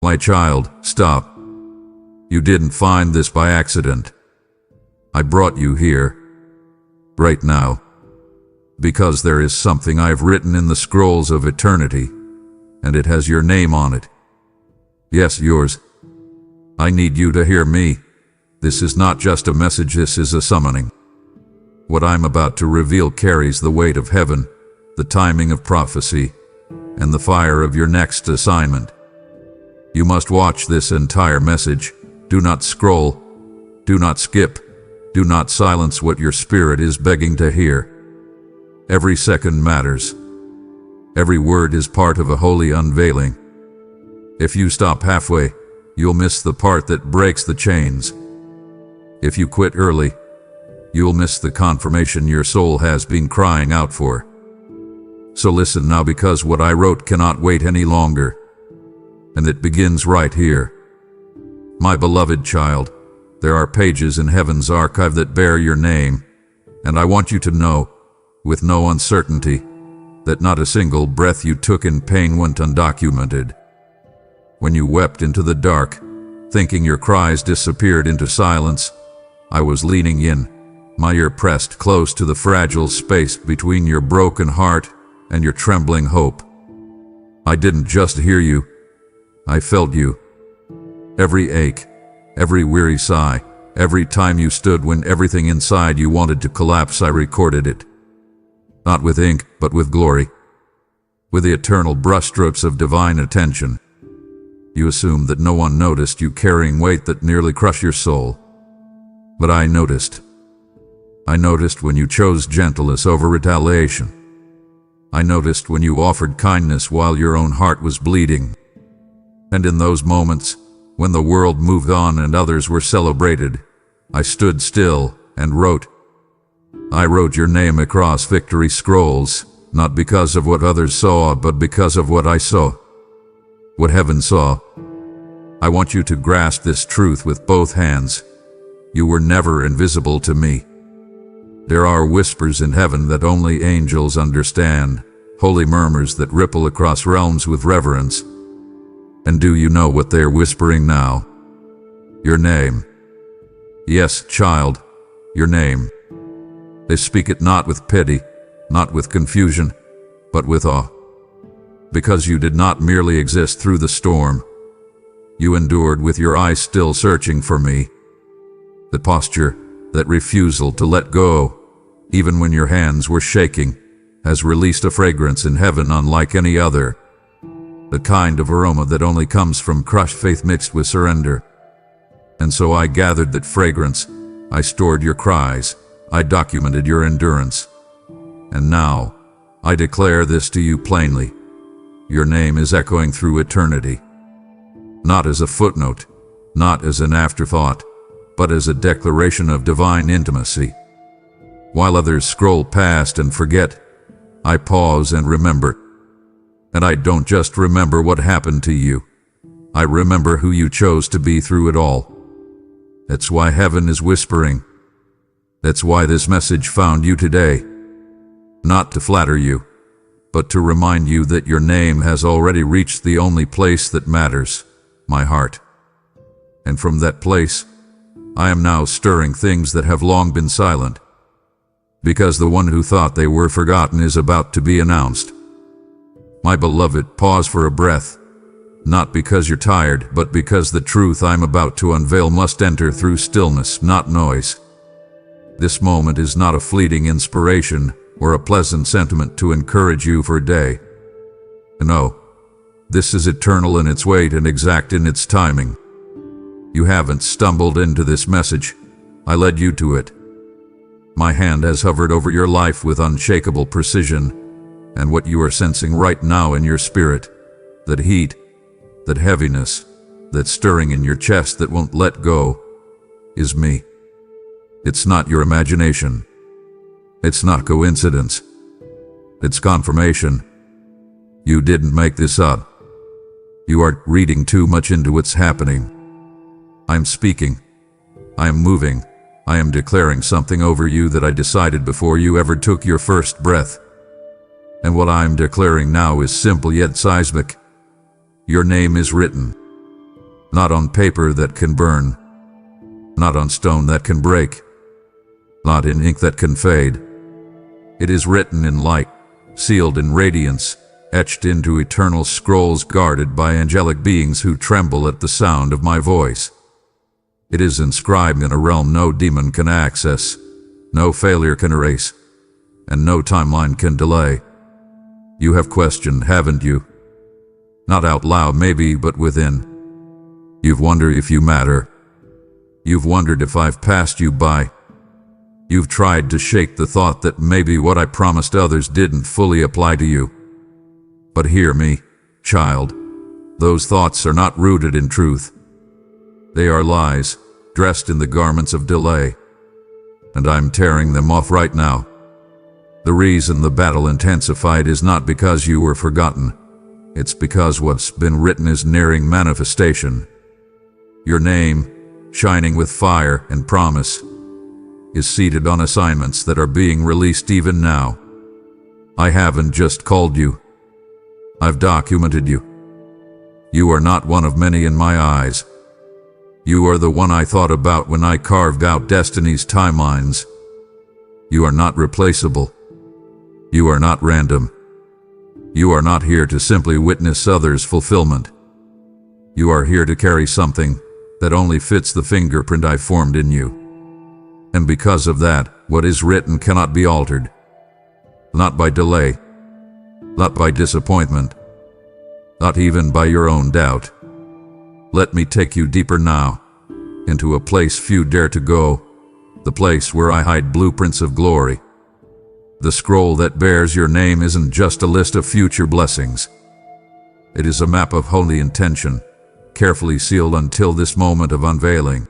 My child, stop. You didn't find this by accident. I brought you here, right now, because there is something I've written in the scrolls of eternity, and it has your name on it. Yes, yours. I need you to hear me. This is not just a message, this is a summoning. What I'm about to reveal carries the weight of heaven, the timing of prophecy, and the fire of your next assignment. You must watch this entire message. Do not scroll. Do not skip. Do not silence what your spirit is begging to hear. Every second matters. Every word is part of a holy unveiling. If you stop halfway, you'll miss the part that breaks the chains. If you quit early, you'll miss the confirmation your soul has been crying out for. So listen now, because what I wrote cannot wait any longer. And it begins right here. My beloved child, there are pages in heaven's archive that bear your name, and I want you to know, with no uncertainty, that not a single breath you took in pain went undocumented. When you wept into the dark, thinking your cries disappeared into silence, I was leaning in, my ear pressed close to the fragile space between your broken heart and your trembling hope. I didn't just hear you, I felt you. Every ache, every weary sigh, every time you stood when everything inside you wanted to collapse, I recorded it. Not with ink, but with glory. With the eternal brushstrokes of divine attention. You assumed that no one noticed you carrying weight that nearly crushed your soul. But I noticed. I noticed when you chose gentleness over retaliation. I noticed when you offered kindness while your own heart was bleeding. And in those moments, when the world moved on and others were celebrated, I stood still and wrote. I wrote your name across victory scrolls, not because of what others saw, but because of what I saw. What heaven saw. I want you to grasp this truth with both hands. You were never invisible to me. There are whispers in heaven that only angels understand, holy murmurs that ripple across realms with reverence. And do you know what they're whispering now? Your name. Yes, child, your name. They speak it not with pity, not with confusion, but with awe. Because you did not merely exist through the storm. You endured with your eyes still searching for me. The posture, that refusal to let go, even when your hands were shaking, has released a fragrance in heaven unlike any other. The kind of aroma that only comes from crushed faith mixed with surrender. And so I gathered that fragrance, I stored your cries, I documented your endurance. And now, I declare this to you plainly. Your name is echoing through eternity. Not as a footnote, not as an afterthought, but as a declaration of divine intimacy. While others scroll past and forget, I pause and remember. And I don't just remember what happened to you. I remember who you chose to be through it all. That's why heaven is whispering. That's why this message found you today. Not to flatter you, but to remind you that your name has already reached the only place that matters, my heart. And from that place, I am now stirring things that have long been silent. Because the one who thought they were forgotten is about to be announced. My beloved, pause for a breath, not because you're tired, but because the truth I'm about to unveil must enter through stillness, not noise. This moment is not a fleeting inspiration or a pleasant sentiment to encourage you for a day. No, this is eternal in its weight and exact in its timing. You haven't stumbled into this message. I led you to it. My hand has hovered over your life with unshakable precision. And what you are sensing right now in your spirit, that heat, that heaviness, that stirring in your chest that won't let go, is me. It's not your imagination. It's not coincidence. It's confirmation. You didn't make this up. You are reading too much into what's happening. I'm speaking. I am moving. I am declaring something over you that I decided before you ever took your first breath. And what I'm declaring now is simple yet seismic. Your name is written. not on paper that can burn, not on stone that can break, not in ink that can fade. It is written in light, sealed in radiance, etched into eternal scrolls guarded by angelic beings who tremble at the sound of my voice. It is inscribed in a realm no demon can access, no failure can erase, and no timeline can delay. You have questioned, haven't you? Not out loud maybe, but within. You've wondered if you matter. You've wondered if I've passed you by. You've tried to shake the thought that maybe what I promised others didn't fully apply to you. But hear me, child. Those thoughts are not rooted in truth. They are lies, dressed in the garments of delay. And I'm tearing them off right now. The reason the battle intensified is not because you were forgotten. It's because what's been written is nearing manifestation. Your name, shining with fire and promise, is seated on assignments that are being released even now. I haven't just called you. I've documented you. You are not one of many in my eyes. You are the one I thought about when I carved out destiny's timelines. You are not replaceable. You are not random. You are not here to simply witness others' fulfillment. You are here to carry something that only fits the fingerprint I formed in you. And because of that, what is written cannot be altered. Not by delay, not by disappointment, not even by your own doubt. Let me take you deeper now, into a place few dare to go, the place where I hide blueprints of glory. The scroll that bears your name isn't just a list of future blessings. It is a map of holy intention, carefully sealed until this moment of unveiling.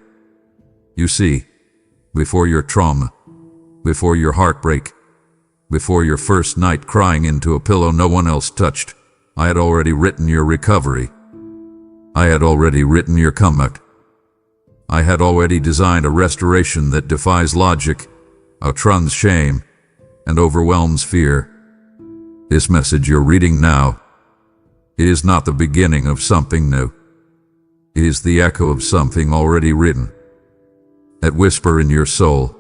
You see, before your trauma, before your heartbreak, before your first night crying into a pillow no one else touched, I had already written your recovery. I had already written your comeback. I had already designed a restoration that defies logic, outrun's shame, and overwhelms fear. This message you're reading now, it is not the beginning of something new. It is the echo of something already written. That whisper in your soul,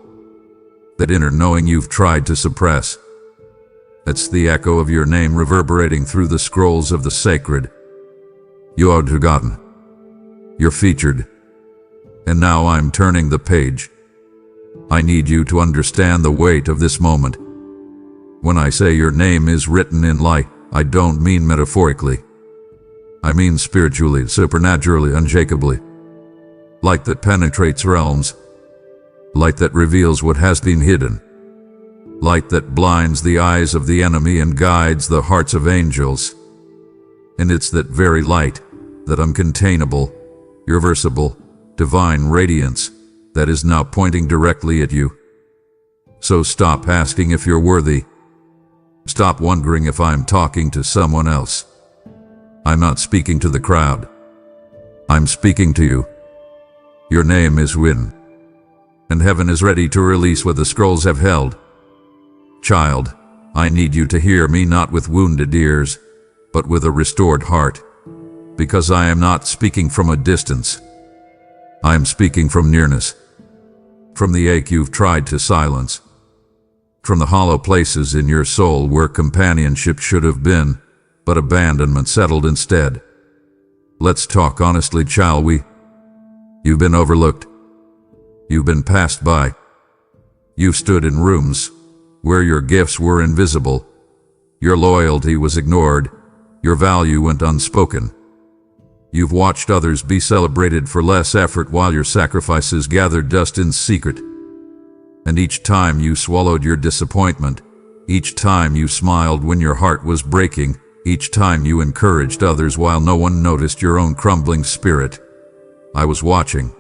that inner knowing you've tried to suppress. That's the echo of your name reverberating through the scrolls of the sacred. You are forgotten. You're featured. And now I'm turning the page. I need you to understand the weight of this moment. When I say your name is written in light, I don't mean metaphorically. I mean spiritually, supernaturally, unshakably. Light that penetrates realms. Light that reveals what has been hidden. Light that blinds the eyes of the enemy and guides the hearts of angels. And it's that very light, that uncontainable, irreversible, divine radiance, that is now pointing directly at you. So stop asking if you're worthy. Stop wondering if I'm talking to someone else. I'm not speaking to the crowd. I'm speaking to you. Your name is written, and heaven is ready to release what the scrolls have held. Child, I need you to hear me not with wounded ears, but with a restored heart, because I am not speaking from a distance. I am speaking from nearness, from the ache you've tried to silence, from the hollow places in your soul where companionship should have been, but abandonment settled instead. Let's talk honestly, shall we? You've been overlooked. You've been passed by. You've stood in rooms where your gifts were invisible. Your loyalty was ignored. Your value went unspoken. You've watched others be celebrated for less effort while your sacrifices gathered dust in secret. And each time you swallowed your disappointment, each time you smiled when your heart was breaking, each time you encouraged others while no one noticed your own crumbling spirit, I was watching.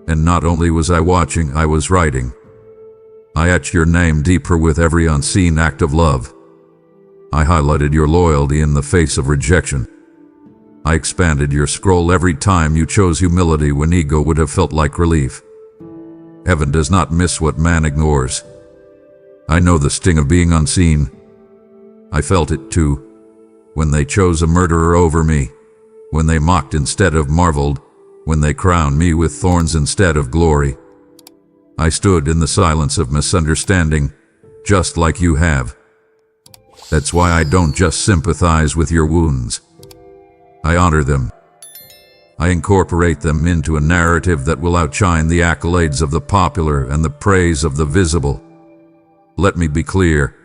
And not only was I watching, I was writing. I etched your name deeper with every unseen act of love. I highlighted your loyalty in the face of rejection. I expanded your scroll every time you chose humility when ego would have felt like relief. Heaven does not miss what man ignores. I know the sting of being unseen. I felt it too, when they chose a murderer over me. when they mocked instead of marveled, when they crowned me with thorns instead of glory. I stood in the silence of misunderstanding, just like you have. That's why I don't just sympathize with your wounds. I honor them. I incorporate them into a narrative that will outshine the accolades of the popular and the praise of the visible. Let me be clear.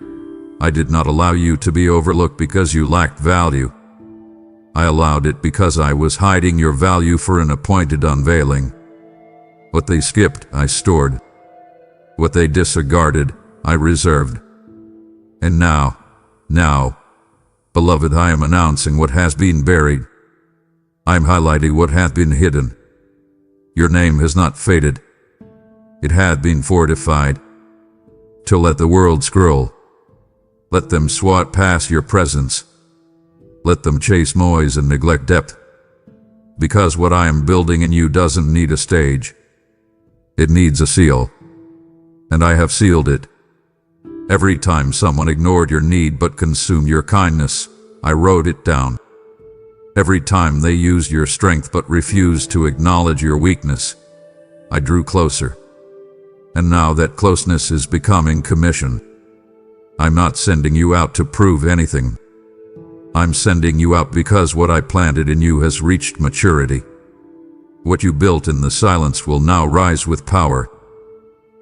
I did not allow you to be overlooked because you lacked value. I allowed it because I was hiding your value for an appointed unveiling. What they skipped, I stored. What they disregarded, I reserved. And now, beloved, I am announcing what has been buried. I am highlighting what hath been hidden. Your name has not faded. It hath been fortified. To let the world scroll. Let them swat past your presence. Let them chase noise and neglect depth. Because what I am building in you doesn't need a stage. It needs a seal. And I have sealed it. Every time someone ignored your need but consumed your kindness, I wrote it down. Every time they used your strength but refused to acknowledge your weakness, I drew closer. And now that closeness is becoming commission. I'm not sending you out to prove anything. I'm sending you out because what I planted in you has reached maturity. What you built in the silence will now rise with power.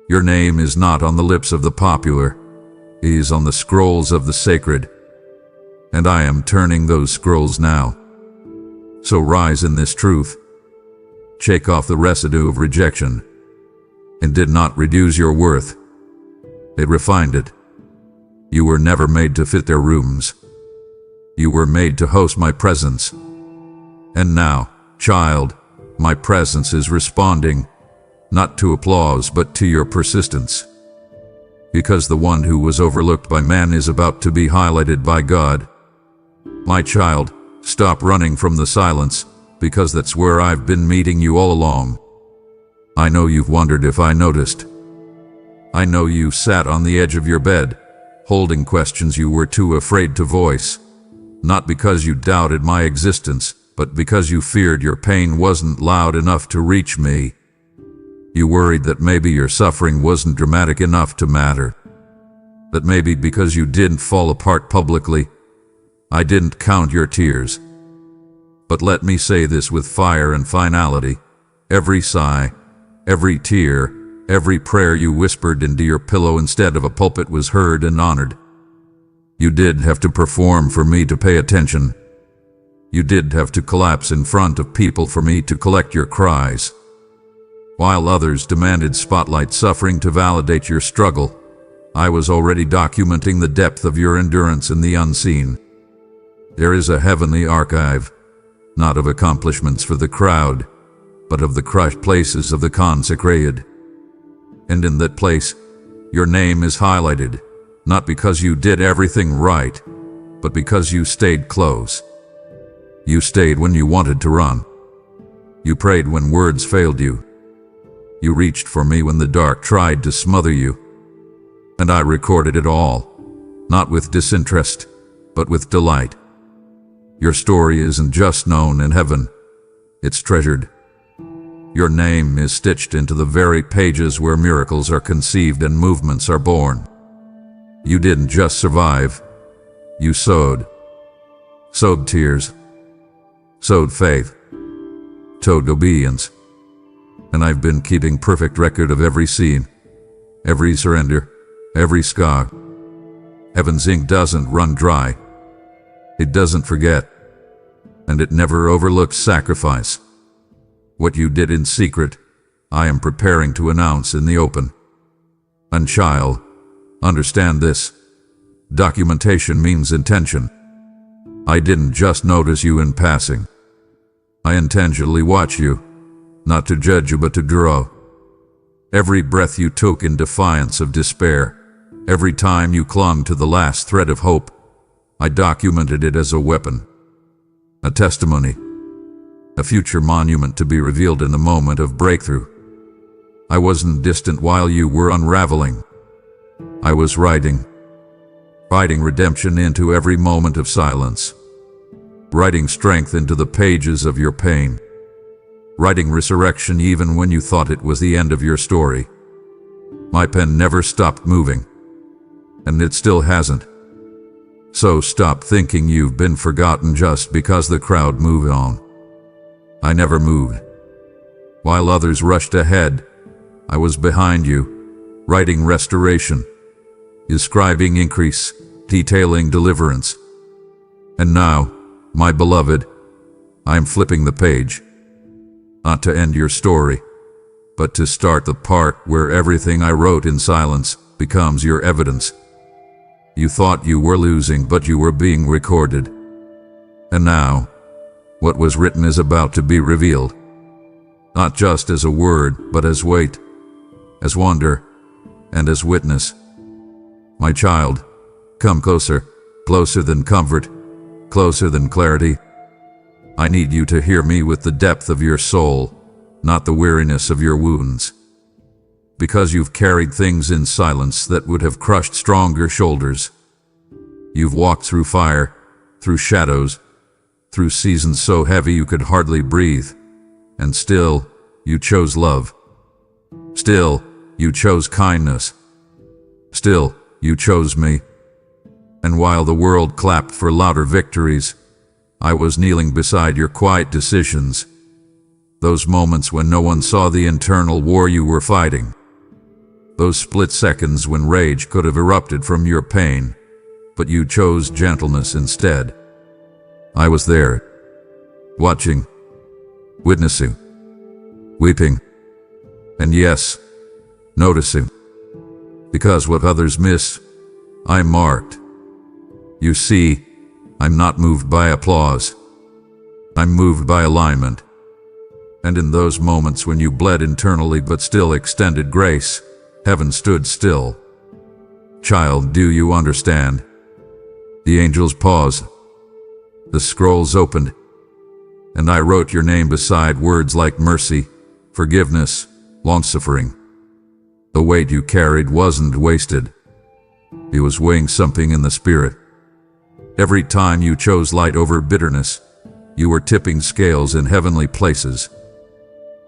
Your name is not on the lips of the popular. It is on the scrolls of the sacred. And I am turning those scrolls now. So rise in this truth. Shake off the residue of rejection. It did not reduce your worth. It refined it. You were never made to fit their rooms. You were made to host my presence. And now, child, my presence is responding, not to applause but to your persistence. Because the one who was overlooked by man is about to be highlighted by God. My child, stop running from the silence, because that's where I've been meeting you all along. I know you've wondered if I noticed. I know you sat on the edge of your bed, holding questions you were too afraid to voice. Not because you doubted my existence, but because you feared your pain wasn't loud enough to reach me. You worried that maybe your suffering wasn't dramatic enough to matter. That maybe because you didn't fall apart publicly, I didn't count your tears. But let me say this with fire and finality. Every sigh, every tear, every prayer you whispered into your pillow instead of a pulpit was heard and honored. You did have to perform for me to pay attention. You did have to collapse in front of people for me to collect your cries. While others demanded spotlight suffering to validate your struggle, I was already documenting the depth of your endurance in the unseen. There is a heavenly archive, not of accomplishments for the crowd, but of the crushed places of the consecrated. And in that place, your name is highlighted, not because you did everything right, but because you stayed close. You stayed when you wanted to run. You prayed when words failed you. You reached for me when the dark tried to smother you. And I recorded it all, not with disinterest, but with delight. Your story isn't just known in heaven, it's treasured. Your name is stitched into the very pages where miracles are conceived and movements are born. You didn't just survive, you sowed. Sowed tears, sowed faith, sowed obedience. And I've been keeping perfect record of every scene, every surrender, every scar. Heaven's ink doesn't run dry. It doesn't forget. And it never overlooks sacrifice. What you did in secret, I am preparing to announce in the open. And child, understand this. Documentation means intention. I didn't just notice you in passing. I intentionally watch you, not to judge you but to draw. Every breath you took in defiance of despair, every time you clung to the last thread of hope, I documented it as a weapon, a testimony, a future monument to be revealed in the moment of breakthrough. I wasn't distant while you were unraveling. I was writing redemption into every moment of silence. writing strength into the pages of your pain, writing resurrection even when you thought it was the end of your story. My pen never stopped moving, and it still hasn't. So stop thinking you've been forgotten just because the crowd moved on. I never moved. While others rushed ahead, I was behind you, writing restoration, describing increase, detailing deliverance. And now, my beloved, I'm flipping the page. Not to end your story, but to start the part where everything I wrote in silence becomes your evidence. You thought you were losing, but you were being recorded. And now, what was written is about to be revealed. Not just as a word, but as weight, as wonder, and as witness. My child, come closer, closer than comfort, closer than clarity. I need you to hear me with the depth of your soul, not the weariness of your wounds. Because you've carried things in silence that would have crushed stronger shoulders. You've walked through fire, through shadows, through seasons so heavy you could hardly breathe. And still, you chose love. Still, you chose kindness. Still, you chose me. And while the world clapped for louder victories, I was kneeling beside your quiet decisions. Those moments when no one saw the internal war you were fighting. Those split seconds when rage could have erupted from your pain, but you chose gentleness instead. I was there, watching, witnessing, weeping, and yes, noticing. Because what others miss, I marked. You see, I'm not moved by applause. I'm moved by alignment. And in those moments when you bled internally but still extended grace, heaven stood still. Child, do you understand? The angels paused. The scrolls opened. And I wrote your name beside words like mercy, forgiveness, long-suffering. The weight you carried wasn't wasted. It was weighing something in the spirit. Every time you chose light over bitterness, you were tipping scales in heavenly places.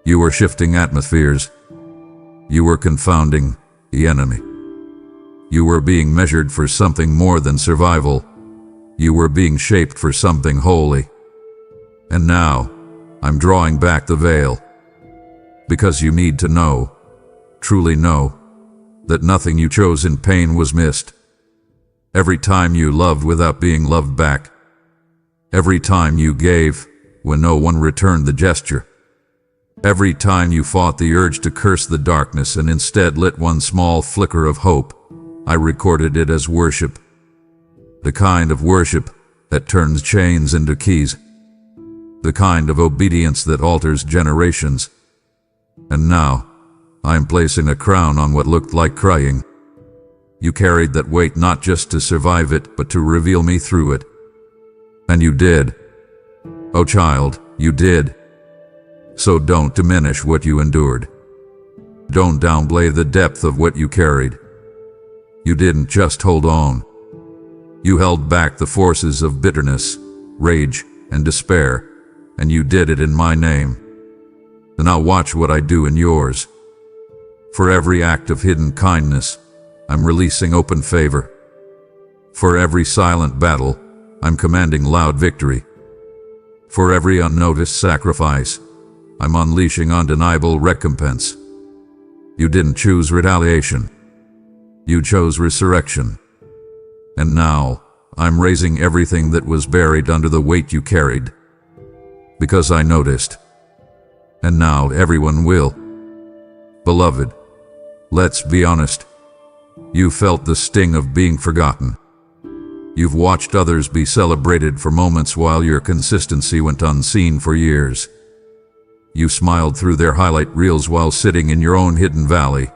You were shifting atmospheres. You were confounding the enemy. You were being measured for something more than survival. You were being shaped for something holy. And now, I'm drawing back the veil. Because you need to know, truly know, that nothing you chose in pain was missed. Every time you loved without being loved back. Every time you gave when no one returned the gesture. Every time you fought the urge to curse the darkness and instead lit one small flicker of hope, I recorded it as worship. The kind of worship that turns chains into keys. The kind of obedience that alters generations. And now, I'm placing a crown on what looked like crying. You carried that weight not just to survive it, but to reveal me through it. And you did. Oh child, you did. So don't diminish what you endured. Don't downplay the depth of what you carried. You didn't just hold on. You held back the forces of bitterness, rage, and despair, and you did it in my name. And now watch what I do in yours. For every act of hidden kindness, I'm releasing open favor. For every silent battle, I'm commanding loud victory. For every unnoticed sacrifice, I'm unleashing undeniable recompense. You didn't choose retaliation. You chose resurrection. And now, I'm raising everything that was buried under the weight you carried. Because I noticed. And now everyone will. Beloved, let's be honest. You felt the sting of being forgotten. You've watched others be celebrated for moments while your consistency went unseen for years. You smiled through their highlight reels while sitting in your own hidden valley.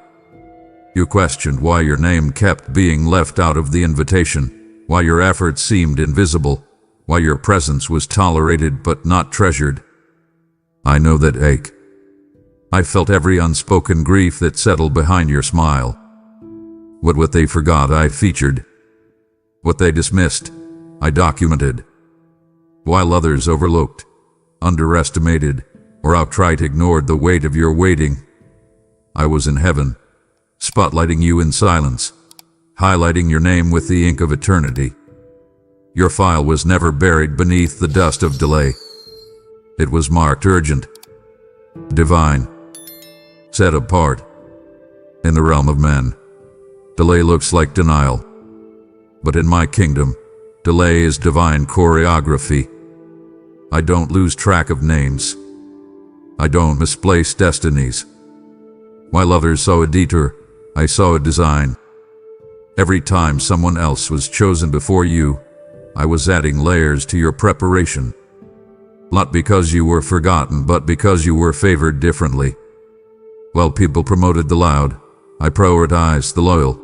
You questioned why your name kept being left out of the invitation, why your efforts seemed invisible, why your presence was tolerated but not treasured. I know that ache. I felt every unspoken grief that settled behind your smile. What they forgot, I featured. What they dismissed, I documented. while others overlooked, underestimated, or outright ignored the weight of your waiting. I was in heaven, spotlighting you in silence, highlighting your name with the ink of eternity. Your file was never buried beneath the dust of delay. It was marked urgent, divine, set apart. In the realm of men, delay looks like denial. But in my kingdom, delay is divine choreography. I don't lose track of names. I don't misplace destinies. While others saw a detour, I saw a design. Every time someone else was chosen before you, I was adding layers to your preparation. Not because you were forgotten, but because you were favored differently. While people promoted the loud, I prioritized the loyal.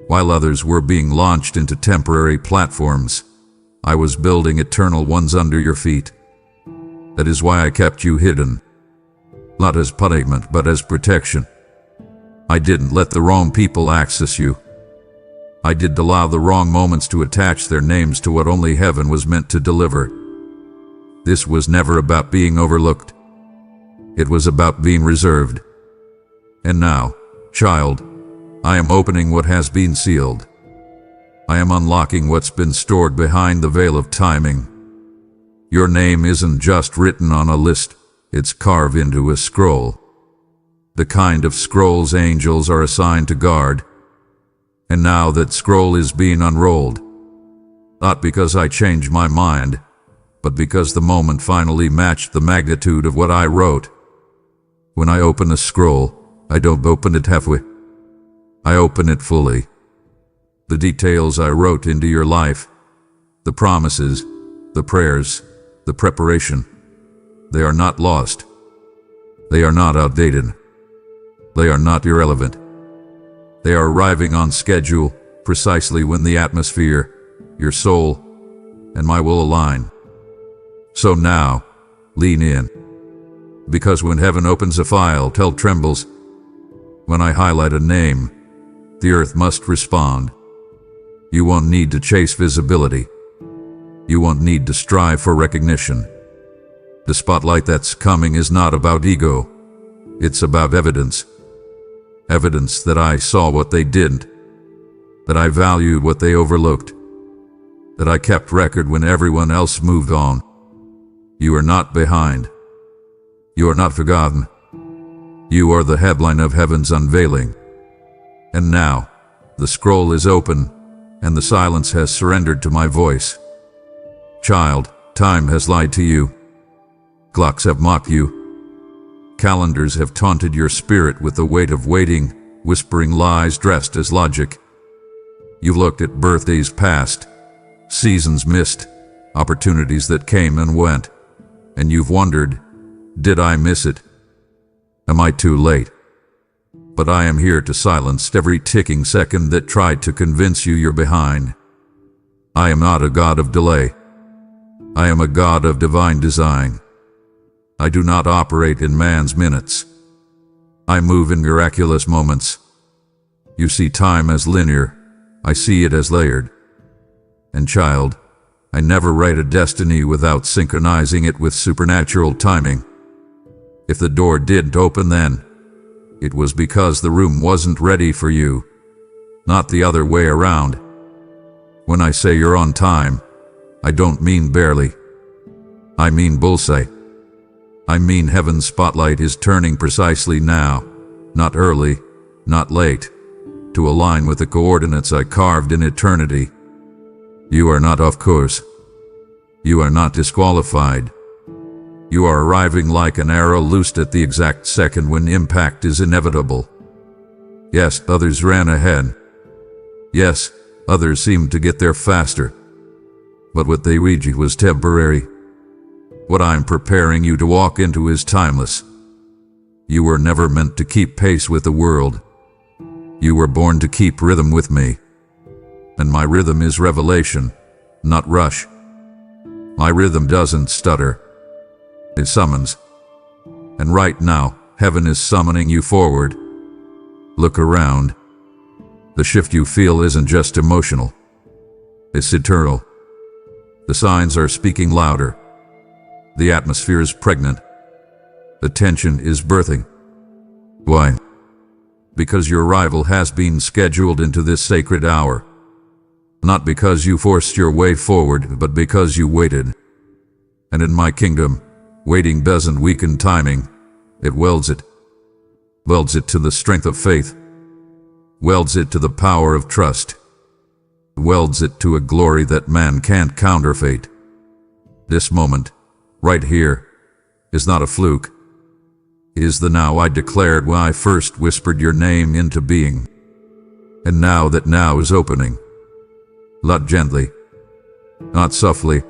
While others were being launched into temporary platforms, I was building eternal ones under your feet. That is why I kept you hidden. Not as punishment, but as protection. I didn't let the wrong people access you. I didn't allow the wrong moments to attach their names to what only heaven was meant to deliver. This was never about being overlooked. It was about being reserved. And now, child, I am opening what has been sealed. I am unlocking what's been stored behind the veil of timing. Your name isn't just written on a list, it's carved into a scroll. The kind of scrolls angels are assigned to guard. And now that scroll is being unrolled. Not because I changed my mind, but because the moment finally matched the magnitude of what I wrote. When I open a scroll, I don't open it halfway. I open it fully. The details I wrote into your life, the promises, the prayers, the preparation, they are not lost. They are not outdated. They are not irrelevant. They are arriving on schedule precisely when the atmosphere, your soul, and my will align. So now, lean in. Because when heaven opens a file, hell trembles. When I highlight a name, the earth must respond. You won't need to chase visibility. You won't need to strive for recognition. The spotlight that's coming is not about ego. It's about evidence. Evidence that I saw what they didn't. That I valued what they overlooked. That I kept record when everyone else moved on. You are not behind. You are not forgotten. You are the headline of heaven's unveiling. And now, the scroll is open, and the silence has surrendered to my voice. Child, time has lied to you. Clocks have mocked you. Calendars have taunted your spirit with the weight of waiting, whispering lies dressed as logic. You've looked at birthdays past, seasons missed, opportunities that came and went, and you've wondered, did I miss it? Am I too late? But I am here to silence every ticking second that tried to convince you you're behind. I am not a God of delay. I am a God of divine design. I do not operate in man's minutes. I move in miraculous moments. You see time as linear. I see it as layered. And child, I never write a destiny without synchronizing it with supernatural timing. If the door didn't open then, it was because the room wasn't ready for you, not the other way around. When I say you're on time, I don't mean barely. I mean bullseye. I mean heaven's spotlight is turning precisely now, not early, not late, to align with the coordinates I carved in eternity. You are not off course. You are not disqualified. You are arriving like an arrow loosed at the exact second when impact is inevitable. Yes, others ran ahead. Yes, others seemed to get there faster. But what they reached was temporary. What I'm preparing you to walk into is timeless. You were never meant to keep pace with the world. You were born to keep rhythm with me. And my rhythm is revelation, not rush. My rhythm doesn't stutter. It summons. And right now, heaven is summoning you forward. Look around. The shift you feel isn't just emotional. It's eternal. The signs are speaking louder. The atmosphere is pregnant. The tension is birthing. Why? Because your arrival has been scheduled into this sacred hour. Not because you forced your way forward, but because you waited. And in my kingdom, waiting doesn't weaken timing, it welds it. Welds it to the strength of faith. Welds it to the power of trust. Welds it to a glory that man can't counterfeit. This moment, right here, is not a fluke. It is the now I declared when I first whispered your name into being. And now that now is opening. Not gently, not softly,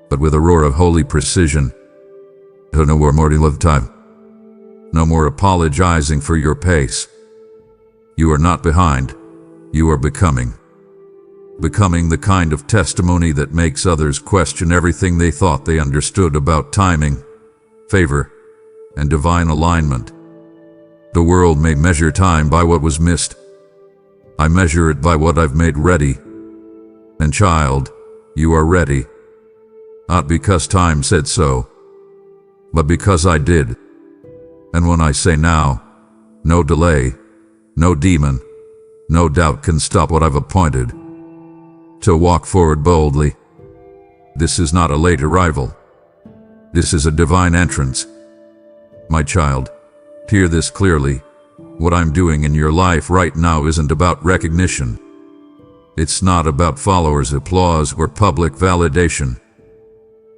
but with a roar of holy precision. No more morning of time. No more apologizing for your pace. You are not behind. You are becoming. Becoming the kind of testimony that makes others question everything they thought they understood about timing, favor, and divine alignment. The world may measure time by what was missed. I measure it by what I've made ready. And child, you are ready. Not because time said so, but because I did. And when I say now, no delay, no demon, no doubt can stop what I've appointed. To walk forward boldly. This is not a late arrival. This is a divine entrance. My child, hear this clearly. What I'm doing in your life right now isn't about recognition. It's not about followers' applause or public validation.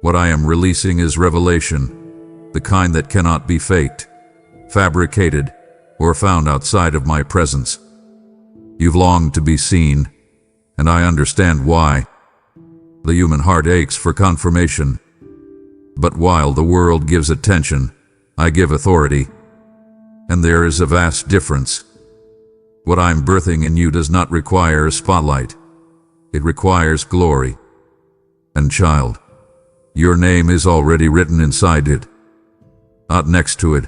What I am releasing is revelation, the kind that cannot be faked, fabricated, or found outside of my presence. You've longed to be seen, and I understand why. The human heart aches for confirmation. But while the world gives attention, I give authority. And there is a vast difference. What I'm birthing in you does not require a spotlight. It requires glory. And child, your name is already written inside it. Not next to it.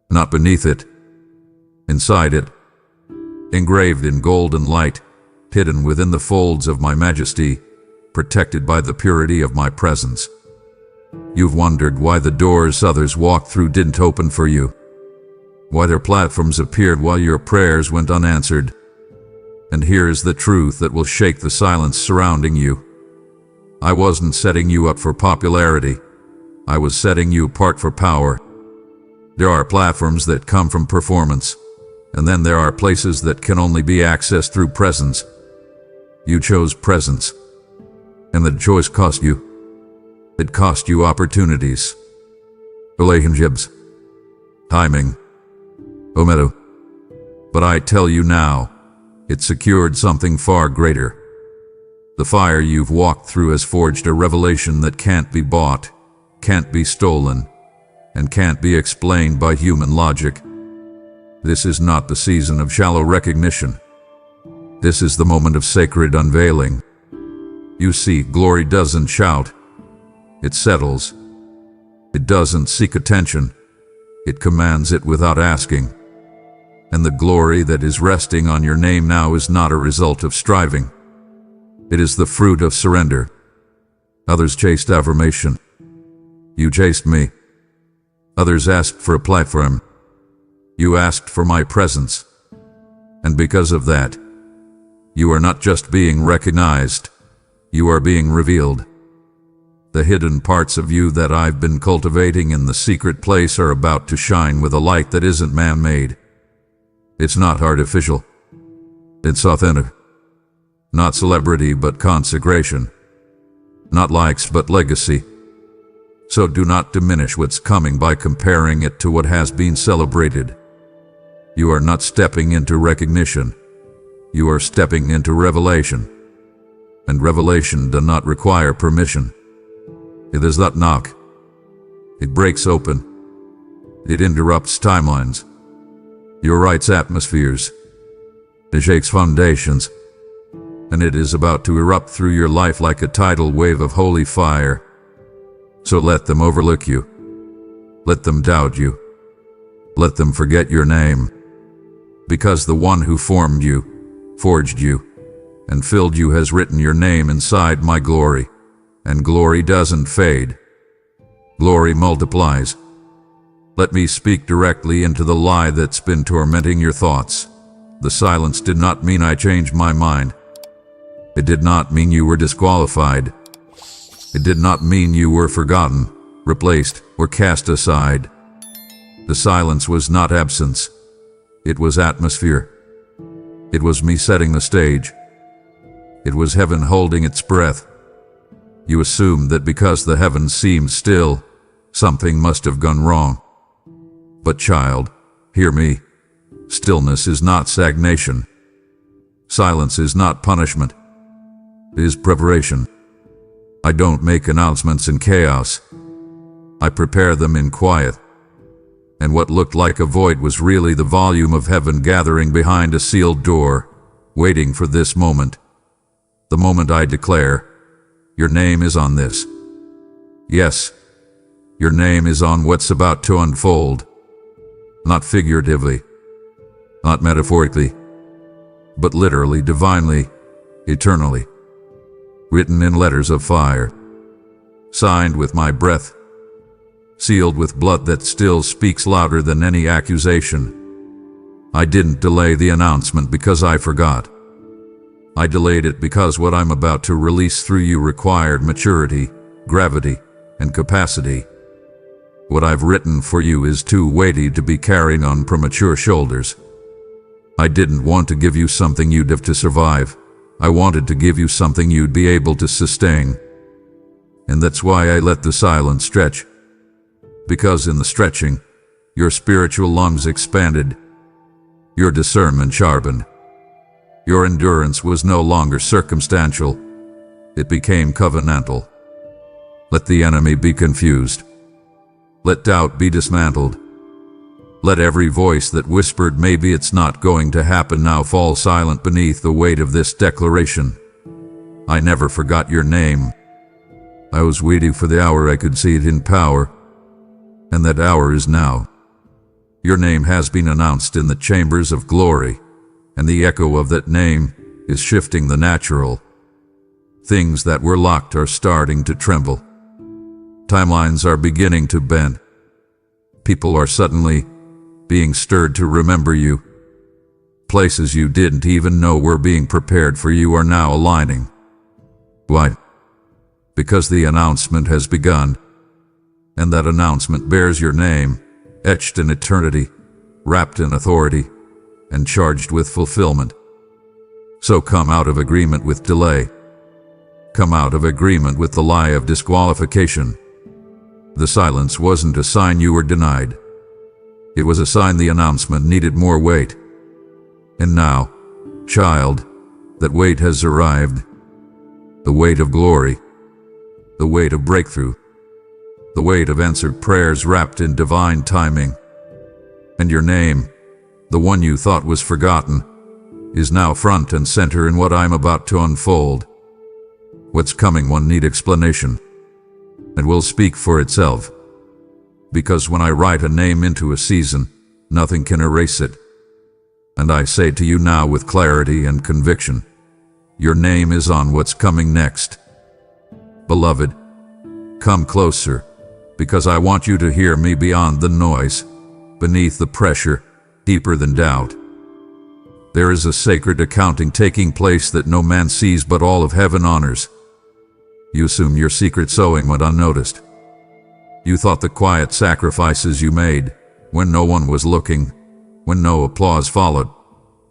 Not beneath it. Inside it. Engraved in golden light, hidden within the folds of my majesty, protected by the purity of my presence. You've wondered why the doors others walked through didn't open for you. Why their platforms appeared while your prayers went unanswered. And here is the truth that will shake the silence surrounding you. I wasn't setting you up for popularity. I was setting you apart for power. There are platforms that come from performance, and then there are places that can only be accessed through presence. You chose presence, and the choice cost you. It cost you opportunities, relationships, timing, Omedo. But I tell you now, it secured something far greater. The fire you've walked through has forged a revelation that can't be bought, can't be stolen, and can't be explained by human logic. This is not the season of shallow recognition. This is the moment of sacred unveiling. You see, glory doesn't shout. It settles. It doesn't seek attention. It commands it without asking. And the glory that is resting on your name now is not a result of striving. It is the fruit of surrender. Others chased affirmation. You chased me. Others asked for a platform. You asked for my presence. And because of that, you are not just being recognized, you are being revealed. The hidden parts of you that I've been cultivating in the secret place are about to shine with a light that isn't man-made. It's not artificial. It's authentic. Not celebrity, but consecration. Not likes, but legacy. So do not diminish what's coming by comparing it to what has been celebrated. You are not stepping into recognition. You are stepping into revelation. And revelation does not require permission. It does not knock. It breaks open. It interrupts timelines. It writes atmospheres. It shakes foundations. And it is about to erupt through your life like a tidal wave of holy fire. So let them overlook you. Let them doubt you. Let them forget your name. Because the one who formed you, forged you, and filled you has written your name inside my glory. And glory doesn't fade. Glory multiplies. Let me speak directly into the lie that's been tormenting your thoughts. The silence did not mean I changed my mind. It did not mean you were disqualified. It did not mean you were forgotten, replaced, or cast aside. The silence was not absence. It was atmosphere. It was me setting the stage. It was heaven holding its breath. You assumed that because the heavens seemed still, something must have gone wrong. But child, hear me. Stillness is not stagnation. Silence is not punishment. It is preparation. I don't make announcements in chaos. I prepare them in quiet. And what looked like a void was really the volume of heaven gathering behind a sealed door, waiting for this moment. The moment I declare, your name is on this. Yes, your name is on what's about to unfold. Not figuratively, not metaphorically, but literally, divinely, eternally. Written in letters of fire, signed with my breath, sealed with blood that still speaks louder than any accusation. I didn't delay the announcement because I forgot. I delayed it because what I'm about to release through you required maturity, gravity, and capacity. What I've written for you is too weighty to be carried on premature shoulders. I didn't want to give you something you'd have to survive. I wanted to give you something you'd be able to sustain. And that's why I let the silence stretch. Because in the stretching, your spiritual lungs expanded. Your discernment sharpened. Your endurance was no longer circumstantial. It became covenantal. Let the enemy be confused. Let doubt be dismantled. Let every voice that whispered maybe it's not going to happen now fall silent beneath the weight of this declaration. I never forgot your name. I was waiting for the hour I could see it in power, and that hour is now. Your name has been announced in the chambers of glory, and the echo of that name is shifting the natural. Things that were locked are starting to tremble. Timelines are beginning to bend. People are suddenly being stirred to remember you. Places you didn't even know were being prepared for you are now aligning. Why? Because the announcement has begun, and that announcement bears your name, etched in eternity, wrapped in authority, and charged with fulfillment. So come out of agreement with delay. Come out of agreement with the lie of disqualification. The silence wasn't a sign you were denied. It was a sign the announcement needed more weight. And now, child, that weight has arrived. The weight of glory. The weight of breakthrough. The weight of answered prayers wrapped in divine timing. And your name, the one you thought was forgotten, is now front and center in what I'm about to unfold. What's coming won't need explanation. It will speak for itself. Because when I write a name into a season, nothing can erase it. And I say to you now with clarity and conviction, your name is on what's coming next. Beloved, come closer, because I want you to hear me beyond the noise, beneath the pressure, deeper than doubt. There is a sacred accounting taking place that no man sees but all of heaven honors. You assume your secret sowing went unnoticed. You thought the quiet sacrifices you made, when no one was looking, when no applause followed,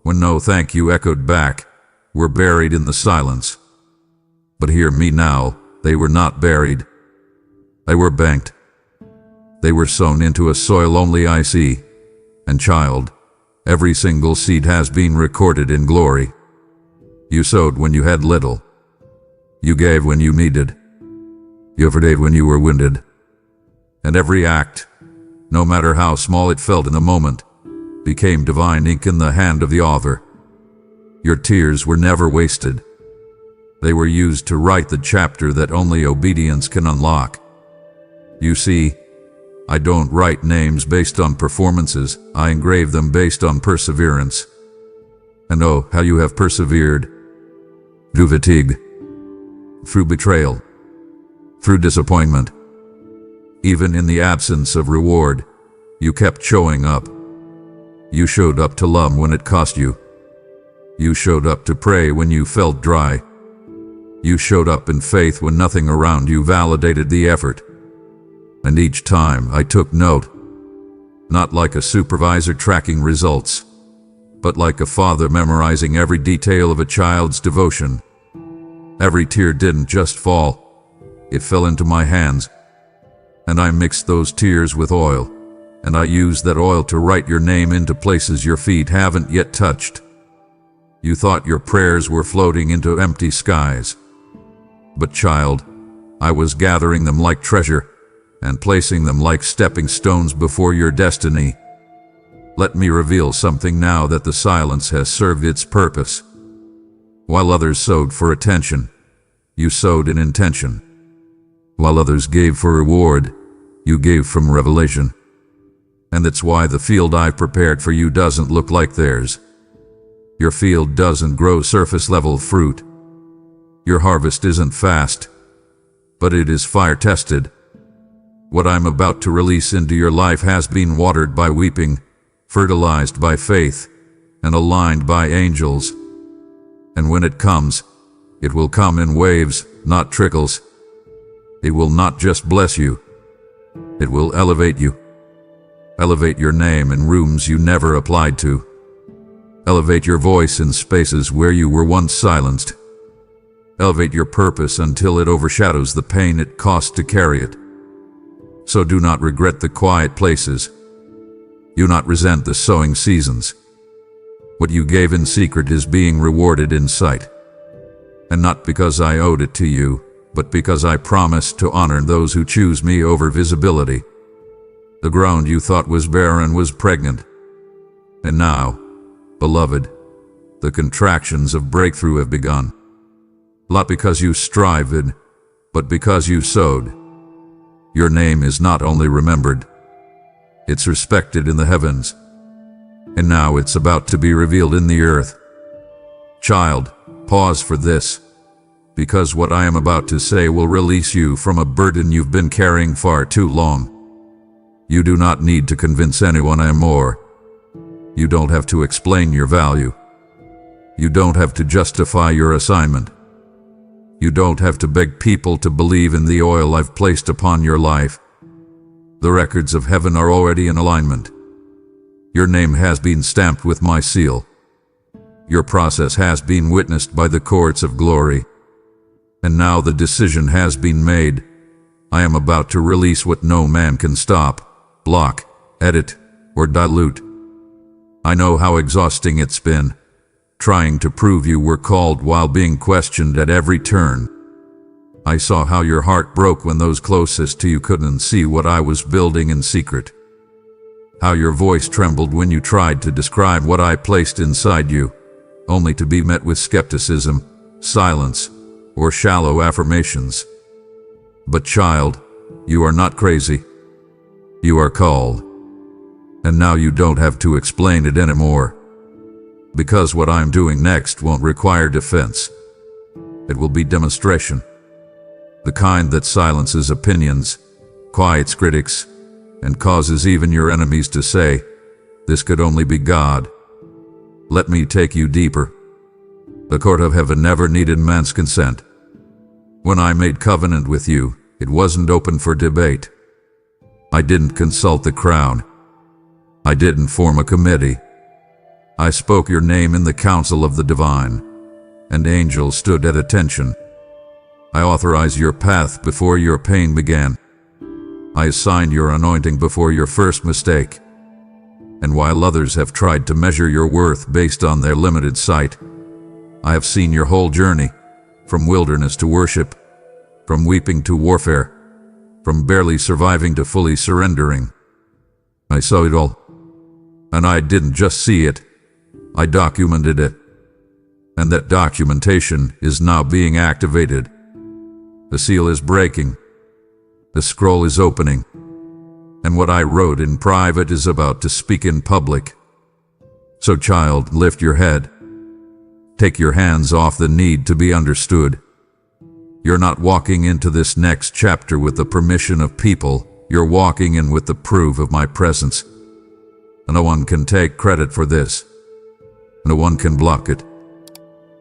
when no thank you echoed back, were buried in the silence. But hear me now, they were not buried. They were banked. They were sown into a soil only I see. And child, every single seed has been recorded in glory. You sowed when you had little. You gave when you needed. You forgave when you were wounded. And every act, no matter how small it felt in the moment, became divine ink in the hand of the author. Your tears were never wasted. They were used to write the chapter that only obedience can unlock. You see, I don't write names based on performances, I engrave them based on perseverance. And oh, how you have persevered. Through fatigue, through betrayal, through disappointment. Even in the absence of reward, you kept showing up. You showed up to love when it cost you. You showed up to pray when you felt dry. You showed up in faith when nothing around you validated the effort. And each time I took note, not like a supervisor tracking results, but like a father memorizing every detail of a child's devotion. Every tear didn't just fall, it fell into my hands, and I mixed those tears with oil, and I used that oil to write your name into places your feet haven't yet touched. You thought your prayers were floating into empty skies. But child, I was gathering them like treasure and placing them like stepping stones before your destiny. Let me reveal something now that the silence has served its purpose. While others sowed for attention, you sowed in intention. While others gave for reward, you gave from revelation. And that's why the field I've prepared for you doesn't look like theirs. Your field doesn't grow surface-level fruit. Your harvest isn't fast, but it is fire-tested. What I'm about to release into your life has been watered by weeping, fertilized by faith, and aligned by angels. And when it comes, it will come in waves, not trickles. It will not just bless you, it will elevate you. Elevate your name in rooms you never applied to. Elevate your voice in spaces where you were once silenced. Elevate your purpose until it overshadows the pain it cost to carry it. So do not regret the quiet places. Do not resent the sowing seasons. What you gave in secret is being rewarded in sight. And not because I owed it to you, but because I promised to honor those who choose me over visibility. The ground you thought was barren was pregnant. And now, beloved, the contractions of breakthrough have begun. Not because you strived, but because you sowed. Your name is not only remembered, it's respected in the heavens. And now it's about to be revealed in the earth. Child, pause for this, because what I am about to say will release you from a burden you've been carrying far too long. You do not need to convince anyone I am more. You don't have to explain your value. You don't have to justify your assignment. You don't have to beg people to believe in the oil I've placed upon your life. The records of heaven are already in alignment. Your name has been stamped with my seal. Your process has been witnessed by the courts of glory. And now the decision has been made. I am about to release what no man can stop, block, edit, or dilute. I know how exhausting it's been, trying to prove you were called while being questioned at every turn. I saw how your heart broke when those closest to you couldn't see what I was building in secret. How your voice trembled when you tried to describe what I placed inside you, only to be met with skepticism, silence, or shallow affirmations. But child, you are not crazy. You are called. And now you don't have to explain it anymore. Because what I'm doing next won't require defense. It will be demonstration. The kind that silences opinions, quiets critics, and causes even your enemies to say, "This could only be God." Let me take you deeper. The court of heaven never needed man's consent. When I made covenant with you, it wasn't open for debate. I didn't consult the crown. I didn't form a committee. I spoke your name in the council of the divine, and angels stood at attention. I authorized your path before your pain began. I assigned your anointing before your first mistake. And while others have tried to measure your worth based on their limited sight, I have seen your whole journey, from wilderness to worship, from weeping to warfare, from barely surviving to fully surrendering. I saw it all. And I didn't just see it, I documented it. And that documentation is now being activated. The seal is breaking. The scroll is opening. And what I wrote in private is about to speak in public. So child, lift your head. Take your hands off the need to be understood. You're not walking into this next chapter with the permission of people. You're walking in with the proof of my presence. No one can take credit for this. No one can block it.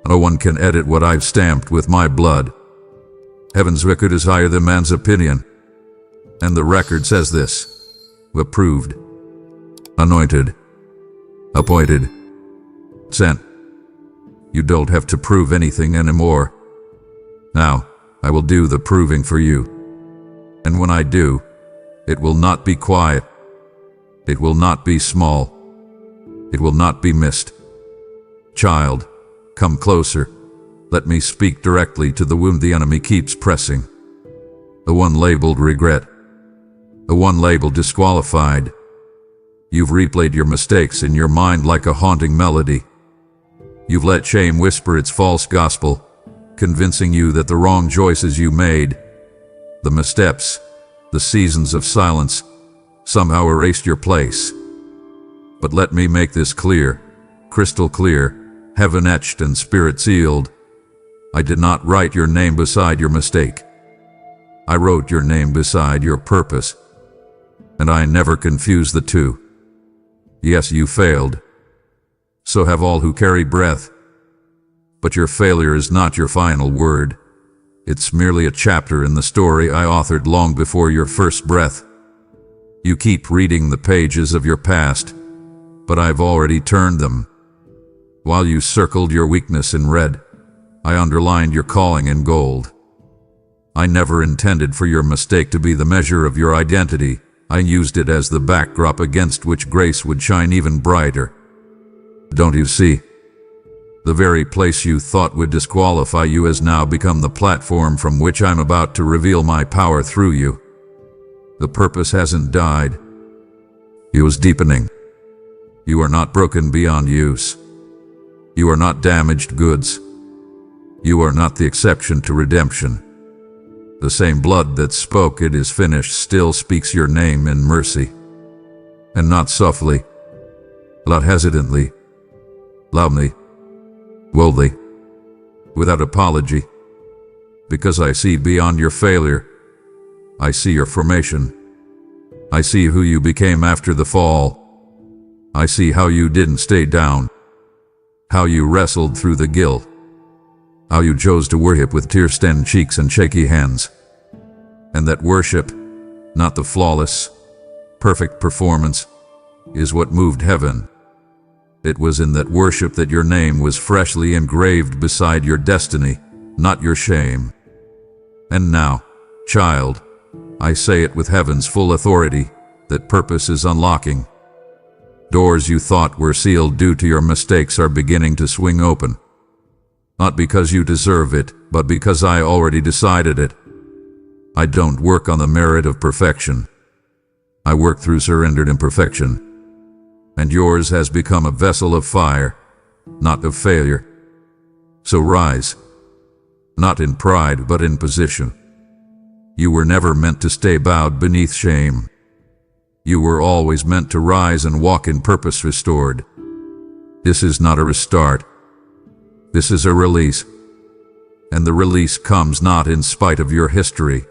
No one can edit what I've stamped with my blood. Heaven's record is higher than man's opinion. And the record says this: approved, anointed, appointed, sent. You don't have to prove anything anymore. Now, I will do the proving for you. And when I do, it will not be quiet. It will not be small. It will not be missed. Child, come closer. Let me speak directly to the wound the enemy keeps pressing. The one labeled regret. The one labeled disqualified. You've replayed your mistakes in your mind like a haunting melody. You've let shame whisper its false gospel, convincing you that the wrong choices you made, the missteps, the seasons of silence, somehow erased your place. But let me make this clear, crystal clear, heaven etched and spirit sealed. I did not write your name beside your mistake. I wrote your name beside your purpose. And I never confused the two. Yes, you failed. So have all who carry breath. But your failure is not your final word. It's merely a chapter in the story I authored long before your first breath. You keep reading the pages of your past, but I've already turned them. While you circled your weakness in red, I underlined your calling in gold. I never intended for your mistake to be the measure of your identity. I used it as the backdrop against which grace would shine even brighter. Don't you see? The very place you thought would disqualify you has now become the platform from which I'm about to reveal my power through you. The purpose hasn't died. It was deepening. You are not broken beyond use. You are not damaged goods. You are not the exception to redemption. The same blood that spoke "it is finished" still speaks your name in mercy. And not softly, not hesitantly, loudly, boldly, without apology. Because I see beyond your failure. I see your formation. I see who you became after the fall. I see how you didn't stay down. How you wrestled through the guilt. How you chose to worship with tear-stained cheeks and shaky hands. And that worship, not the flawless, perfect performance, is what moved heaven. It was in that worship that your name was freshly engraved beside your destiny, not your shame. And now, child, I say it with heaven's full authority, that purpose is unlocking. Doors you thought were sealed due to your mistakes are beginning to swing open. Not because you deserve it, but because I already decided it. I don't work on the merit of perfection. I work through surrendered imperfection. And yours has become a vessel of fire, not of failure. So rise, not in pride, but in position. You were never meant to stay bowed beneath shame. You were always meant to rise and walk in purpose restored. This is not a restart. This is a release. And the release comes not in spite of your history,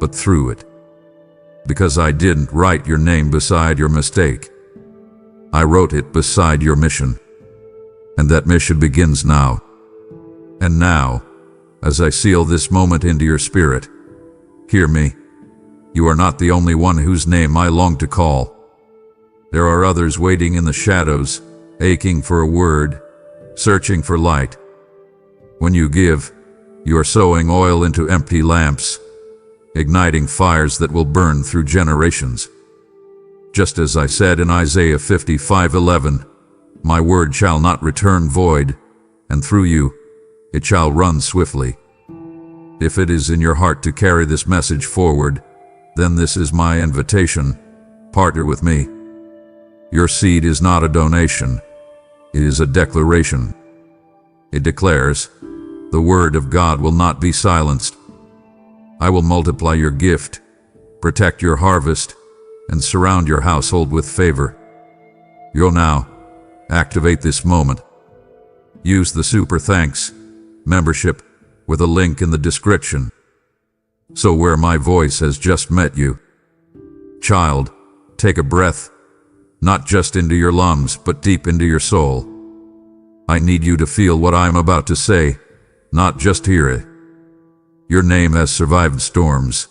but through it. Because I didn't write your name beside your mistake. I wrote it beside your mission. And that mission begins now. And now, as I seal this moment into your spirit, hear me. You are not the only one whose name I long to call. There are others waiting in the shadows, aching for a word, searching for light. When you give, you are sowing oil into empty lamps, igniting fires that will burn through generations. Just as I said in Isaiah 55:11, my word shall not return void, and through you it shall run swiftly. If it is in your heart to carry this message forward, then this is my invitation. Partner with me. Your seed is not a donation. It is a declaration. It declares, the word of God will not be silenced. I will multiply your gift, protect your harvest, and surround your household with favor. You'll now activate this moment. Use the super thanks, membership, with a link in the description. So where my voice has just met you. Child, take a breath, not just into your lungs, but deep into your soul. I need you to feel what I'm about to say, not just hear it. Your name has survived storms,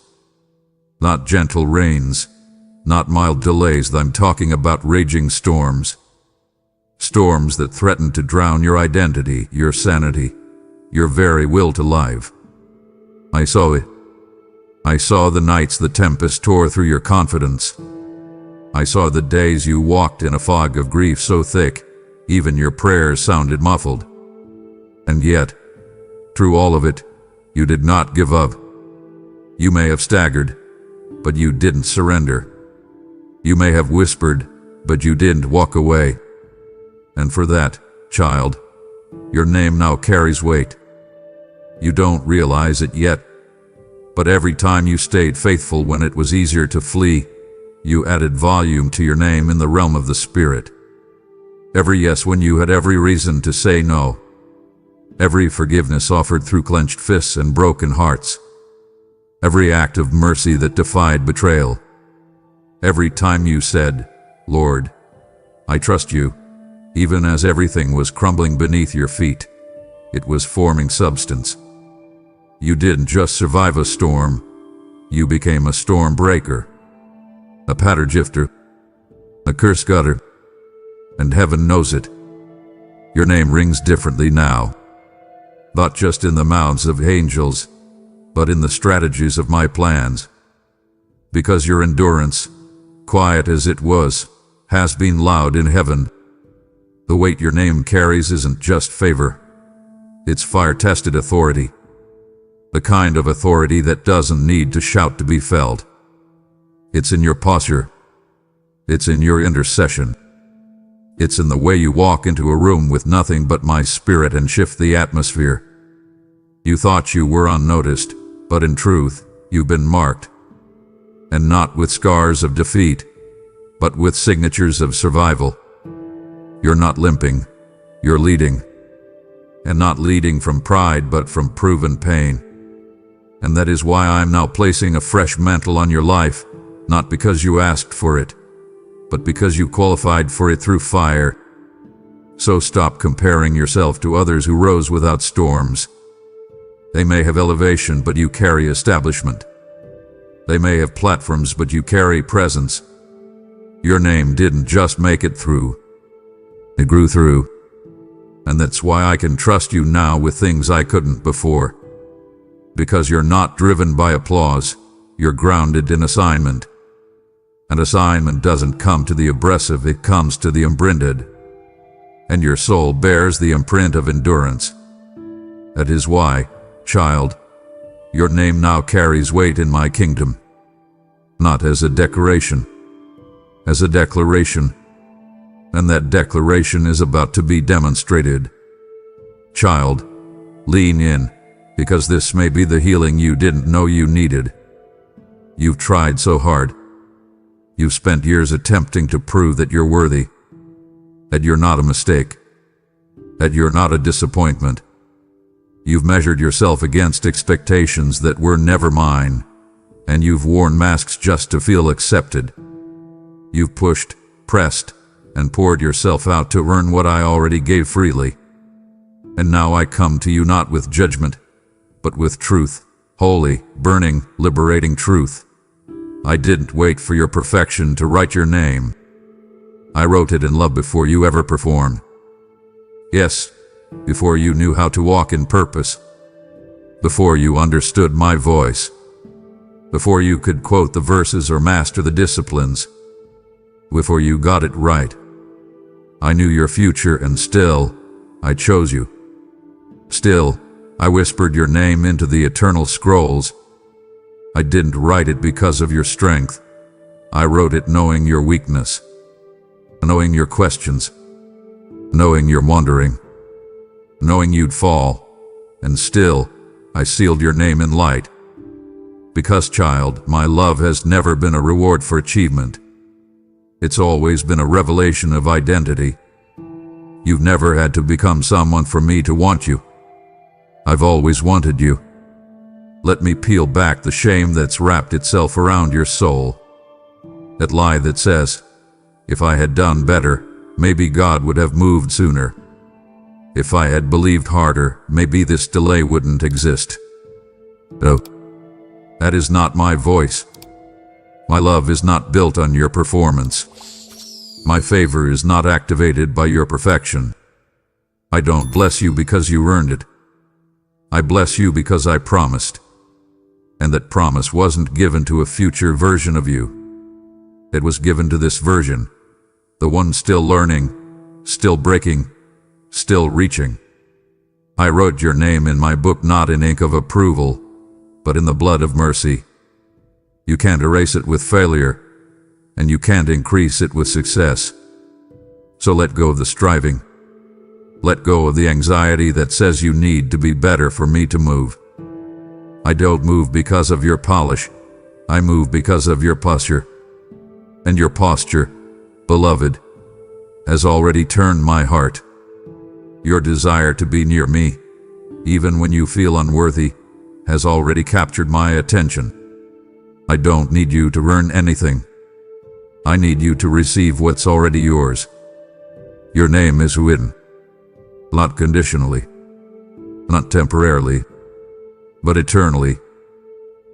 not gentle rains, not mild delays. I'm talking about raging storms. Storms that threaten to drown your identity, your sanity, your very will to live. I saw it. I saw the nights the tempest tore through your confidence. I saw the days you walked in a fog of grief so thick, even your prayers sounded muffled. And yet, through all of it, you did not give up. You may have staggered, but you didn't surrender. You may have whispered, but you didn't walk away. And for that, child, your name now carries weight. You don't realize it yet, but every time you stayed faithful when it was easier to flee, you added volume to your name in the realm of the spirit. Every yes when you had every reason to say no. Every forgiveness offered through clenched fists and broken hearts. Every act of mercy that defied betrayal. Every time you said, Lord, I trust you, even as everything was crumbling beneath your feet. It was forming substance. You didn't just survive a storm, you became a storm breaker, a pattern shifter, a curse cutter, and heaven knows it. Your name rings differently now, not just in the mouths of angels, but in the strategies of my plans. Because your endurance, quiet as it was, has been loud in heaven. The weight your name carries isn't just favor. It's fire-tested authority. The kind of authority that doesn't need to shout to be felt. It's in your posture. It's in your intercession. It's in the way you walk into a room with nothing but my spirit and shift the atmosphere. You thought you were unnoticed, but in truth, you've been marked. And not with scars of defeat, but with signatures of survival. You're not limping, you're leading. And not leading from pride, but from proven pain. And that is why I'm now placing a fresh mantle on your life, not because you asked for it, but because you qualified for it through fire. So stop comparing yourself to others who rose without storms. They may have elevation, but you carry establishment. They may have platforms, but you carry presence. Your name didn't just make it through. It grew through. And that's why I can trust you now with things I couldn't before. Because you're not driven by applause, you're grounded in assignment. And assignment doesn't come to the aggressive, it comes to the imprinted. And your soul bears the imprint of endurance. That is why, child, your name now carries weight in my kingdom. Not as a decoration, as a declaration. And that declaration is about to be demonstrated. Child, lean in, because this may be the healing you didn't know you needed. You've tried so hard. You've spent years attempting to prove that you're worthy, that you're not a mistake, that you're not a disappointment. You've measured yourself against expectations that were never mine, and you've worn masks just to feel accepted. You've pushed, pressed, and poured yourself out to earn what I already gave freely. And now I come to you not with judgment, but with truth, holy, burning, liberating truth. I didn't wait for your perfection to write your name. I wrote it in love before you ever performed. Yes, before you knew how to walk in purpose. Before you understood my voice. Before you could quote the verses or master the disciplines. Before you got it right. I knew your future, and still, I chose you. Still, I whispered your name into the eternal scrolls. I didn't write it because of your strength. I wrote it knowing your weakness, knowing your questions, knowing your wandering, knowing you'd fall, and still, I sealed your name in light. Because, child, my love has never been a reward for achievement. It's always been a revelation of identity. You've never had to become someone for me to want you. I've always wanted you. Let me peel back the shame that's wrapped itself around your soul. That lie that says, if I had done better, maybe God would have moved sooner. If I had believed harder, maybe this delay wouldn't exist. No, that is not my voice. My love is not built on your performance. My favor is not activated by your perfection. I don't bless you because you earned it. I bless you because I promised. And that promise wasn't given to a future version of you. It was given to this version, the one still learning, still breaking, still reaching. I wrote your name in my book not in ink of approval, but in the blood of mercy. You can't erase it with failure, and you can't increase it with success. So let go of the striving. Let go of the anxiety that says you need to be better for me to move. I don't move because of your polish. I move because of your posture. And your posture, beloved, has already turned my heart. Your desire to be near me, even when you feel unworthy, has already captured my attention. I don't need you to earn anything. I need you to receive what's already yours. Your name is written, not conditionally, not temporarily, but eternally.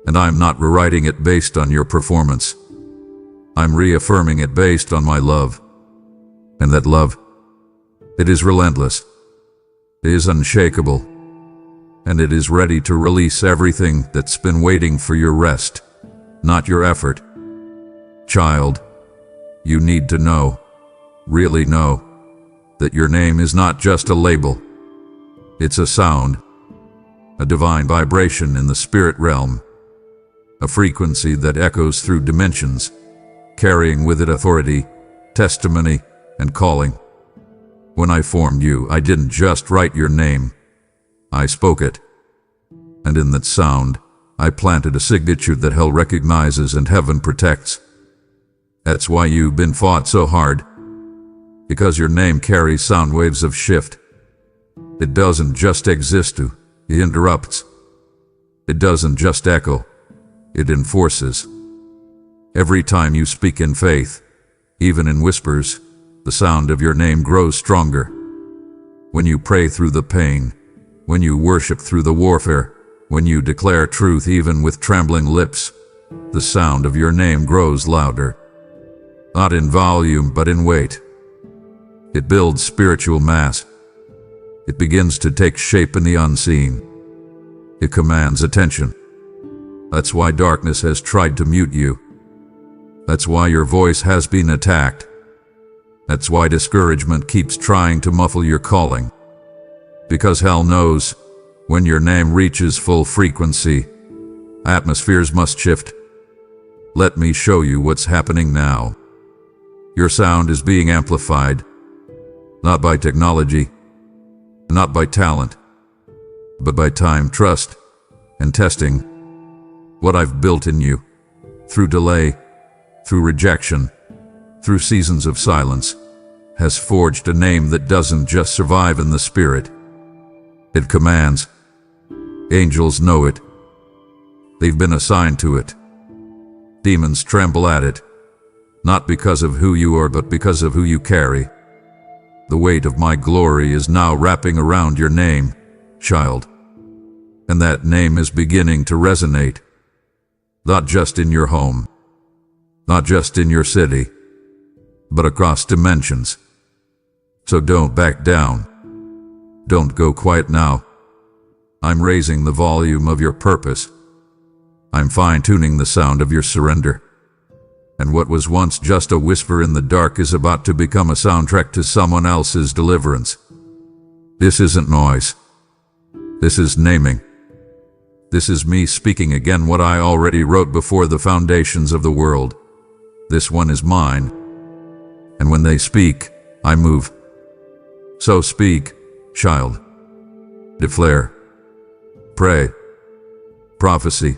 And I'm not rewriting it based on your performance. I'm reaffirming it based on my love. And that love, it is relentless, it is unshakable, and it is ready to release everything that's been waiting for your rest, not your effort. Child, you need to know, really know, that your name is not just a label. It's a sound, a divine vibration in the spirit realm, a frequency that echoes through dimensions, carrying with it authority, testimony, and calling. When I formed you, I didn't just write your name. I spoke it. And in that sound, I planted a signature that hell recognizes and heaven protects. That's why you've been fought so hard. Because your name carries sound waves of shift. It doesn't just exist to, it interrupts. It doesn't just echo, it enforces. Every time you speak in faith, even in whispers, the sound of your name grows stronger. When you pray through the pain, when you worship through the warfare, when you declare truth even with trembling lips, the sound of your name grows louder. Not in volume, but in weight. It builds spiritual mass. It begins to take shape in the unseen. It commands attention. That's why darkness has tried to mute you. That's why your voice has been attacked. That's why discouragement keeps trying to muffle your calling. Because hell knows, when your name reaches full frequency, atmospheres must shift. Let me show you what's happening now. Your sound is being amplified, not by technology, not by talent, but by time, trust, and testing. What I've built in you, through delay, through rejection, through seasons of silence, has forged a name that doesn't just survive in the spirit. It commands. Angels know it. They've been assigned to it. Demons tremble at it, not because of who you are, but because of who you carry. The weight of my glory is now wrapping around your name, child. And that name is beginning to resonate. Not just in your home, not just in your city, but across dimensions. So don't back down. Don't go quiet now. I'm raising the volume of your purpose. I'm fine-tuning the sound of your surrender. And what was once just a whisper in the dark is about to become a soundtrack to someone else's deliverance. This isn't noise. This is naming. This is me speaking again what I already wrote before the foundations of the world. This one is mine. And when they speak, I move. So speak, child. Declare. Pray. Prophecy.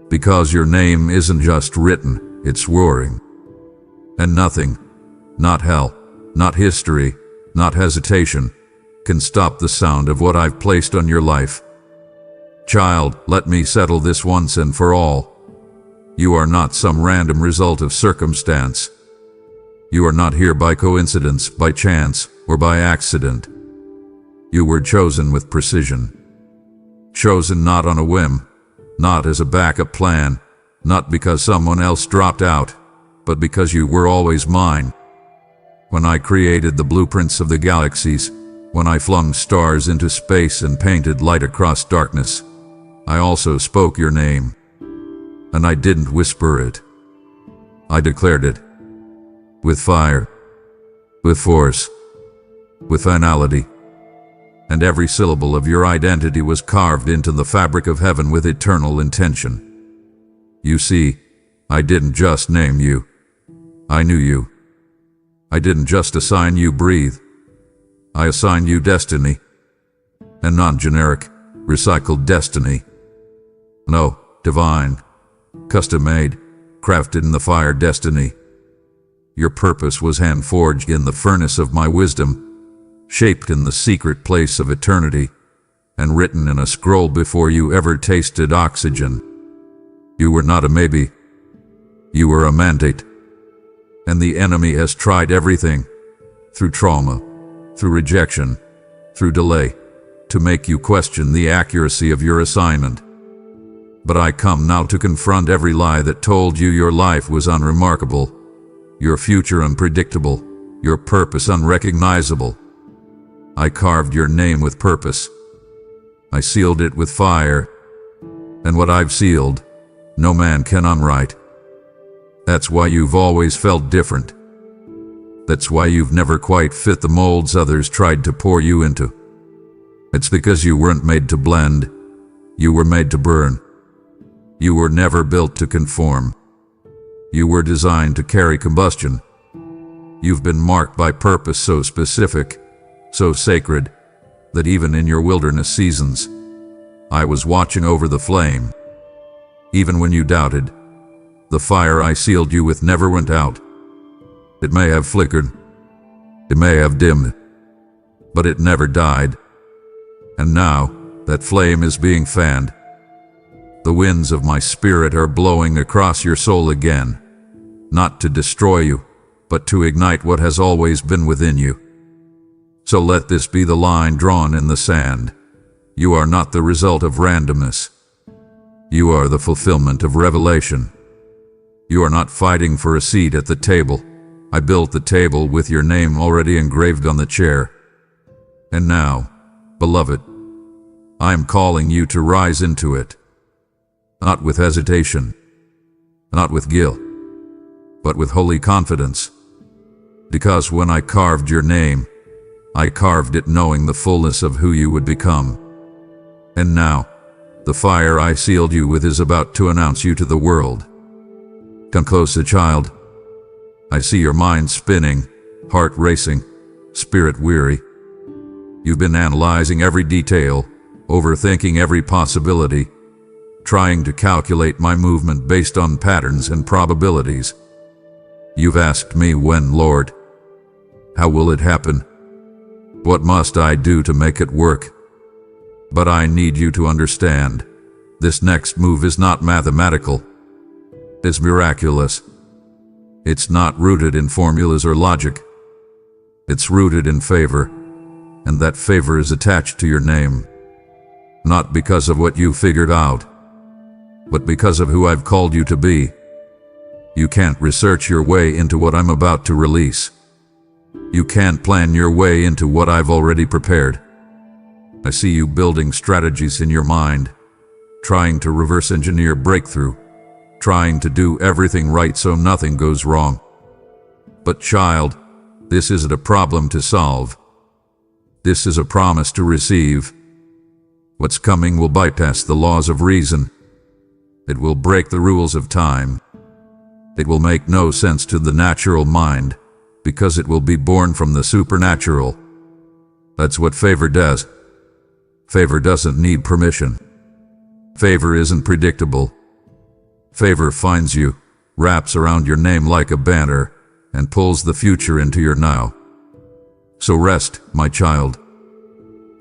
Because your name isn't just written, it's roaring. And nothing, not hell, not history, not hesitation, can stop the sound of what I've placed on your life. Child, let me settle this once and for all. You are not some random result of circumstance. You are not here by coincidence, by chance, or by accident. You were chosen with precision. Chosen not on a whim, not as a backup plan, not because someone else dropped out, but because you were always mine. When I created the blueprints of the galaxies, when I flung stars into space and painted light across darkness, I also spoke your name. And I didn't whisper it. I declared it. With fire, with force, with finality. And every syllable of your identity was carved into the fabric of heaven with eternal intention. You see, I didn't just name you. I knew you. I didn't just assign you breathe. I assigned you destiny. And non-generic, recycled destiny. No, divine, custom-made, crafted in the fire destiny. Your purpose was hand-forged in the furnace of my wisdom, shaped in the secret place of eternity, and written in a scroll before you ever tasted oxygen. You were not a maybe. You were a mandate. And the enemy has tried everything, through trauma, through rejection, through delay, to make you question the accuracy of your assignment. But I come now to confront every lie that told you your life was unremarkable, your future unpredictable, your purpose unrecognizable. I carved your name with purpose. I sealed it with fire. And what I've sealed, no man can unwrite. That's why you've always felt different. That's why you've never quite fit the molds others tried to pour you into. It's because you weren't made to blend. You were made to burn. You were never built to conform. You were designed to carry combustion. You've been marked by purpose so specific, so sacred, that even in your wilderness seasons, I was watching over the flame. Even when you doubted, the fire I sealed you with never went out. It may have flickered, it may have dimmed, but it never died. And now, that flame is being fanned. The winds of my spirit are blowing across your soul again, not to destroy you, but to ignite what has always been within you. So let this be the line drawn in the sand. You are not the result of randomness. You are the fulfillment of revelation. You are not fighting for a seat at the table. I built the table with your name already engraved on the chair. And now, beloved, I am calling you to rise into it. Not with hesitation, not with guilt, but with holy confidence. Because when I carved your name, I carved it knowing the fullness of who you would become. And now, the fire I sealed you with is about to announce you to the world. Come closer, child. I see your mind spinning, heart racing, spirit weary. You've been analyzing every detail, overthinking every possibility, trying to calculate my movement based on patterns and probabilities. You've asked me when, Lord. How will it happen? What must I do to make it work? But I need you to understand, this next move is not mathematical. It's miraculous. It's not rooted in formulas or logic. It's rooted in favor, and that favor is attached to your name. Not because of what you figured out, but because of who I've called you to be. You can't research your way into what I'm about to release. You can't plan your way into what I've already prepared. I see you building strategies in your mind, trying to reverse engineer breakthrough, trying to do everything right so nothing goes wrong. But child, this isn't a problem to solve. This is a promise to receive. What's coming will bypass the laws of reason. It will break the rules of time. It will make no sense to the natural mind, because it will be born from the supernatural. That's what favor does. Favor doesn't need permission. Favor isn't predictable. Favor finds you, wraps around your name like a banner, and pulls the future into your now. So rest, my child.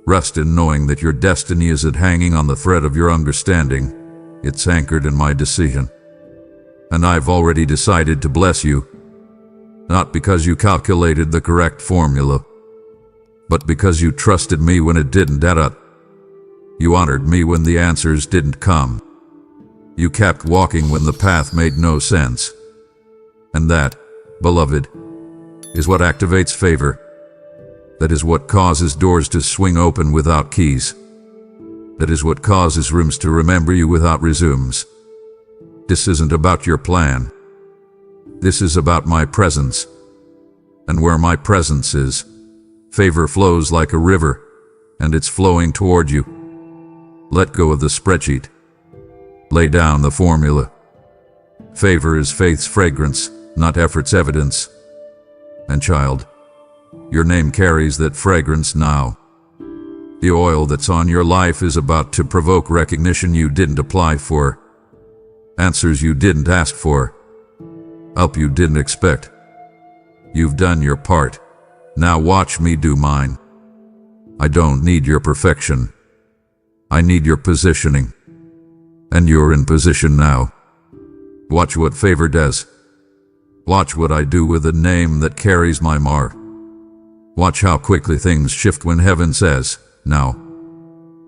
Rest in knowing that your destiny isn't hanging on the thread of your understanding. It's anchored in my decision. And I've already decided to bless you, not because you calculated the correct formula, but because you trusted me when it didn't add up. You honored me when the answers didn't come. You kept walking when the path made no sense. And that, beloved, is what activates favor. That is what causes doors to swing open without keys. That is what causes rooms to remember you without resumes. This isn't about your plan. This is about my presence. And where my presence is, favor flows like a river, and it's flowing toward you. Let go of the spreadsheet. Lay down the formula. Favor is faith's fragrance, not effort's evidence. And child, your name carries that fragrance now. The oil that's on your life is about to provoke recognition you didn't apply for, answers you didn't ask for, help you didn't expect. You've done your part. Now watch me do mine. I don't need your perfection. I need your positioning. And you're in position now. Watch what favor does. Watch what I do with a name that carries my mark. Watch how quickly things shift when heaven says, now.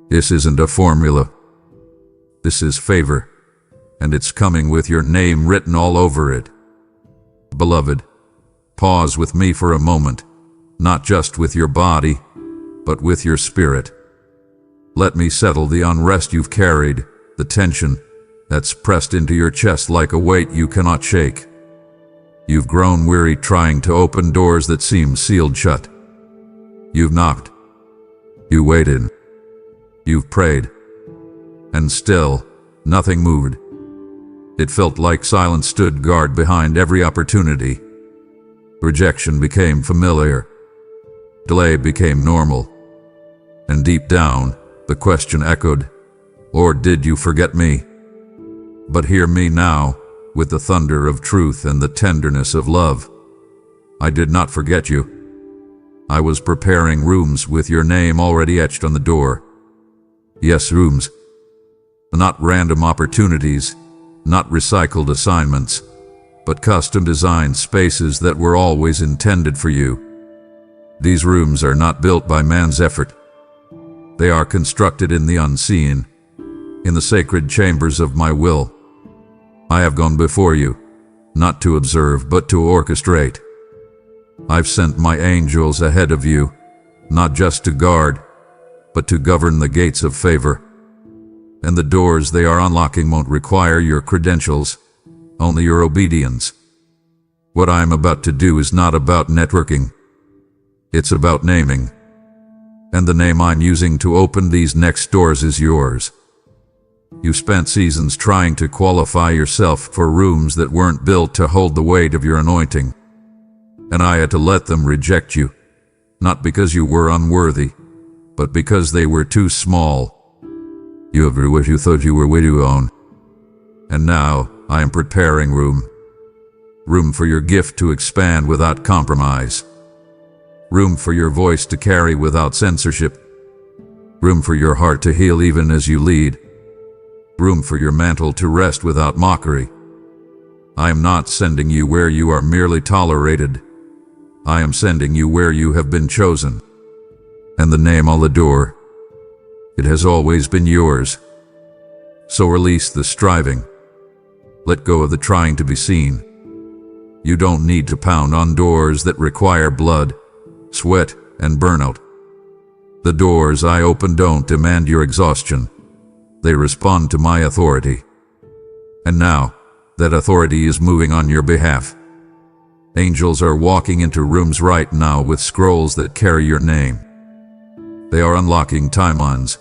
This isn't a formula. This is favor, and it's coming with your name written all over it. Beloved, pause with me for a moment, not just with your body, but with your spirit. Let me settle the unrest you've carried, the tension that's pressed into your chest like a weight you cannot shake. You've grown weary trying to open doors that seem sealed shut. You've knocked. You waited. You've prayed. And still, nothing moved. It felt like silence stood guard behind every opportunity. Rejection became familiar. Delay became normal. And deep down, the question echoed, Lord, did you forget me? But hear me now, with the thunder of truth and the tenderness of love. I did not forget you. I was preparing rooms with your name already etched on the door. Yes, rooms. Not random opportunities, not recycled assignments, but custom-designed spaces that were always intended for you. These rooms are not built by man's effort. They are constructed in the unseen, in the sacred chambers of my will. I have gone before you, not to observe, but to orchestrate. I've sent my angels ahead of you, not just to guard, but to govern the gates of favor. And the doors they are unlocking won't require your credentials, only your obedience. What I'm about to do is not about networking. It's about naming. And the name I'm using to open these next doors is yours. You spent seasons trying to qualify yourself for rooms that weren't built to hold the weight of your anointing. And I had to let them reject you, not because you were unworthy, but because they were too small. You have what you thought you were way too own. And now I am preparing room. Room for your gift to expand without compromise. Room for your voice to carry without censorship. Room for your heart to heal even as you lead. Room for your mantle to rest without mockery. I am not sending you where you are merely tolerated. I am sending you where you have been chosen. And the name on the door, it has always been yours. So release the striving. Let go of the trying to be seen. You don't need to pound on doors that require blood, sweat, and burnout. The doors I open don't demand your exhaustion. They respond to my authority. And now, that authority is moving on your behalf. Angels are walking into rooms right now with scrolls that carry your name. They are unlocking timelines.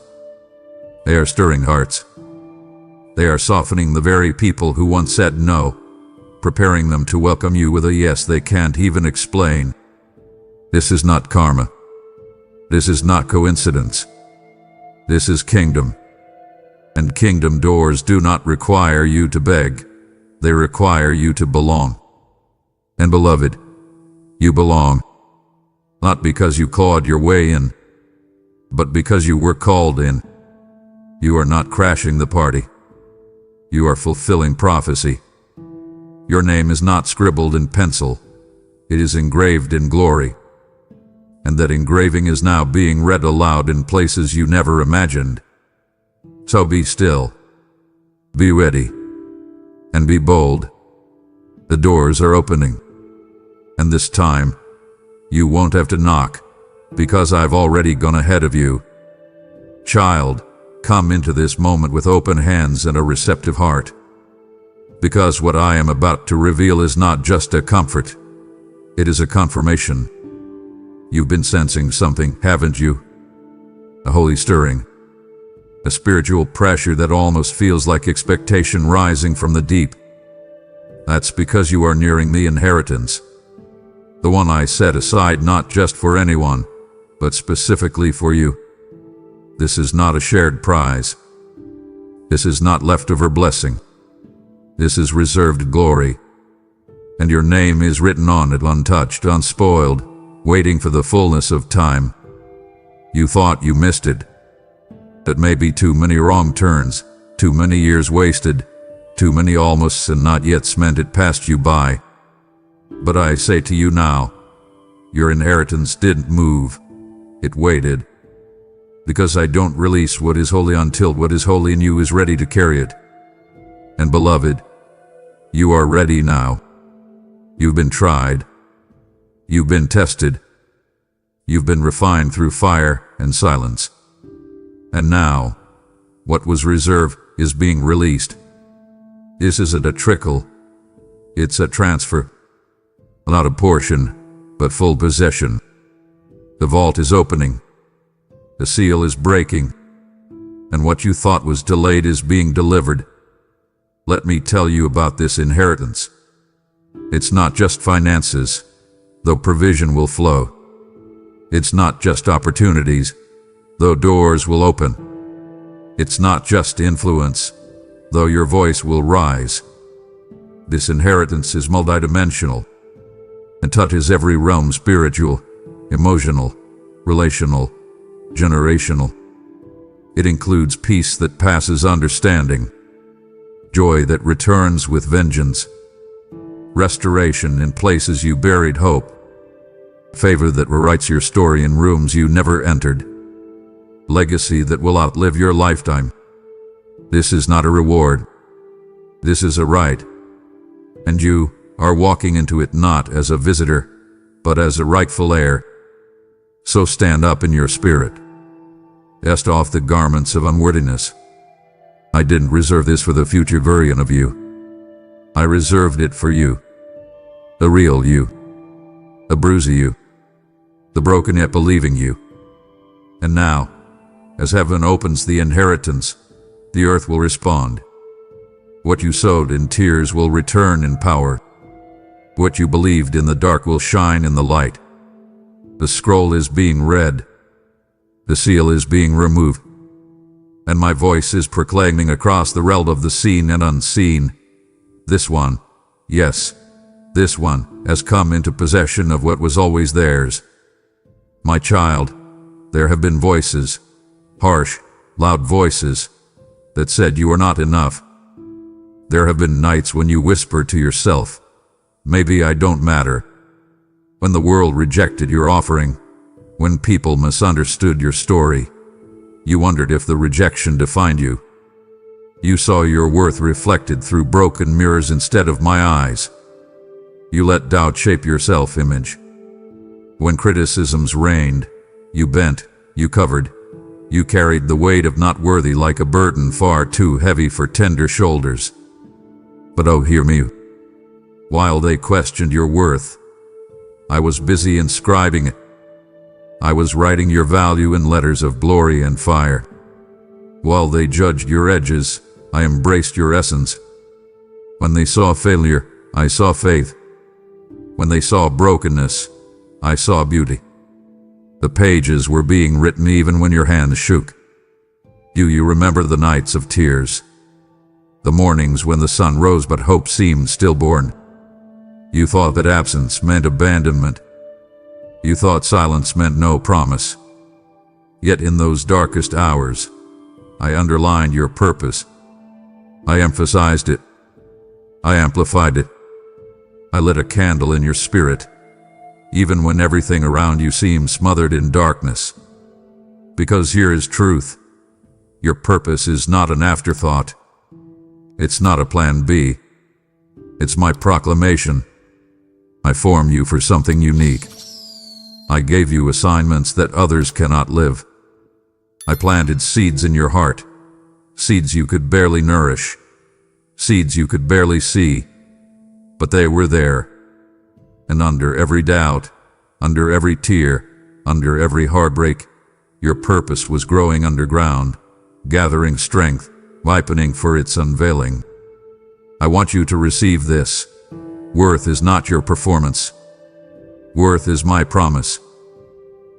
They are stirring hearts. They are softening the very people who once said no, preparing them to welcome you with a yes they can't even explain. This is not karma. This is not coincidence. This is kingdom. And kingdom doors do not require you to beg. They require you to belong. And beloved, you belong. Not because you clawed your way in, But because you were called in, you are not crashing the party. You are fulfilling prophecy. Your name is not scribbled in pencil. It is engraved in glory. And that engraving is now being read aloud in places you never imagined. So be still. Be ready. And be bold. The doors are opening. And this time, you won't have to knock, because I've already gone ahead of you. Child, come into this moment with open hands and a receptive heart. Because what I am about to reveal is not just a comfort. It is a confirmation. You've been sensing something, haven't you? A holy stirring. A spiritual pressure that almost feels like expectation rising from the deep. That's because you are nearing the inheritance. The one I set aside not just for anyone, but specifically for you. This is not a shared prize. This is not leftover blessing. This is reserved glory. And your name is written on it, untouched, unspoiled, waiting for the fullness of time. You thought you missed it. That may be too many wrong turns, too many years wasted, too many almosts and not yet meant it passed you by. But I say to you now, your inheritance didn't move. It waited. Because I don't release what is holy until what is holy in you is ready to carry it. And beloved, you are ready now. You've been tried. You've been tested. You've been refined through fire and silence. And now, what was reserved is being released. This isn't a trickle. It's a transfer. Not a portion, but full possession. The vault is opening. The seal is breaking. And what you thought was delayed is being delivered. Let me tell you about this inheritance. It's not just finances, though provision will flow. It's not just opportunities, though doors will open. It's not just influence, though your voice will rise. This inheritance is multidimensional and touches every realm: spiritual, emotional, relational, generational. It includes peace that passes understanding, joy that returns with vengeance, restoration in places you buried hope, favor that rewrites your story in rooms you never entered, legacy that will outlive your lifetime. This is not a reward. This is a right. And you are walking into it not as a visitor, but as a rightful heir. So stand up in your spirit. Cast off the garments of unworthiness. I didn't reserve this for the future version of you. I reserved it for you. The real you. The bruised you. The broken yet believing you. And now, as heaven opens the inheritance, the earth will respond. What you sowed in tears will return in power. What you believed in the dark will shine in the light. The scroll is being read. The seal is being removed. And my voice is proclaiming across the realm of the seen and unseen. This one, yes, this one, has come into possession of what was always theirs. My child, there have been voices, harsh, loud voices, that said you are not enough. There have been nights when you whispered to yourself, maybe I don't matter. When the world rejected your offering, when people misunderstood your story, you wondered if the rejection defined you. You saw your worth reflected through broken mirrors instead of my eyes. You let doubt shape your self-image. When criticisms reigned, you bent, you covered, you carried the weight of not worthy like a burden far too heavy for tender shoulders. But oh, hear me. While they questioned your worth, I was busy inscribing it. I was writing your value in letters of glory and fire. While they judged your edges, I embraced your essence. When they saw failure, I saw faith. When they saw brokenness, I saw beauty. The pages were being written even when your hands shook. Do you remember the nights of tears? The mornings when the sun rose but hope seemed stillborn. You thought that absence meant abandonment. You thought silence meant no promise. Yet in those darkest hours, I underlined your purpose. I emphasized it. I amplified it. I lit a candle in your spirit, even when everything around you seemed smothered in darkness. Because here is truth. Your purpose is not an afterthought. It's not a plan B. It's my proclamation. I formed you for something unique. I gave you assignments that others cannot live. I planted seeds in your heart, seeds you could barely nourish, seeds you could barely see, but they were there. And under every doubt, under every tear, under every heartbreak, your purpose was growing underground, gathering strength, ripening for its unveiling. I want you to receive this. Worth is not your performance. Worth is my promise.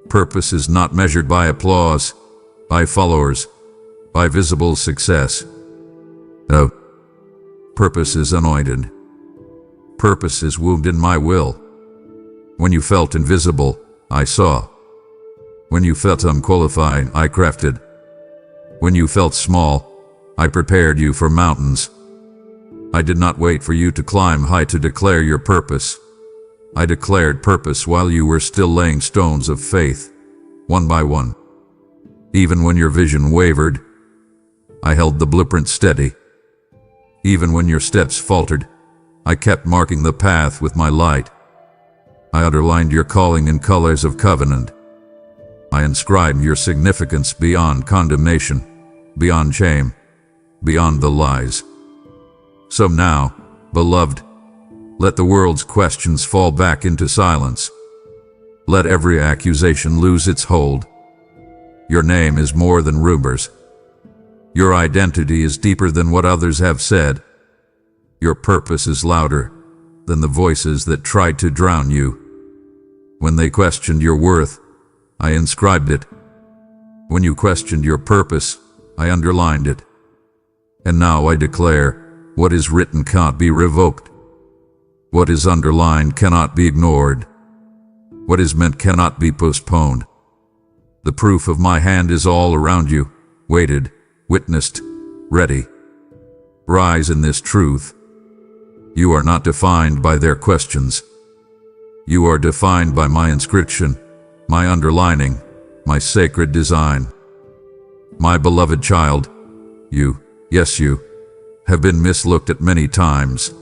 Purpose is not measured by applause, by followers, by visible success. No. Purpose is anointed. Purpose is wombed in my will. When you felt invisible, I saw. When you felt unqualified, I crafted. When you felt small, I prepared you for mountains. I did not wait for you to climb high to declare your purpose. I declared purpose while you were still laying stones of faith, one by one. Even when your vision wavered, I held the blueprint steady. Even when your steps faltered, I kept marking the path with my light. I underlined your calling in colors of covenant. I inscribed your significance beyond condemnation, beyond shame, beyond the lies. So now, beloved, let the world's questions fall back into silence. Let every accusation lose its hold. Your name is more than rumors. Your identity is deeper than what others have said. Your purpose is louder than the voices that tried to drown you. When they questioned your worth, I inscribed it. When you questioned your purpose, I underlined it. And now I declare, what is written cannot be revoked. What is underlined cannot be ignored. What is meant cannot be postponed. The proof of my hand is all around you, waited, witnessed, ready. Rise in this truth. You are not defined by their questions. You are defined by my inscription, my underlining, my sacred design. My beloved child, you, yes you, have been mislooked at many times.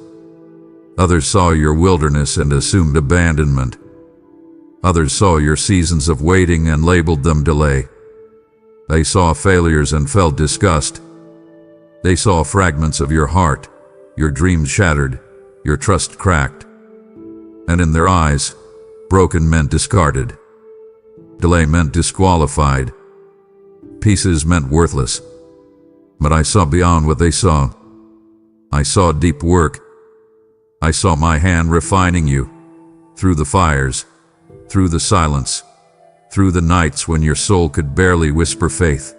Others saw your wilderness and assumed abandonment. Others saw your seasons of waiting and labeled them delay. They saw failures and felt disgust. They saw fragments of your heart, your dreams shattered, your trust cracked. And in their eyes, broken meant discarded. Delay meant disqualified. Pieces meant worthless. But I saw beyond what they saw. I saw deep work. I saw my hand refining you, through the fires, through the silence, through the nights when your soul could barely whisper faith.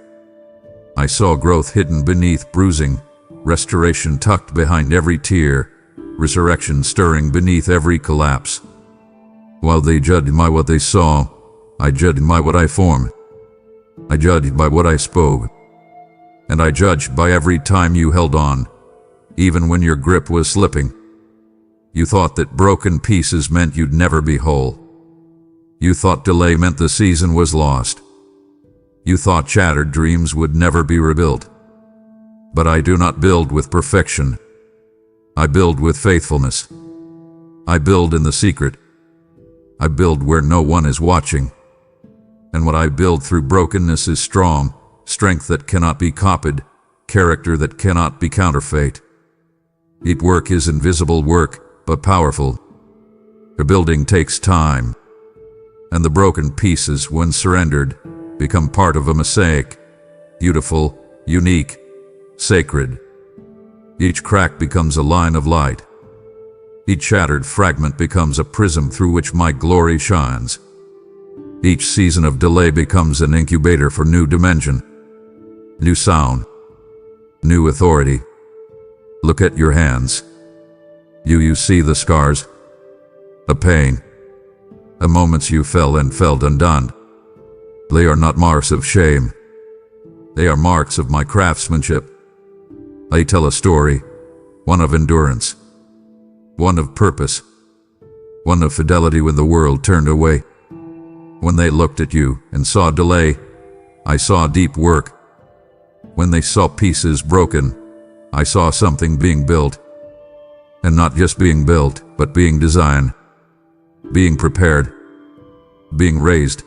I saw growth hidden beneath bruising, restoration tucked behind every tear, resurrection stirring beneath every collapse. While they judged by what they saw, I judged by what I formed. I judged by what I spoke. And I judged by every time you held on, even when your grip was slipping. You thought that broken pieces meant you'd never be whole. You thought delay meant the season was lost. You thought shattered dreams would never be rebuilt. But I do not build with perfection. I build with faithfulness. I build in the secret. I build where no one is watching. And what I build through brokenness is strong, strength that cannot be copied, character that cannot be counterfeit. Deep work is invisible work, but powerful. Rebuilding takes time. And the broken pieces, when surrendered, become part of a mosaic, beautiful, unique, sacred. Each crack becomes a line of light. Each shattered fragment becomes a prism through which my glory shines. Each season of delay becomes an incubator for new dimension, new sound, new authority. Look at your hands. You see the scars, the pain, the moments you fell and felt undone. They are not marks of shame. They are marks of my craftsmanship. They tell a story, one of endurance, one of purpose, one of fidelity when the world turned away. When they looked at you and saw delay, I saw deep work. When they saw pieces broken, I saw something being built. And not just being built, but being designed, being prepared, being raised.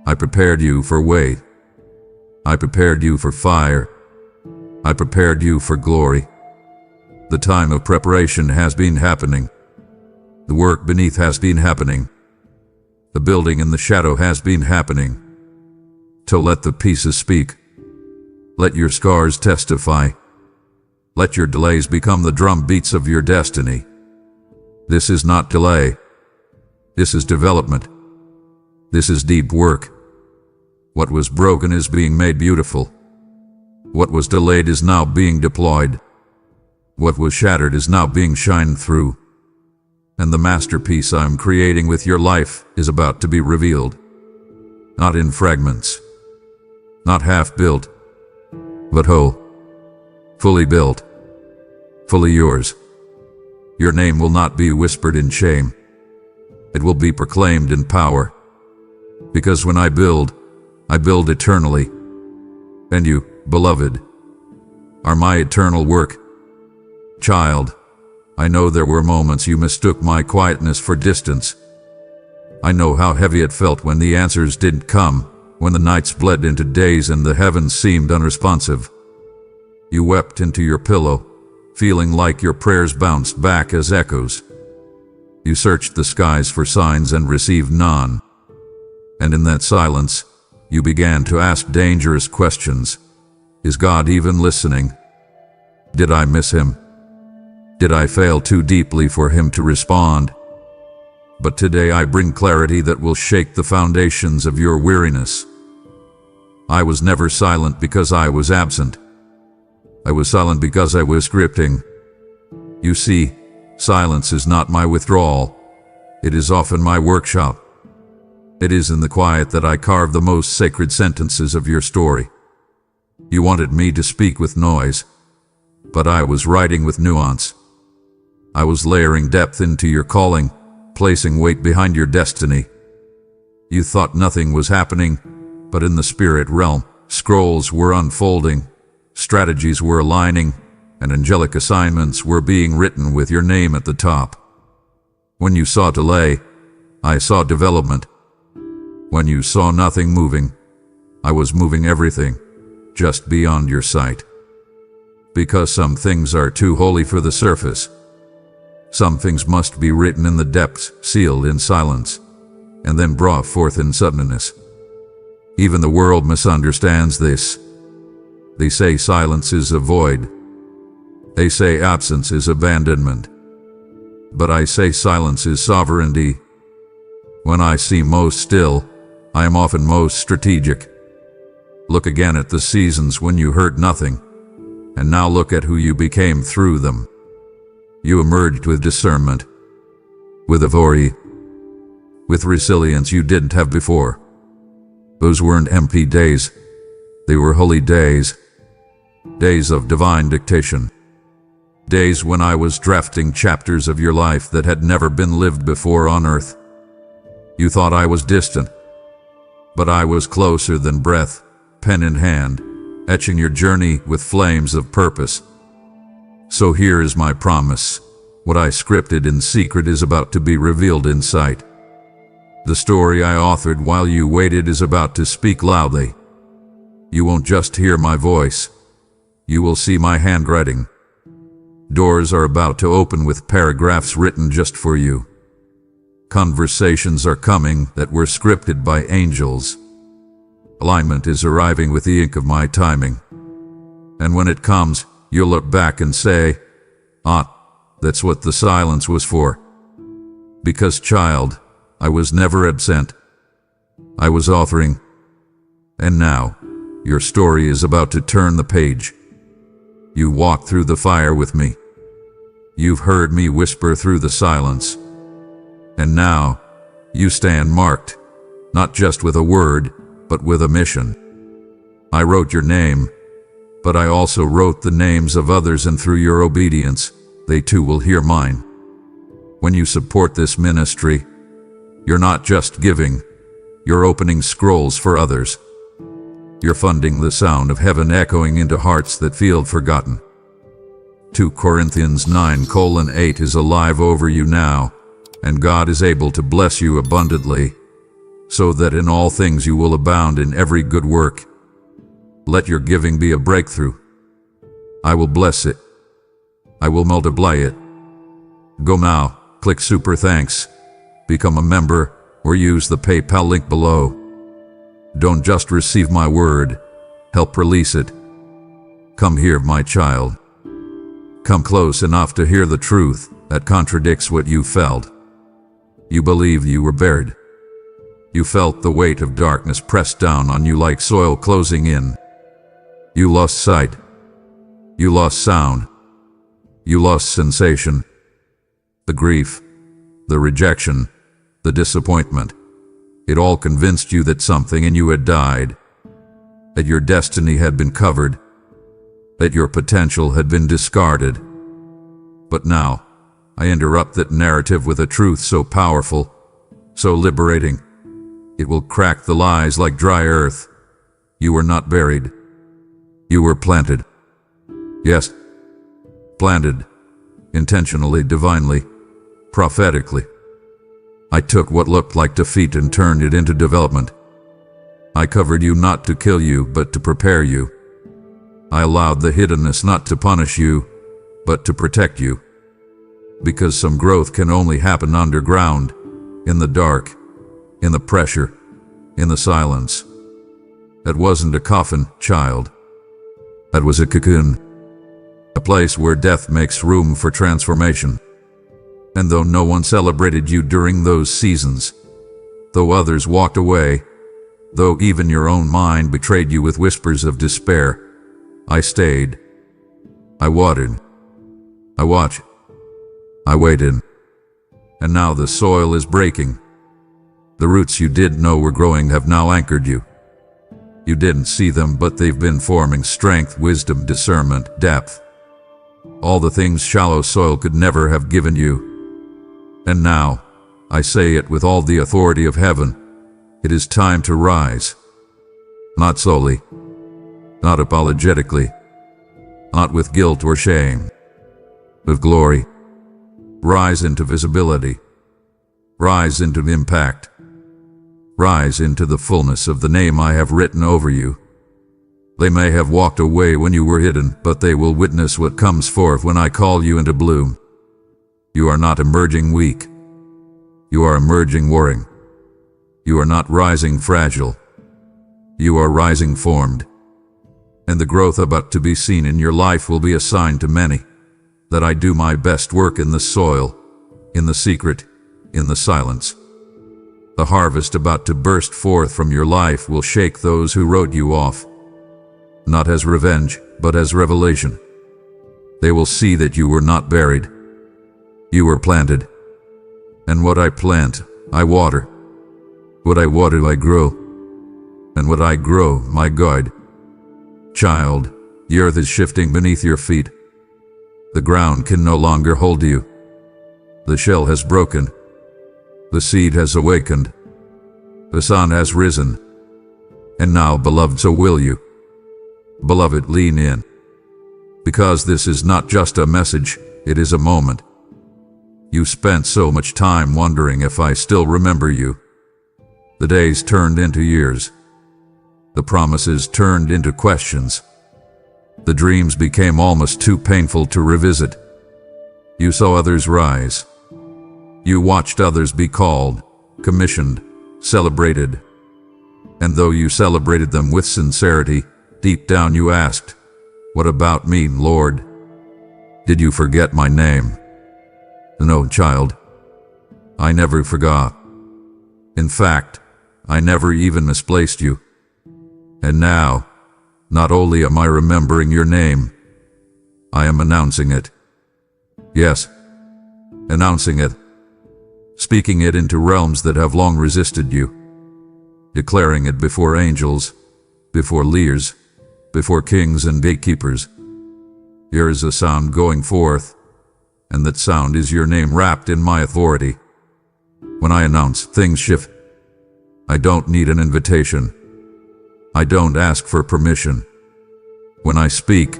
I prepared you for weight. I prepared you for fire. I prepared you for glory. The time of preparation has been happening. The work beneath has been happening. The building in the shadow has been happening. So let the pieces speak. Let your scars testify. Let your delays become the drum beats of your destiny. This is not delay. This is development. This is deep work. What was broken is being made beautiful. What was delayed is now being deployed. What was shattered is now being shined through. And the masterpiece I am creating with your life is about to be revealed. Not in fragments. Not half-built, but whole. Fully built. Fully yours. Your name will not be whispered in shame. It will be proclaimed in power. Because when I build eternally. And you, beloved, are my eternal work. Child, I know there were moments you mistook my quietness for distance. I know how heavy it felt when the answers didn't come, when the nights bled into days and the heavens seemed unresponsive. You wept into your pillow, feeling like your prayers bounced back as echoes. You searched the skies for signs and received none. And in that silence, you began to ask dangerous questions. Is God even listening? Did I miss him? Did I fail too deeply for him to respond? But today I bring clarity that will shake the foundations of your weariness. I was never silent because I was absent. I was silent because I was scripting. You see, silence is not my withdrawal. It is often my workshop. It is in the quiet that I carve the most sacred sentences of your story. You wanted me to speak with noise, but I was writing with nuance. I was layering depth into your calling, placing weight behind your destiny. You thought nothing was happening, but in the spirit realm, scrolls were unfolding, strategies were aligning, and angelic assignments were being written with your name at the top. When you saw delay, I saw development. When you saw nothing moving, I was moving everything, just beyond your sight. Because some things are too holy for the surface. Some things must be written in the depths, sealed in silence, and then brought forth in suddenness. Even the world misunderstands this. They say silence is a void. They say absence is abandonment. But I say silence is sovereignty. When I seem most still, I am often most strategic. Look again at the seasons when you heard nothing, and now look at who you became through them. You emerged with discernment, with authority, with resilience you didn't have before. Those weren't empty days. They were holy days. Days of divine dictation. Days when I was drafting chapters of your life that had never been lived before on earth. You thought I was distant, but I was closer than breath, pen in hand, etching your journey with flames of purpose. So here is my promise. What I scripted in secret is about to be revealed in sight. The story I authored while you waited is about to speak loudly. You won't just hear my voice. You will see my handwriting. Doors are about to open with paragraphs written just for you. Conversations are coming that were scripted by angels. Alignment is arriving with the ink of my timing. And when it comes, you'll look back and say, that's what the silence was for. Because, child, I was never absent. I was authoring. And now, your story is about to turn the page. You walked through the fire with me. You've heard me whisper through the silence. And now, you stand marked, not just with a word, but with a mission. I wrote your name, but I also wrote the names of others, and through your obedience, they too will hear mine. When you support this ministry, you're not just giving, you're opening scrolls for others. You're funding the sound of heaven echoing into hearts that feel forgotten. 2 Corinthians 9:8 is alive over you now, and God is able to bless you abundantly, so that in all things you will abound in every good work. Let your giving be a breakthrough. I will bless it. I will multiply it. Go now, click Super Thanks, become a member, or use the PayPal link below. Don't just receive my word, help release it. Come here, my child. Come close enough to hear the truth that contradicts what you felt. You believed you were buried. You felt the weight of darkness pressed down on you like soil closing in. You lost sight. You lost sound. You lost sensation. The grief, the rejection, the disappointment. It all convinced you that something in you had died, that your destiny had been covered, that your potential had been discarded. But now, I interrupt that narrative with a truth so powerful, so liberating. It will crack the lies like dry earth. You were not buried. You were planted. Yes, planted, intentionally, divinely, prophetically. I took what looked like defeat and turned it into development. I covered you not to kill you, but to prepare you. I allowed the hiddenness not to punish you, but to protect you. Because some growth can only happen underground, in the dark, in the pressure, in the silence. That wasn't a coffin, child. That was a cocoon. A place where death makes room for transformation. And though no one celebrated you during those seasons, though others walked away, though even your own mind betrayed you with whispers of despair, I stayed. I watered. I watched. I waited. And now the soil is breaking. The roots you did know were growing have now anchored you. You didn't see them, but they've been forming strength, wisdom, discernment, depth. All the things shallow soil could never have given you. And now, I say it with all the authority of heaven, it is time to rise. Not slowly, not apologetically, not with guilt or shame, with glory. Rise into visibility. Rise into impact. Rise into the fullness of the name I have written over you. They may have walked away when you were hidden, but they will witness what comes forth when I call you into bloom. You are not emerging weak. You are emerging warring. You are not rising fragile. You are rising formed. And the growth about to be seen in your life will be a sign to many that I do my best work in the soil, in the secret, in the silence. The harvest about to burst forth from your life will shake those who wrote you off, not as revenge, but as revelation. They will see that you were not buried. You were planted. And what I plant, I water. What I water, I grow. And what I grow, I guide. Child, the earth is shifting beneath your feet. The ground can no longer hold you. The shell has broken. The seed has awakened. The sun has risen. And now, beloved, so will you. Beloved, lean in. Because this is not just a message, it is a moment. You spent so much time wondering if I still remember you. The days turned into years. The promises turned into questions. The dreams became almost too painful to revisit. You saw others rise. You watched others be called, commissioned, celebrated. And though you celebrated them with sincerity, deep down you asked, "What about me, Lord? Did you forget my name?" No, child. I never forgot. In fact, I never even misplaced you. And now, not only am I remembering your name, I am announcing it. Yes, announcing it. Speaking it into realms that have long resisted you. declaring it before angels, before leaders, before kings and gatekeepers. Here is a sound going forth, and that sound is your name wrapped in my authority. When I announce, things shift. I don't need an invitation. I don't ask for permission. When I speak,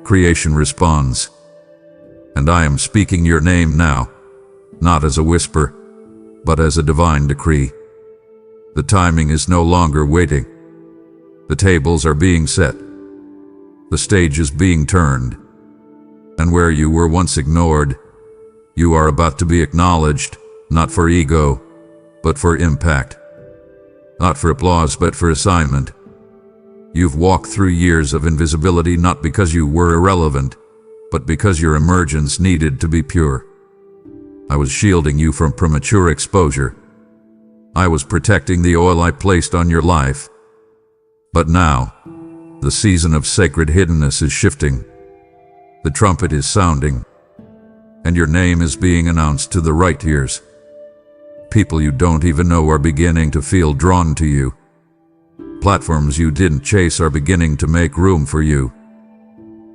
creation responds. And I am speaking your name now, not as a whisper, but as a divine decree. The timing is no longer waiting. The tables are being set. The stage is being turned. And where you were once ignored, you are about to be acknowledged, not for ego, but for impact. Not for applause, but for assignment. You've walked through years of invisibility not because you were irrelevant, but because your emergence needed to be pure. I was shielding you from premature exposure. I was protecting the oil I placed on your life. But now, the season of sacred hiddenness is shifting. The trumpet is sounding, and your name is being announced to the right ears. People you don't even know are beginning to feel drawn to you. Platforms you didn't chase are beginning to make room for you.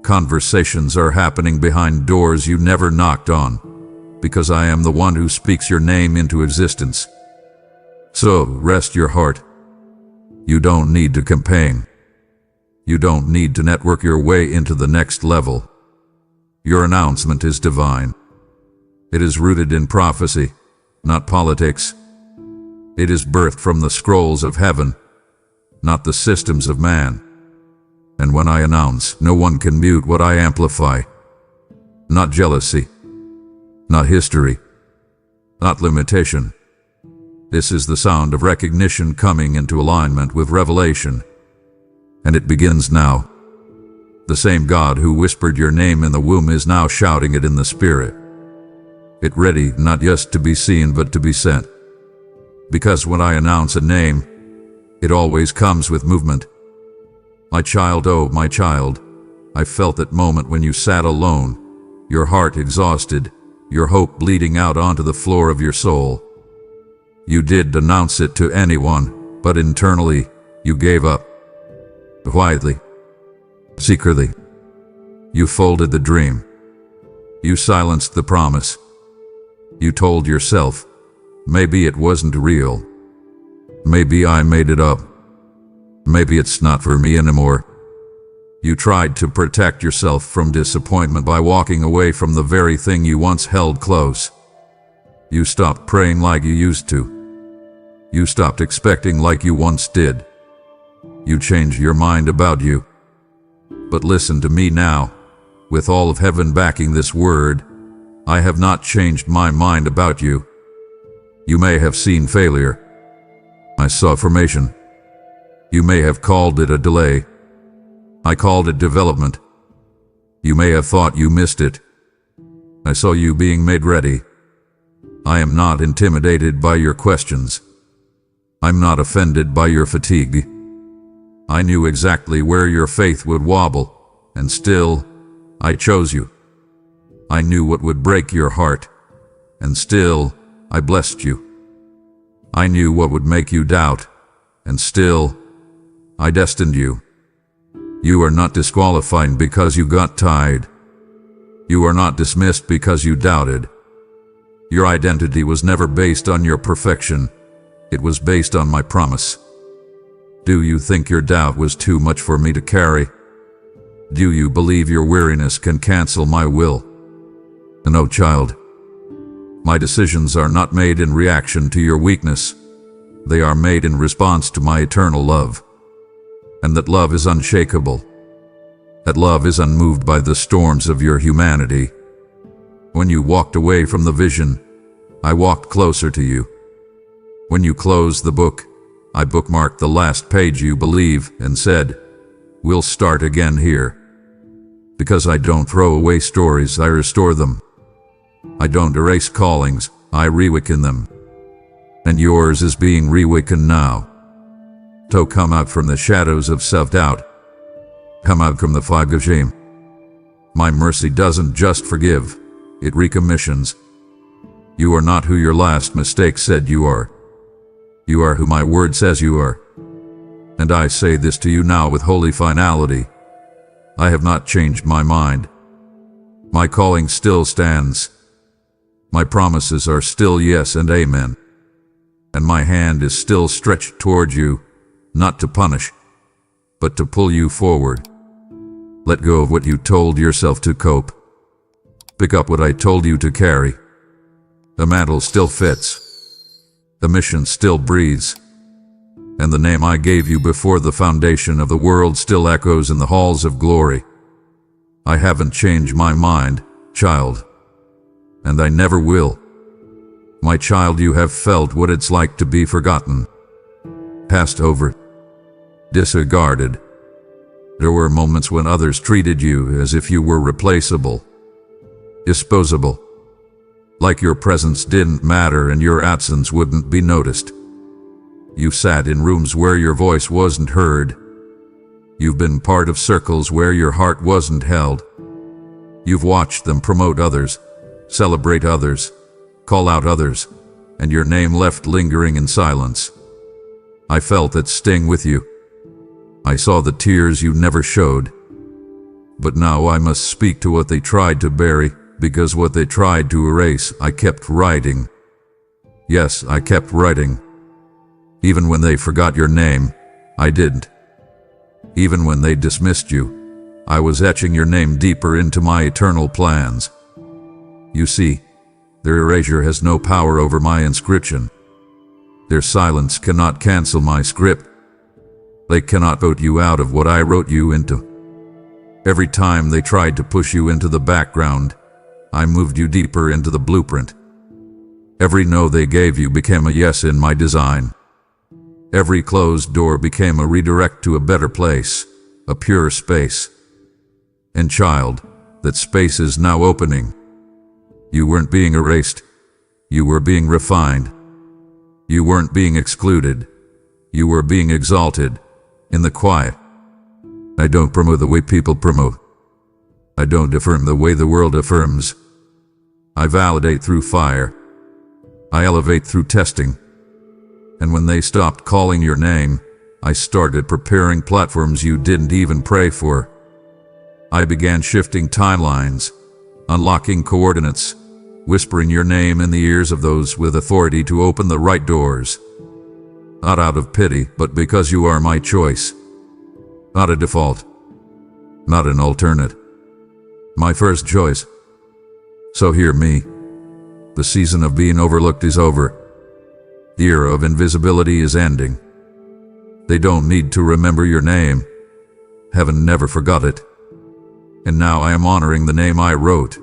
Conversations are happening behind doors you never knocked on, because I am the one who speaks your name into existence. So rest your heart. You don't need to campaign. You don't need to network your way into the next level. Your announcement is divine. It is rooted in prophecy, not politics. It is birthed from the scrolls of heaven, not the systems of man. And when I announce, no one can mute what I amplify. Not jealousy, not history, not limitation. This is the sound of recognition coming into alignment with revelation. And it begins now. The same God who whispered your name in the womb is now shouting it in the spirit. It ready not just to be seen but to be sent. Because when I announce a name, it always comes with movement. My child, oh my child, I felt that moment when you sat alone, your heart exhausted, your hope bleeding out onto the floor of your soul. You did announce it to anyone, but internally, you gave up. Quietly, secretly, you folded the dream. You silenced the promise. You told yourself, maybe it wasn't real. Maybe I made it up. Maybe it's not for me anymore. You tried to protect yourself from disappointment by walking away from the very thing you once held close. You stopped praying like you used to. You stopped expecting like you once did. You changed your mind about you. But listen to me now. With all of heaven backing this word, I have not changed my mind about you. You may have seen failure. I saw affirmation. You may have called it a delay. I called it development. You may have thought you missed it. I saw you being made ready. I am not intimidated by your questions. I'm not offended by your fatigue. I knew exactly where your faith would wobble, and still, I chose you. I knew what would break your heart, and still, I blessed you. I knew what would make you doubt, and still, I destined you. You are not disqualified because you got tired. You are not dismissed because you doubted. Your identity was never based on your perfection. It was based on my promise. Do you think your doubt was too much for me to carry? Do you believe your weariness can cancel my will? No, child. My decisions are not made in reaction to your weakness. They are made in response to my eternal love. And that love is unshakable. That love is unmoved by the storms of your humanity. When you walked away from the vision, I walked closer to you. When you closed the book, I bookmarked the last page you believe and said, we'll start again here. Because I don't throw away stories, I restore them. I don't erase callings, I reawaken them. And yours is being reawakened now. To come out from the shadows of self-doubt. Come out from the fog of shame. My mercy doesn't just forgive, it recommissions. You are not who your last mistake said you are. You are who my word says you are. And I say this to you now with holy finality. I have not changed my mind. My calling still stands. My promises are still yes and amen. And my hand is still stretched toward you, not to punish, but to pull you forward. Let go of what you told yourself to cope. Pick up what I told you to carry. The mantle still fits. The mission still breathes. And the name I gave you before the foundation of the world still echoes in the halls of glory. I haven't changed my mind, child. And I never will. My child, you have felt what it's like to be forgotten, passed over, disregarded. There were moments when others treated you as if you were replaceable, disposable, like your presence didn't matter and your absence wouldn't be noticed. You sat in rooms where your voice wasn't heard. You've been part of circles where your heart wasn't held. You've watched them promote others, celebrate others, call out others, and your name left lingering in silence. I felt that sting with you. I saw the tears you never showed. But now I must speak to what they tried to bury, because what they tried to erase, I kept writing. Yes, I kept writing. Even when they forgot your name, I didn't. Even when they dismissed you, I was etching your name deeper into my eternal plans. You see, their erasure has no power over my inscription. Their silence cannot cancel my script. They cannot vote you out of what I wrote you into. Every time they tried to push you into the background, I moved you deeper into the blueprint. Every no they gave you became a yes in my design. Every closed door became a redirect to a better place, a pure space. And child, that space is now opening. You weren't being erased. You were being refined. You weren't being excluded. You were being exalted, in the quiet. I don't promote the way people promote. I don't affirm the way the world affirms. I validate through fire. I elevate through testing. And when they stopped calling your name, I started preparing platforms you didn't even pray for. I began shifting timelines, unlocking coordinates, whispering your name in the ears of those with authority to open the right doors. Not out of pity, but because you are my choice. Not a default. Not an alternate. My first choice. So hear me. The season of being overlooked is over. The era of invisibility is ending. They don't need to remember your name. Heaven never forgot it. And now I am honoring the name I wrote,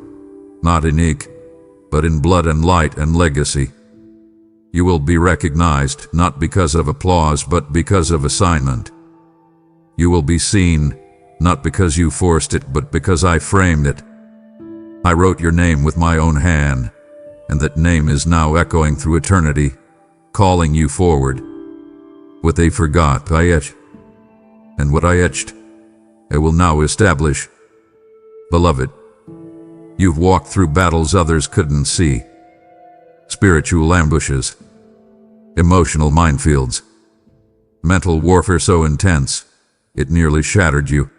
not in ink, but in blood and light and legacy. You will be recognized not because of applause, but because of assignment. You will be seen, not because you forced it, but because I framed it. I wrote your name with my own hand, and that name is now echoing through eternity, calling you forward. What they forgot, I etched. And what I etched, I will now establish. Beloved, you've walked through battles others couldn't see. Spiritual ambushes, emotional minefields, mental warfare so intense, it nearly shattered you.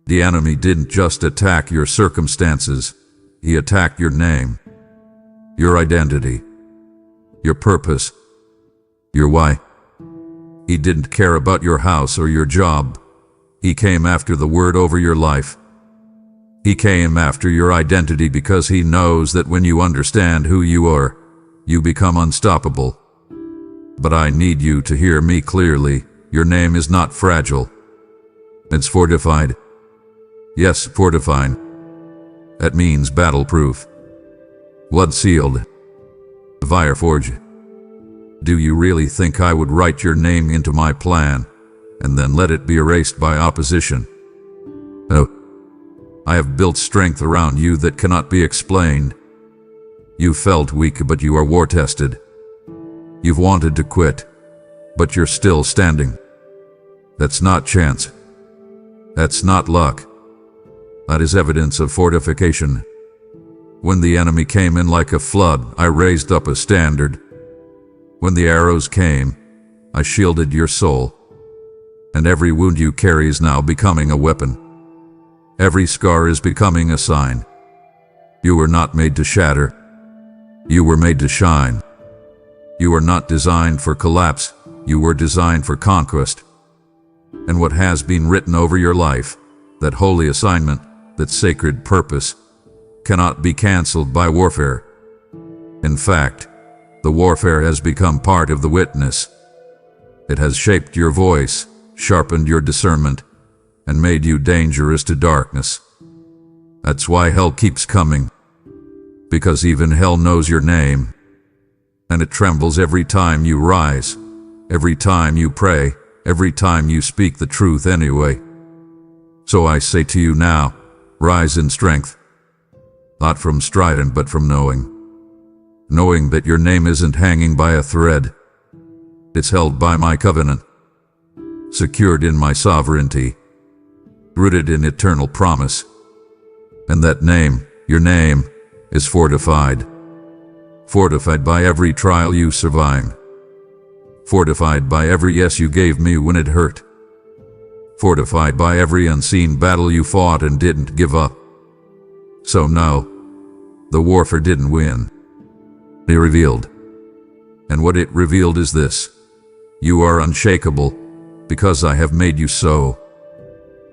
The enemy didn't just attack your circumstances, he attacked your name, your identity, your purpose, your why. He didn't care about your house or your job. He came after the word over your life. He came after your identity because he knows that when you understand who you are, you become unstoppable. But I need you to hear me clearly. Your name is not fragile. It's fortified. Yes, fortified. That means battle-proof. Blood-sealed. Fire-forged. Do you really think I would write your name into my plan, and then let it be erased by opposition? No. I have built strength around you that cannot be explained. You felt weak, but you are war-tested. You've wanted to quit, but you're still standing. That's not chance. That's not luck. That is evidence of fortification. When the enemy came in like a flood, I raised up a standard. When the arrows came, I shielded your soul, and every wound you carry is now becoming a weapon. Every scar is becoming a sign. You were not made to shatter. You were made to shine. You were not designed for collapse. You were designed for conquest. And what has been written over your life, that holy assignment, that sacred purpose, cannot be canceled by warfare. In fact, the warfare has become part of the witness. It has shaped your voice, sharpened your discernment, and made you dangerous to darkness. That's why hell keeps coming, because even hell knows your name, and it trembles every time you rise, every time you pray, every time you speak the truth anyway. So I say to you now, rise in strength, not from strident but from knowing that your name isn't hanging by a thread. It's held by my covenant, secured in my sovereignty, rooted in eternal promise. And that name, your name, is fortified. Fortified by every trial you survived. Fortified by every yes you gave me when it hurt. Fortified by every unseen battle you fought and didn't give up. So no, the warfare didn't win. It revealed. And what it revealed is this: you are unshakable, because I have made you so.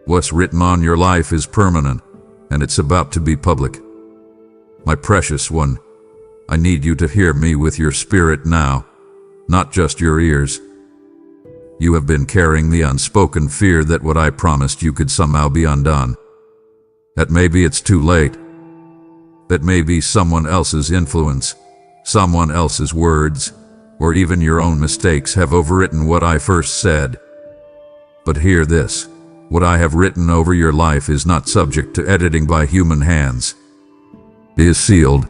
What's written on your life is permanent, and it's about to be public. My precious one, I need you to hear me with your spirit now, not just your ears. You have been carrying the unspoken fear that what I promised you could somehow be undone. That maybe it's too late. That maybe someone else's influence, someone else's words, or even your own mistakes have overwritten what I first said. But hear this: what I have written over your life is not subject to editing by human hands. It is sealed.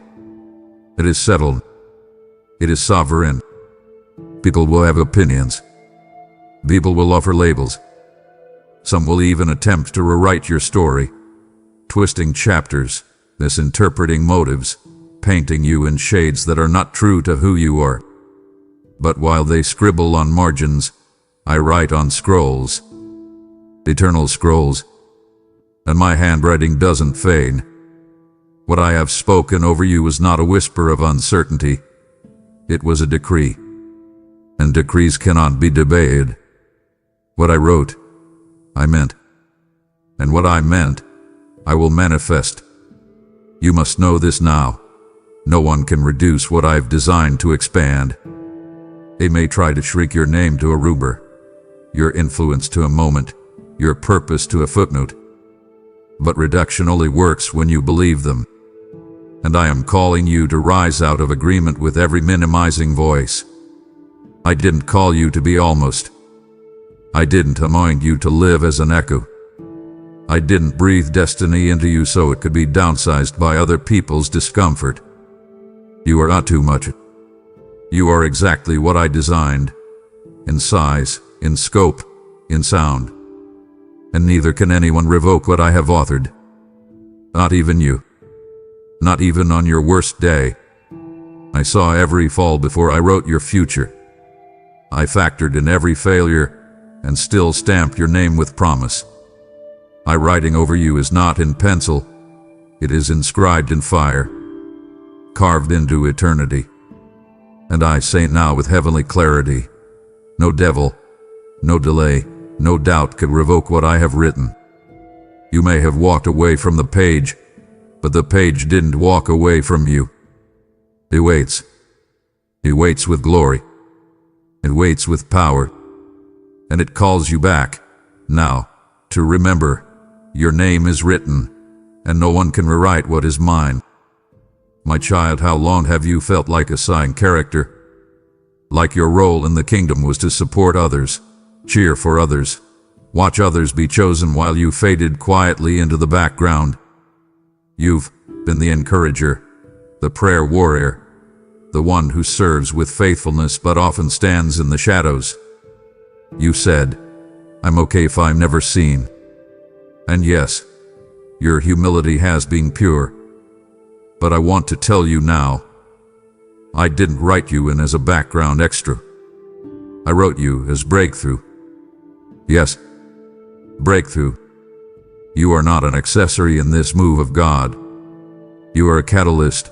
It is settled. It is sovereign. People will have opinions. People will offer labels. Some will even attempt to rewrite your story, twisting chapters, misinterpreting motives, painting you in shades that are not true to who you are. But while they scribble on margins, I write on scrolls, eternal scrolls, and my handwriting doesn't fade. What I have spoken over you was not a whisper of uncertainty. It was a decree, and decrees cannot be debated. What I wrote, I meant, and what I meant, I will manifest. You must know this now. No one can reduce what I've designed to expand. They may try to shrink your name to a rubric, your influence to a moment, your purpose to a footnote. But reduction only works when you believe them. And I am calling you to rise out of agreement with every minimizing voice. I didn't call you to be almost. I didn't anoint you to live as an echo. I didn't breathe destiny into you so it could be downsized by other people's discomfort. You are not too much. You are exactly what I designed, in size, in scope, in sound. And neither can anyone revoke what I have authored. Not even you. Not even on your worst day. I saw every fall before I wrote your future. I factored in every failure and still stamped your name with promise. My writing over you is not in pencil. It is inscribed in fire, carved into eternity. And I say now with heavenly clarity, no devil, no delay, no doubt could revoke what I have written. You may have walked away from the page, but the page didn't walk away from you. It waits. It waits with glory. It waits with power. And it calls you back, now, to remember, your name is written, and no one can rewrite what is mine. My child, how long have you felt like a side character? Like your role in the kingdom was to support others, cheer for others, watch others be chosen while you faded quietly into the background. You've been the encourager, the prayer warrior, the one who serves with faithfulness but often stands in the shadows. You said, I'm okay if I'm never seen. And yes, your humility has been pure. But I want to tell you now, I didn't write you in as a background extra. I wrote you as breakthrough. Yes, breakthrough. You are not an accessory in this move of God. You are a catalyst.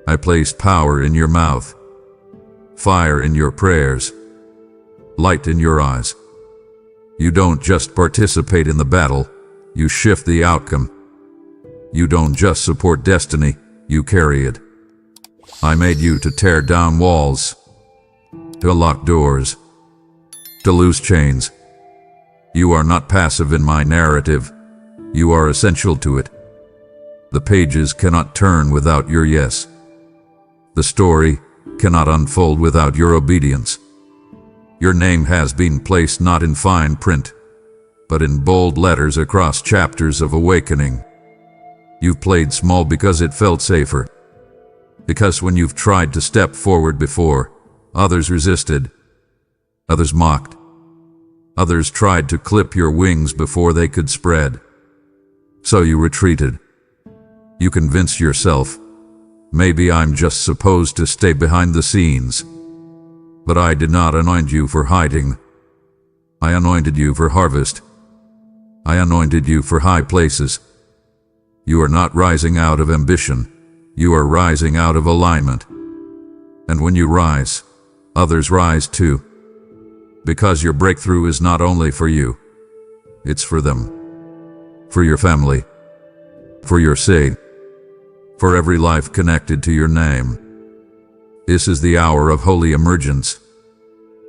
I placed power in your mouth, fire in your prayers, light in your eyes. You don't just participate in the battle, you shift the outcome. You don't just support destiny, you carry it. I made you to tear down walls, to lock doors, to loose chains. You are not passive in my narrative, you are essential to it. The pages cannot turn without your yes. The story cannot unfold without your obedience. Your name has been placed not in fine print, but in bold letters across chapters of awakening. You've played small because it felt safer. Because when you've tried to step forward before, others resisted, others mocked, others tried to clip your wings before they could spread. So you retreated. You convinced yourself, maybe I'm just supposed to stay behind the scenes. But I did not anoint you for hiding. I anointed you for harvest. I anointed you for high places. You are not rising out of ambition. You are rising out of alignment. And when you rise, others rise too. Because your breakthrough is not only for you, it's for them. For your family. For your sake. For every life connected to your name. This is the hour of holy emergence.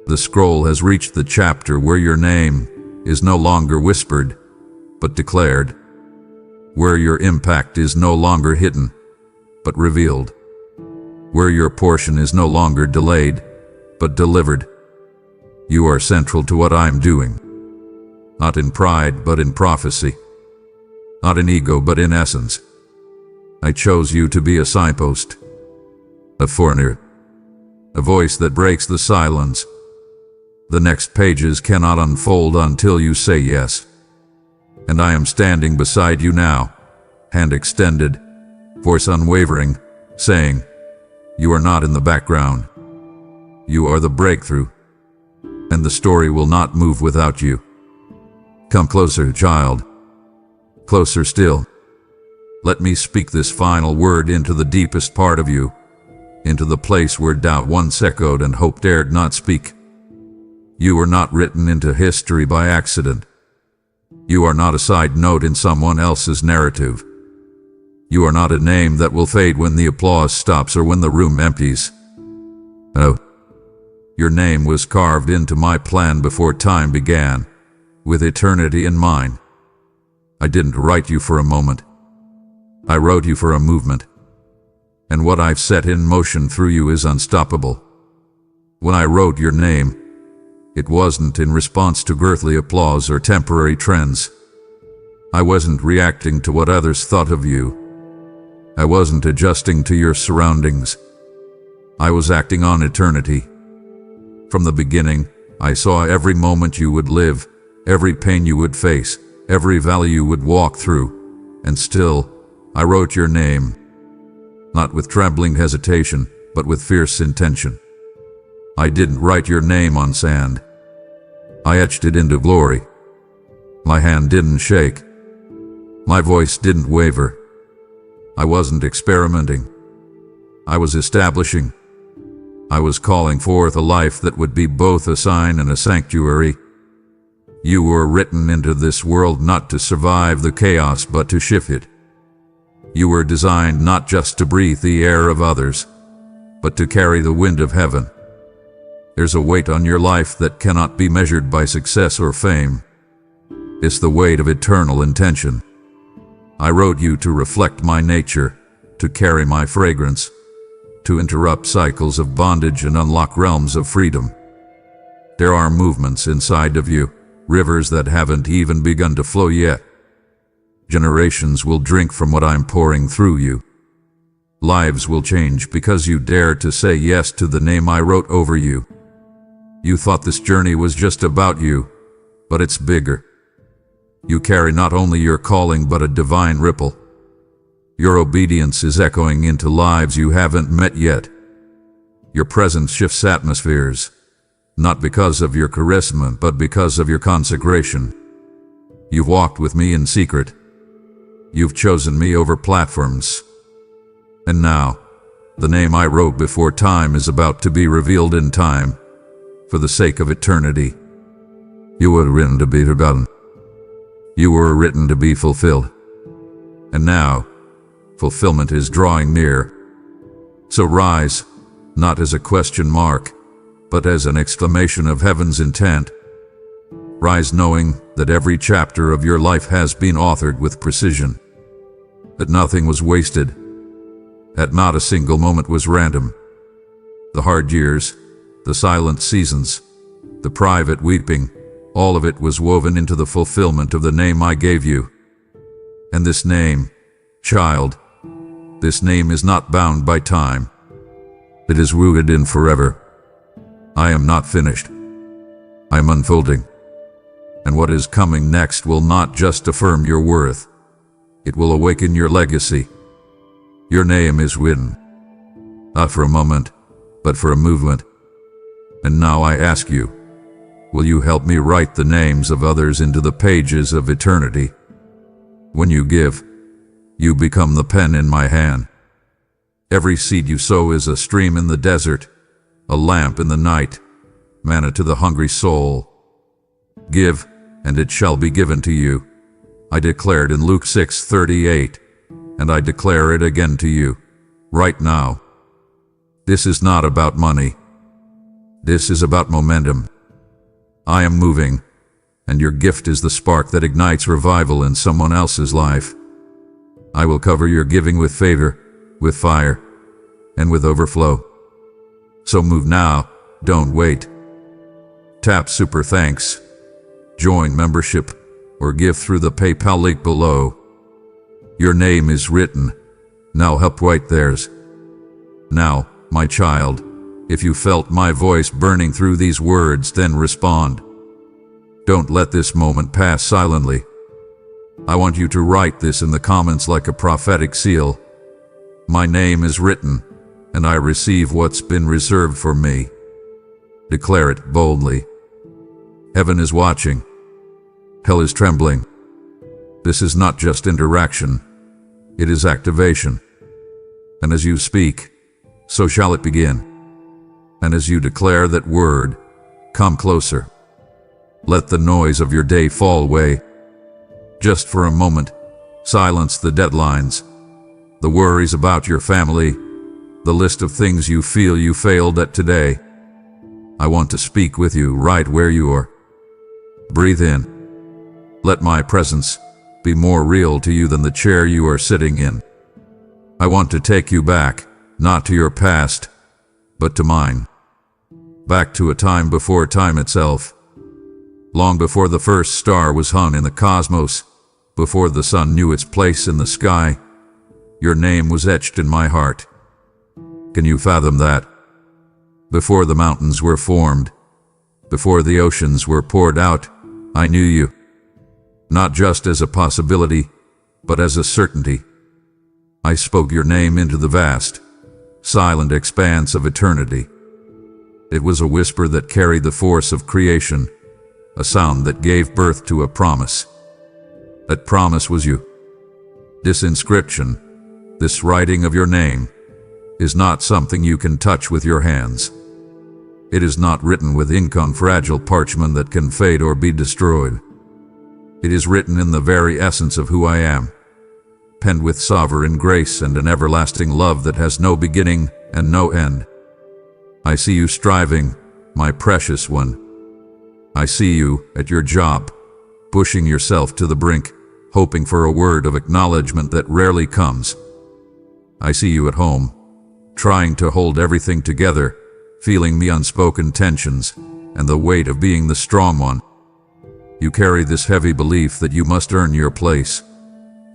The scroll has reached the chapter where your name is no longer whispered, but declared. Where your impact is no longer hidden, but revealed. Where your portion is no longer delayed, but delivered. You are central to what I'm doing. Not in pride, but in prophecy. Not in ego, but in essence. I chose you to be a signpost, a foreigner, a voice that breaks the silence. The next pages cannot unfold until you say yes. And I am standing beside you now, hand extended, voice unwavering, saying, you are not in the background. You are the breakthrough, and the story will not move without you. Come closer, child. Closer still. Let me speak this final word into the deepest part of you, into the place where doubt once echoed and hope dared not speak. You were not written into history by accident. You are not a side note in someone else's narrative. You are not a name that will fade when the applause stops or when the room empties. No. Your name was carved into my plan before time began, with eternity in mind. I didn't write you for a moment. I wrote you for a movement. And what I've set in motion through you is unstoppable. When I wrote your name, it wasn't in response to earthly applause or temporary trends. I wasn't reacting to what others thought of you. I wasn't adjusting to your surroundings. I was acting on eternity. From the beginning, I saw every moment you would live, every pain you would face, every valley you would walk through, and still, I wrote your name, not with trembling hesitation, but with fierce intention. I didn't write your name on sand. I etched it into glory. My hand didn't shake. My voice didn't waver. I wasn't experimenting. I was establishing. I was calling forth a life that would be both a sign and a sanctuary. You were written into this world not to survive the chaos, but to shift it. You were designed not just to breathe the air of others, but to carry the wind of heaven. There's a weight on your life that cannot be measured by success or fame. It's the weight of eternal intention. I wrote you to reflect my nature, to carry my fragrance, to interrupt cycles of bondage and unlock realms of freedom. There are movements inside of you, rivers that haven't even begun to flow yet. Generations will drink from what I'm pouring through you. Lives will change because you dare to say yes to the name I wrote over you. You thought this journey was just about you, but it's bigger. You carry not only your calling but a divine ripple. Your obedience is echoing into lives you haven't met yet, Your presence shifts atmospheres, not because of your charisma, but because of your consecration. You've walked with me in secret. You've chosen me over platforms. And now, the name I wrote before time is about to be revealed in time, for the sake of eternity. You were written to be forgotten. You were written to be fulfilled. And now, fulfillment is drawing near. So rise, not as a question mark, but as an exclamation of heaven's intent. Rise knowing that every chapter of your life has been authored with precision, that nothing was wasted, that not a single moment was random. The hard years, the silent seasons, the private weeping, all of it was woven into the fulfillment of the name I gave you. And this name, child, this name is not bound by time. It is rooted in forever. I am not finished. I am unfolding. And what is coming next will not just affirm your worth. It will awaken your legacy. Your name is written, not for a moment, but for a movement. And now I ask you, will you help me write the names of others into the pages of eternity? When you give, you become the pen in my hand. Every seed you sow is a stream in the desert, a lamp in the night, manna to the hungry soul. Give, and it shall be given to you. I declared in Luke 6:38, and I declare it again to you, right now. This is not about money. This is about momentum. I am moving, and your gift is the spark that ignites revival in someone else's life. I will cover your giving with favor, with fire, and with overflow. So move now, don't wait. Tap Super Thanks, join membership, or give through the PayPal link below. Your name is written. Now help write theirs. Now, my child, if you felt my voice burning through these words, then respond. Don't let this moment pass silently. I want you to write this in the comments like a prophetic seal. My name is written, and I receive what's been reserved for me. Declare it boldly. Heaven is watching. Hell is trembling. This is not just interaction. It is activation. And as you speak, so shall it begin. And as you declare that word, come closer. Let the noise of your day fall away. Just for a moment, silence the deadlines, the worries about your family, the list of things you feel you failed at today. I want to speak with you right where you are. Breathe in. Let my presence be more real to you than the chair you are sitting in. I want to take you back, not to your past, but to mine. Back to a time before time itself. Long before the first star was hung in the cosmos, before the sun knew its place in the sky, your name was etched in my heart. Can you fathom that? Before the mountains were formed, before the oceans were poured out, I knew you. Not just as a possibility, but as a certainty. I spoke your name into the vast, silent expanse of eternity. It was a whisper that carried the force of creation, a sound that gave birth to a promise. That promise was you. This inscription, this writing of your name, is not something you can touch with your hands. It is not written with ink on fragile parchment that can fade or be destroyed. It is written in the very essence of who I am, penned with sovereign grace and an everlasting love that has no beginning and no end. I see you striving, my precious one. I see you at your job, pushing yourself to the brink, hoping for a word of acknowledgement that rarely comes. I see you at home, trying to hold everything together, feeling the unspoken tensions and the weight of being the strong one. You carry this heavy belief that you must earn your place,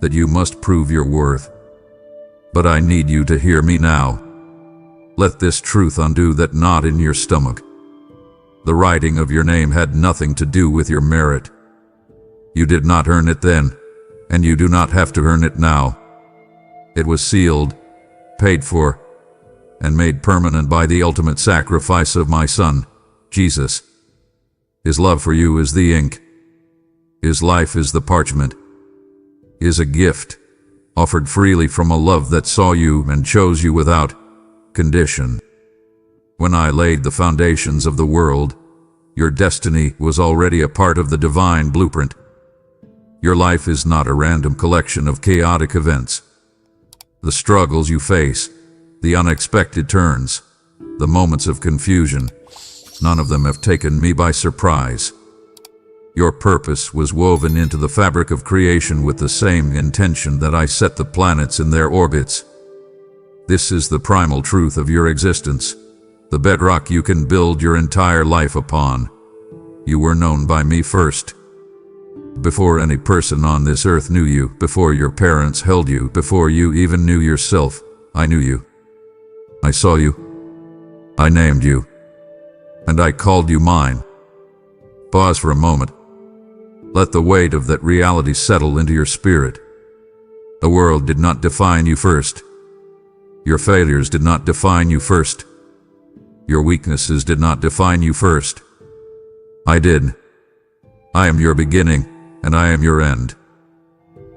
that you must prove your worth. But I need you to hear me now. Let this truth undo that knot in your stomach. The writing of your name had nothing to do with your merit. You did not earn it then, and you do not have to earn it now. It was sealed, paid for, and made permanent by the ultimate sacrifice of my Son, Jesus. His love for you is the ink. His life is the parchment. Is a gift, offered freely from a love that saw you and chose you without condition. When I laid the foundations of the world, your destiny was already a part of the divine blueprint. Your life is not a random collection of chaotic events. The struggles you face, the unexpected turns, the moments of confusion, none of them have taken me by surprise. Your purpose was woven into the fabric of creation with the same intention that I set the planets in their orbits. This is the primal truth of your existence, the bedrock you can build your entire life upon. You were known by me first. Before any person on this earth knew you, before your parents held you, before you even knew yourself, I knew you. I saw you. I named you. And I called you mine. Pause for a moment. Let the weight of that reality settle into your spirit. The world did not define you first. Your failures did not define you first. Your weaknesses did not define you first. I did. I am your beginning, and I am your end.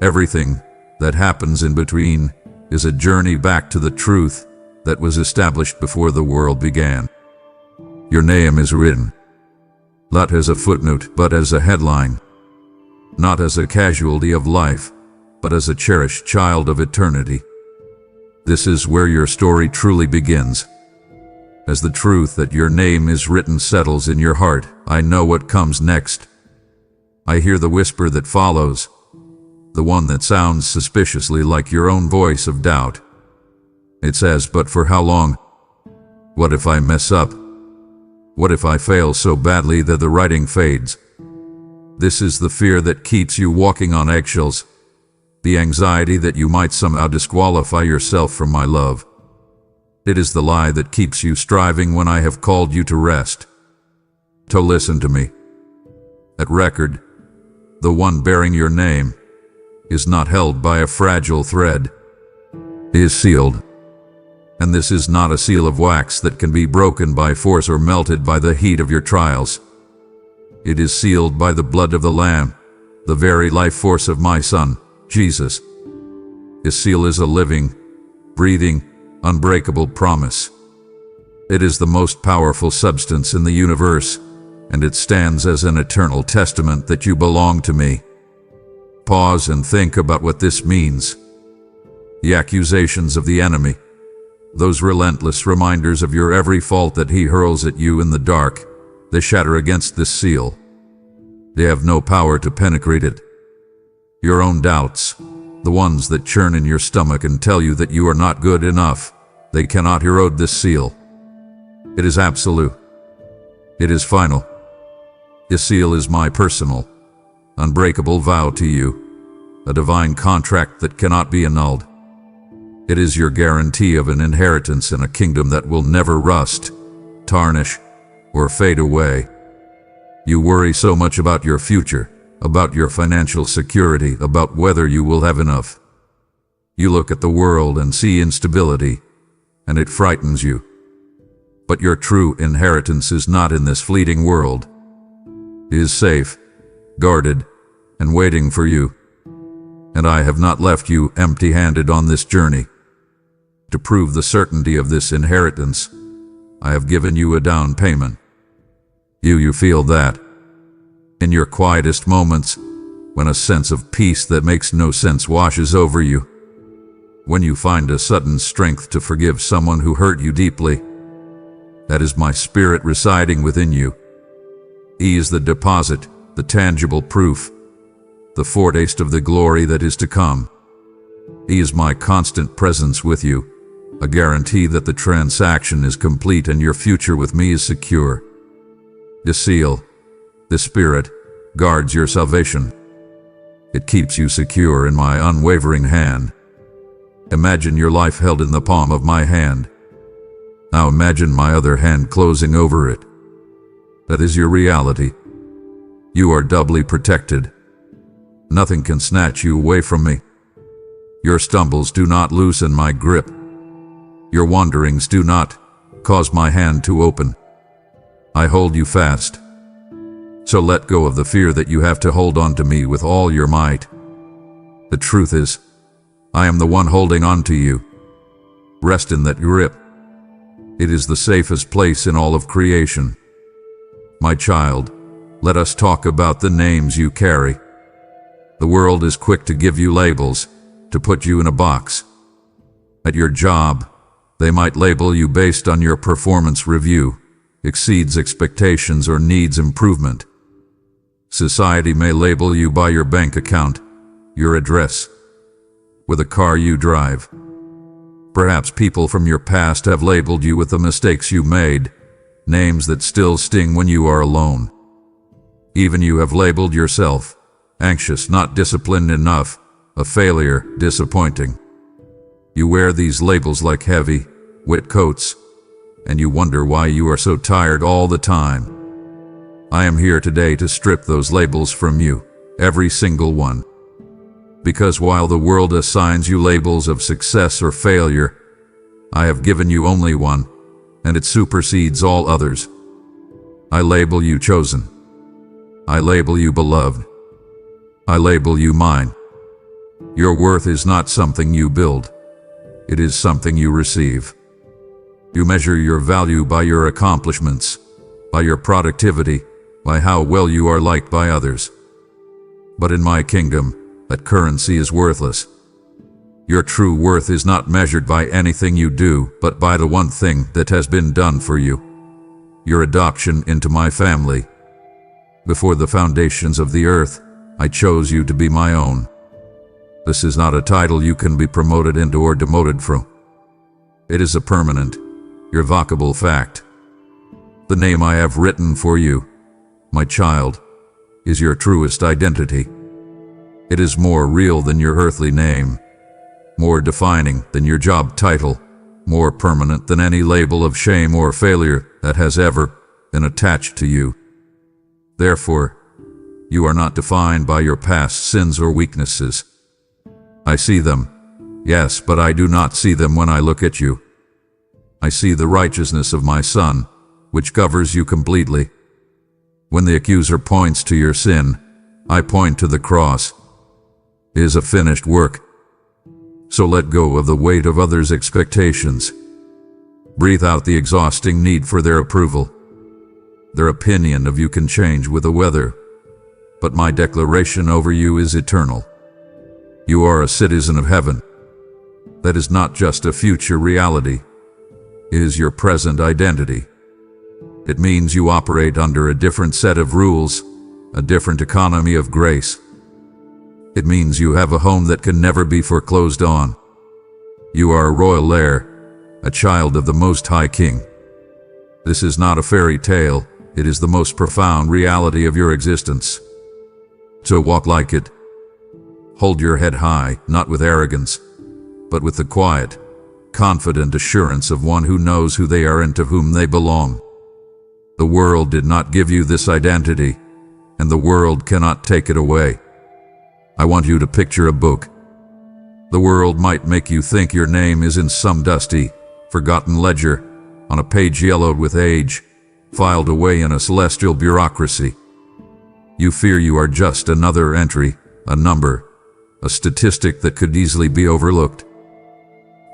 Everything that happens in between is a journey back to the truth that was established before the world began. Your name is written, not as a footnote, but as a headline. Not as a casualty of life, but as a cherished child of eternity. This is where your story truly begins. As the truth that your name is written settles in your heart, I know what comes next. I hear the whisper that follows, the one that sounds suspiciously like your own voice of doubt. It says, but for how long? What if I mess up? What if I fail so badly that the writing fades? This is the fear that keeps you walking on eggshells, the anxiety that you might somehow disqualify yourself from my love. It is the lie that keeps you striving when I have called you to rest. To listen to me. That record, the one bearing your name, is not held by a fragile thread. It is sealed. And this is not a seal of wax that can be broken by force or melted by the heat of your trials. It is sealed by the blood of the Lamb, the very life force of my Son, Jesus. His seal is a living, breathing, unbreakable promise. It is the most powerful substance in the universe, and it stands as an eternal testament that you belong to me. Pause and think about what this means. The accusations of the enemy, those relentless reminders of your every fault that he hurls at you in the dark, they shatter against this seal. They have no power to penetrate it. Your own doubts, the ones that churn in your stomach and tell you that you are not good enough, they cannot erode this seal. It is absolute. It is final. This seal is my personal, unbreakable vow to you, a divine contract that cannot be annulled. It is your guarantee of an inheritance in a kingdom that will never rust, tarnish, or fade away. You worry so much about your future, about your financial security, about whether you will have enough. You look at the world and see instability, and it frightens you. But your true inheritance is not in this fleeting world. It is safe, guarded, and waiting for you. And I have not left you empty-handed on this journey. To prove the certainty of this inheritance, I have given you a down payment. You feel that. In your quietest moments, when a sense of peace that makes no sense washes over you. When you find a sudden strength to forgive someone who hurt you deeply. That is my spirit residing within you. He is the deposit, the tangible proof, the foretaste of the glory that is to come. He is my constant presence with you, a guarantee that the transaction is complete and your future with me is secure. The seal, the Spirit, guards your salvation. It keeps you secure in my unwavering hand. Imagine your life held in the palm of my hand. Now imagine my other hand closing over it. That is your reality. You are doubly protected. Nothing can snatch you away from me. Your stumbles do not loosen my grip. Your wanderings do not cause my hand to open. I hold you fast. So let go of the fear that you have to hold on to me with all your might. The truth is, I am the one holding on to you. Rest in that grip. It is the safest place in all of creation. My child, let us talk about the names you carry. The world is quick to give you labels, to put you in a box. At your job, they might label you based on your performance review, exceeds expectations or needs improvement. Society may label you by your bank account, your address, with a car you drive. Perhaps people from your past have labeled you with the mistakes you made, names that still sting when you are alone. Even you have labeled yourself, anxious, not disciplined enough, a failure, disappointing. You wear these labels like heavy, wet coats, and you wonder why you are so tired all the time. I am here today to strip those labels from you, every single one. Because while the world assigns you labels of success or failure, I have given you only one, and it supersedes all others. I label you chosen. I label you beloved. I label you mine. Your worth is not something you build. It is something you receive. You measure your value by your accomplishments, by your productivity, by how well you are liked by others. But in my kingdom, that currency is worthless. Your true worth is not measured by anything you do, but by the one thing that has been done for you. Your adoption into my family. Before the foundations of the earth, I chose you to be my own. This is not a title you can be promoted into or demoted from. It is a permanent, irrevocable fact. The name I have written for you, my child, is your truest identity. It is more real than your earthly name, more defining than your job title, more permanent than any label of shame or failure that has ever been attached to you. Therefore, you are not defined by your past sins or weaknesses. I see them, yes, but I do not see them when I look at you. I see the righteousness of my Son, which covers you completely. When the accuser points to your sin, I point to the cross. It is a finished work. So let go of the weight of others' expectations. Breathe out the exhausting need for their approval. Their opinion of you can change with the weather, but my declaration over you is eternal. You are a citizen of heaven. That is not just a future reality. It is your present identity. It means you operate under a different set of rules, a different economy of grace. It means you have a home that can never be foreclosed on. You are a royal heir, a child of the Most High King. This is not a fairy tale, it is the most profound reality of your existence. So walk like it. Hold your head high, not with arrogance, but with the quiet, confident assurance of one who knows who they are and to whom they belong. The world did not give you this identity, and the world cannot take it away. I want you to picture a book. The world might make you think your name is in some dusty, forgotten ledger, on a page yellowed with age, filed away in a celestial bureaucracy. You fear you are just another entry, a number, a statistic that could easily be overlooked.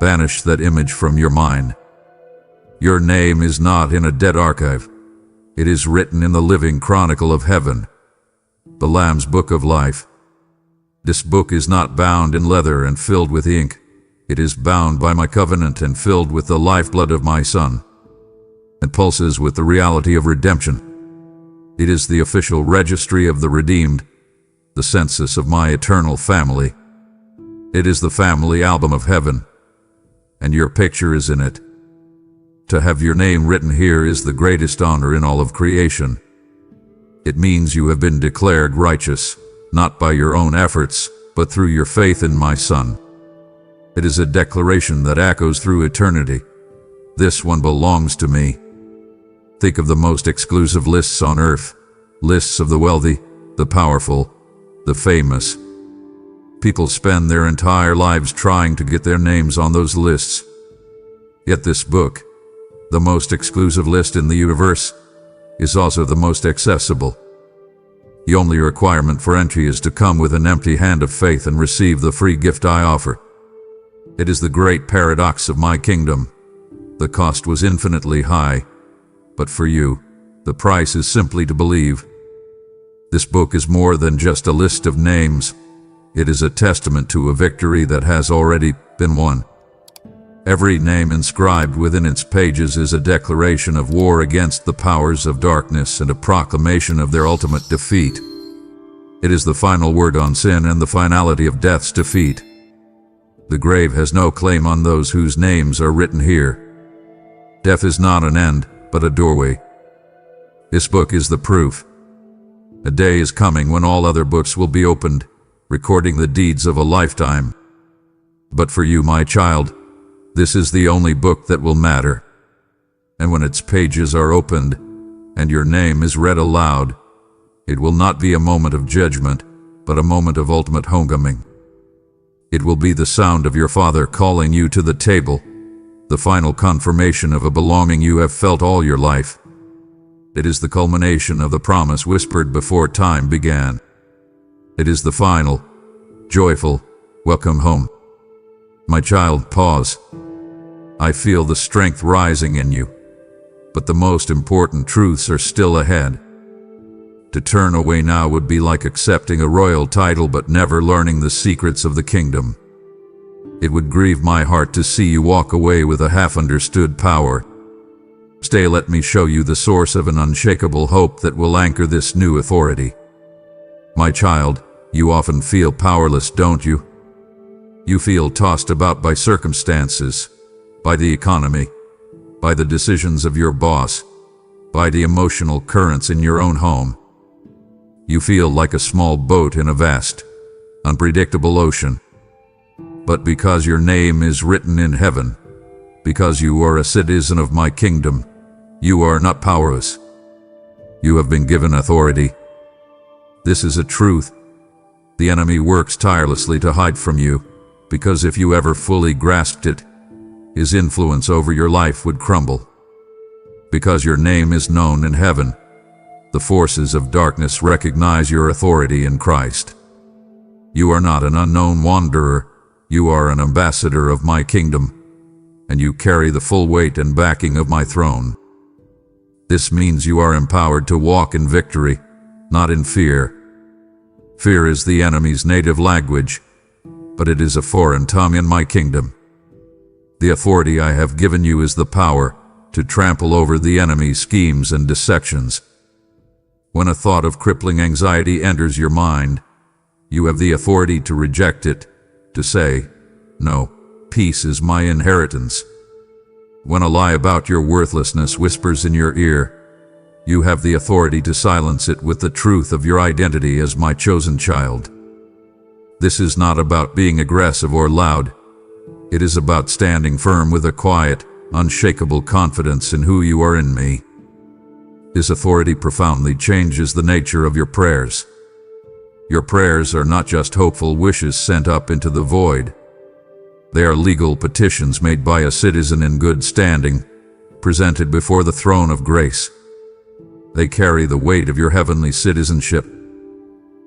Banish that image from your mind. Your name is not in a dead archive. It is written in the living chronicle of heaven, the Lamb's book of life. This book is not bound in leather and filled with ink. It is bound by my covenant and filled with the lifeblood of my Son. It pulses with the reality of redemption. It is the official registry of the redeemed, the census of my eternal family. It is the family album of heaven, and your picture is in it. To have your name written here is the greatest honor in all of creation. It means you have been declared righteous, not by your own efforts, but through your faith in my Son. It is a declaration that echoes through eternity. This one belongs to me. Think of the most exclusive lists on earth, lists of the wealthy, the powerful, the famous. People spend their entire lives trying to get their names on those lists. Yet this book, the most exclusive list in the universe, is also the most accessible. The only requirement for entry is to come with an empty hand of faith and receive the free gift I offer. It is the great paradox of my kingdom. The cost was infinitely high, but for you, the price is simply to believe. This book is more than just a list of names. It is a testament to a victory that has already been won. Every name inscribed within its pages is a declaration of war against the powers of darkness and a proclamation of their ultimate defeat. It is the final word on sin and the finality of death's defeat. The grave has no claim on those whose names are written here. Death is not an end, but a doorway. This book is the proof. A day is coming when all other books will be opened, recording the deeds of a lifetime. But for you, my child, this is the only book that will matter. And when its pages are opened, and your name is read aloud, it will not be a moment of judgment, but a moment of ultimate homecoming. It will be the sound of your Father calling you to the table, the final confirmation of a belonging you have felt all your life. It is the culmination of the promise whispered before time began. It is the final, joyful, welcome home. My child, pause. I feel the strength rising in you, but the most important truths are still ahead. To turn away now would be like accepting a royal title but never learning the secrets of the kingdom. It would grieve my heart to see you walk away with a half-understood power. Stay, let me show you the source of an unshakable hope that will anchor this new authority. My child, you often feel powerless, don't you? You feel tossed about by circumstances, by the economy, by the decisions of your boss, by the emotional currents in your own home. You feel like a small boat in a vast, unpredictable ocean. But because your name is written in heaven, because you are a citizen of my kingdom, you are not powerless. You have been given authority. This is a truth. The enemy works tirelessly to hide from you, because if you ever fully grasped it, his influence over your life would crumble. Because your name is known in heaven, the forces of darkness recognize your authority in Christ. You are not an unknown wanderer, you are an ambassador of my kingdom, and you carry the full weight and backing of my throne. This means you are empowered to walk in victory, not in fear. Fear is the enemy's native language, but it is a foreign tongue in my kingdom. The authority I have given you is the power to trample over the enemy's schemes and deceptions. When a thought of crippling anxiety enters your mind, you have the authority to reject it, to say, "No, peace is my inheritance." When a lie about your worthlessness whispers in your ear, you have the authority to silence it with the truth of your identity as my chosen child. This is not about being aggressive or loud. It is about standing firm with a quiet, unshakable confidence in who you are in me. This authority profoundly changes the nature of your prayers. Your prayers are not just hopeful wishes sent up into the void. They are legal petitions made by a citizen in good standing, presented before the throne of grace. They carry the weight of your heavenly citizenship.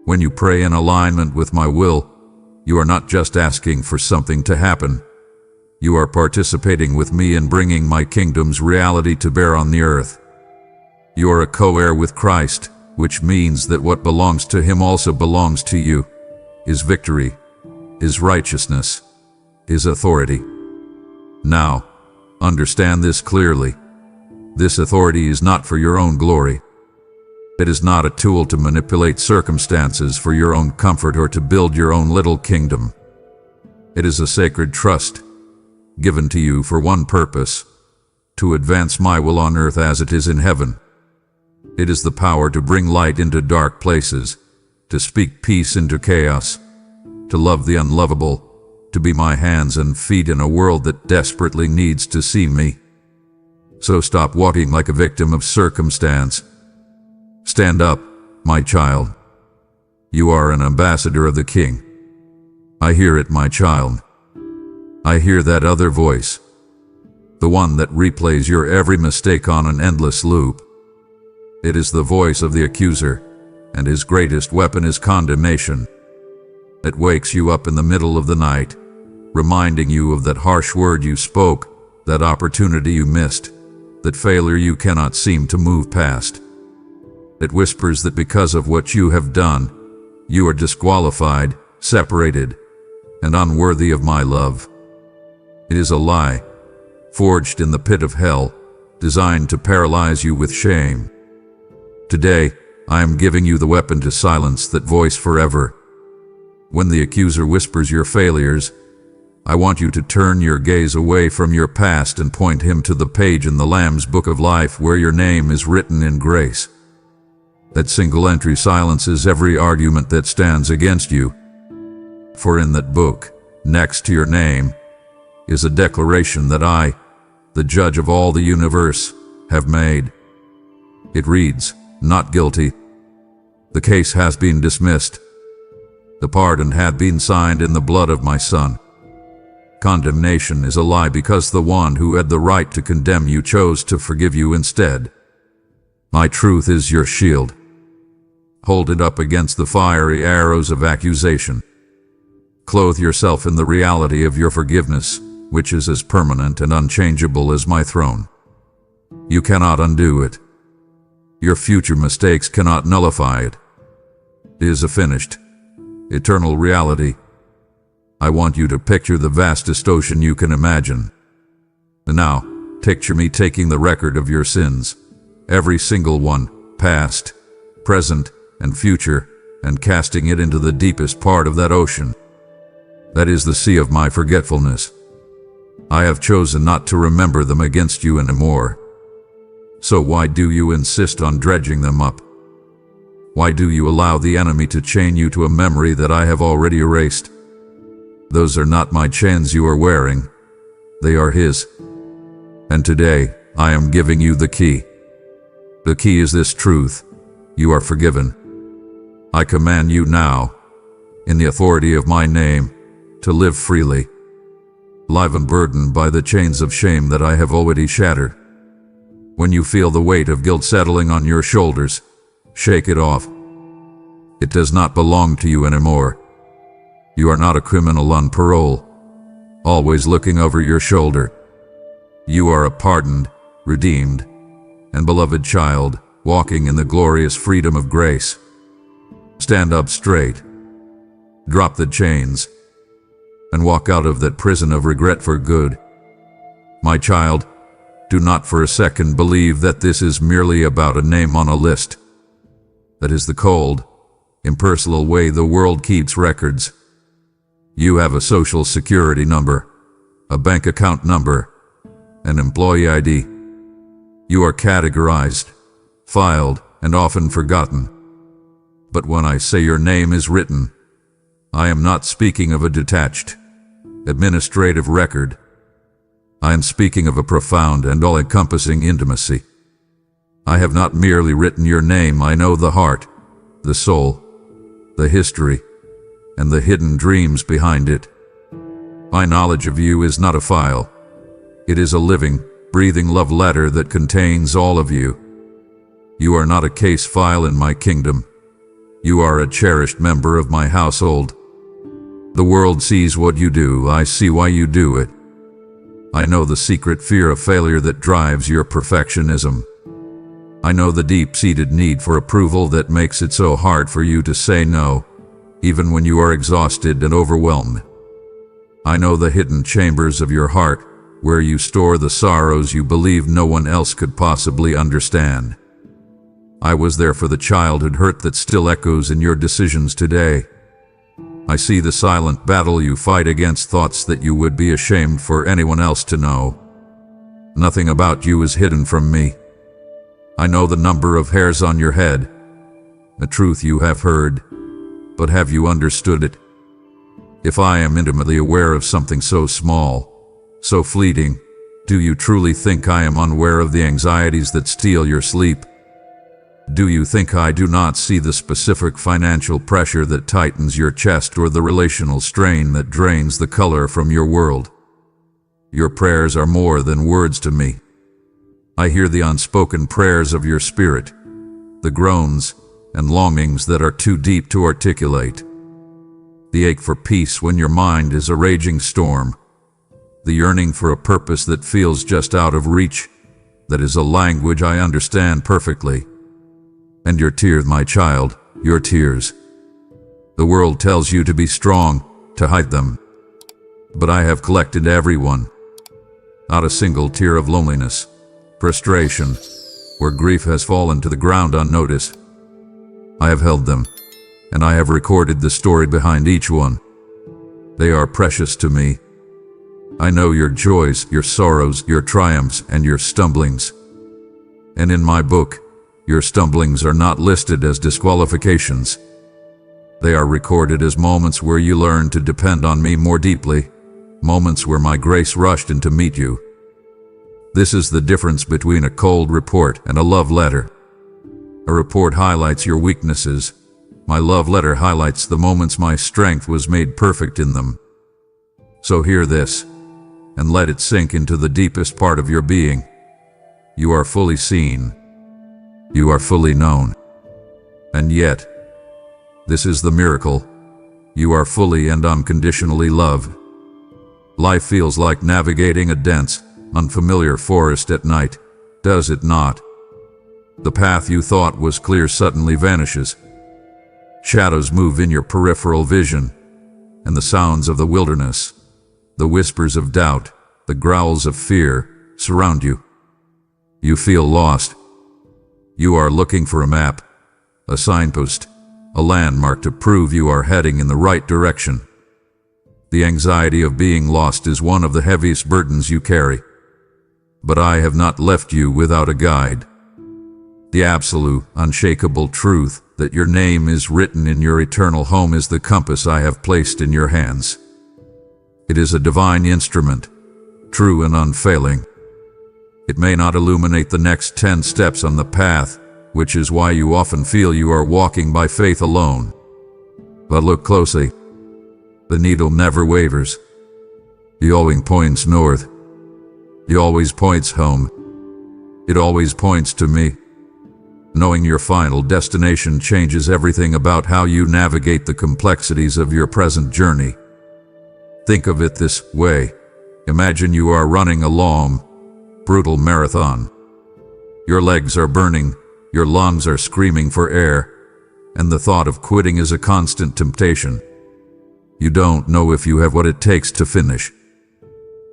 When you pray in alignment with my will, you are not just asking for something to happen. You are participating with me in bringing my kingdom's reality to bear on the earth. You are a co-heir with Christ, which means that what belongs to him also belongs to you. His victory, his righteousness, his authority. Now, understand this clearly. This authority is not for your own glory. It is not a tool to manipulate circumstances for your own comfort or to build your own little kingdom. It is a sacred trust, given to you for one purpose, to advance my will on earth as it is in heaven. It is the power to bring light into dark places, to speak peace into chaos, to love the unlovable, to be my hands and feet in a world that desperately needs to see me. So stop walking like a victim of circumstance. Stand up, my child. You are an ambassador of the King. I hear it, my child. I hear that other voice. the one that replays your every mistake on an endless loop. It is the voice of the accuser, and his greatest weapon is condemnation. It wakes you up in the middle of the night, reminding you of that harsh word you spoke, that opportunity you missed, that failure you cannot seem to move past. It whispers that because of what you have done, you are disqualified, separated, and unworthy of my love. It is a lie, forged in the pit of hell, designed to paralyze you with shame. Today, I am giving you the weapon to silence that voice forever. When the accuser whispers your failures, I want you to turn your gaze away from your past and point him to the page in the Lamb's Book of Life where your name is written in grace. That single entry silences every argument that stands against you. For in that book, next to your name, is a declaration that I, the judge of all the universe, have made. It reads, "Not guilty. The case has been dismissed. The pardon had been signed in the blood of my Son." Condemnation is a lie because the one who had the right to condemn you chose to forgive you instead. My truth is your shield. Hold it up against the fiery arrows of accusation. Clothe yourself in the reality of your forgiveness, which is as permanent and unchangeable as my throne. You cannot undo it. Your future mistakes cannot nullify it. It is a finished, eternal reality. I want you to picture the vastest ocean you can imagine. And now, picture me taking the record of your sins, every single one, past, present, and future, and casting it into the deepest part of that ocean. That is the sea of my forgetfulness. I have chosen not to remember them against you anymore. So why do you insist on dredging them up? Why do you allow the enemy to chain you to a memory that I have already erased? Those are not my chains you are wearing. They are his. And today, I am giving you the key. The key is this truth. You are forgiven. I command you now, in the authority of my name, to live freely, live unburdened by the chains of shame that I have already shattered. When you feel the weight of guilt settling on your shoulders, shake it off. It does not belong to you anymore. You are not a criminal on parole, always looking over your shoulder. You are a pardoned, redeemed, and beloved child, walking in the glorious freedom of grace. Stand up straight, drop the chains, and walk out of that prison of regret for good. My child, do not for a second believe that this is merely about a name on a list. That is the cold, impersonal way the world keeps records. You have a social security number, a bank account number, an employee ID. You are categorized, filed, and often forgotten. But when I say your name is written, I am not speaking of a detached, administrative record. I am speaking of a profound and all-encompassing intimacy. I have not merely written your name, I know the heart, the soul, the history, and the hidden dreams behind it. My knowledge of you is not a file. It is a living, breathing love letter that contains all of you. You are not a case file in my kingdom. You are a cherished member of my household. The world sees what you do, I see why you do it. I know the secret fear of failure that drives your perfectionism. I know the deep-seated need for approval that makes it so hard for you to say no, even when you are exhausted and overwhelmed. I know the hidden chambers of your heart, where you store the sorrows you believe no one else could possibly understand. I was there for the childhood hurt that still echoes in your decisions today. I see the silent battle you fight against thoughts that you would be ashamed for anyone else to know. Nothing about you is hidden from me. I know the number of hairs on your head, a truth you have heard, but have you understood it? If I am intimately aware of something so small, so fleeting, do you truly think I am unaware of the anxieties that steal your sleep? Do you think I do not see the specific financial pressure that tightens your chest or the relational strain that drains the color from your world? Your prayers are more than words to me. I hear the unspoken prayers of your spirit, the groans and longings that are too deep to articulate, the ache for peace when your mind is a raging storm, the yearning for a purpose that feels just out of reach. That is a language I understand perfectly. And your tears, my child, your tears. The world tells you to be strong, to hide them. But I have collected everyone. Not a single tear of loneliness, frustration, where grief has fallen to the ground unnoticed. I have held them, and I have recorded the story behind each one. They are precious to me. I know your joys, your sorrows, your triumphs, and your stumblings. And in my book, your stumblings are not listed as disqualifications. They are recorded as moments where you learn to depend on me more deeply, moments where my grace rushed in to meet you. This is the difference between a cold report and a love letter. A report highlights your weaknesses. My love letter highlights the moments my strength was made perfect in them. So hear this, and let it sink into the deepest part of your being. You are fully seen. You are fully known. And yet, this is the miracle. You are fully and unconditionally loved. Life feels like navigating a dense, unfamiliar forest at night, does it not? The path you thought was clear suddenly vanishes. Shadows move in your peripheral vision, and the sounds of the wilderness, the whispers of doubt, the growls of fear, surround you. You feel lost. You are looking for a map, a signpost, a landmark to prove you are heading in the right direction. The anxiety of being lost is one of the heaviest burdens you carry. But I have not left you without a guide. The absolute, unshakable truth that your name is written in your eternal home is the compass I have placed in your hands. It is a divine instrument, true and unfailing. It may not illuminate the next 10 steps on the path, which is why you often feel you are walking by faith alone. But look closely. The needle never wavers. It always points north. It always points home. It always points to me. Knowing your final destination changes everything about how you navigate the complexities of your present journey. Think of it this way. Imagine you are running a long, brutal marathon. Your legs are burning, your lungs are screaming for air, and the thought of quitting is a constant temptation. You don't know if you have what it takes to finish.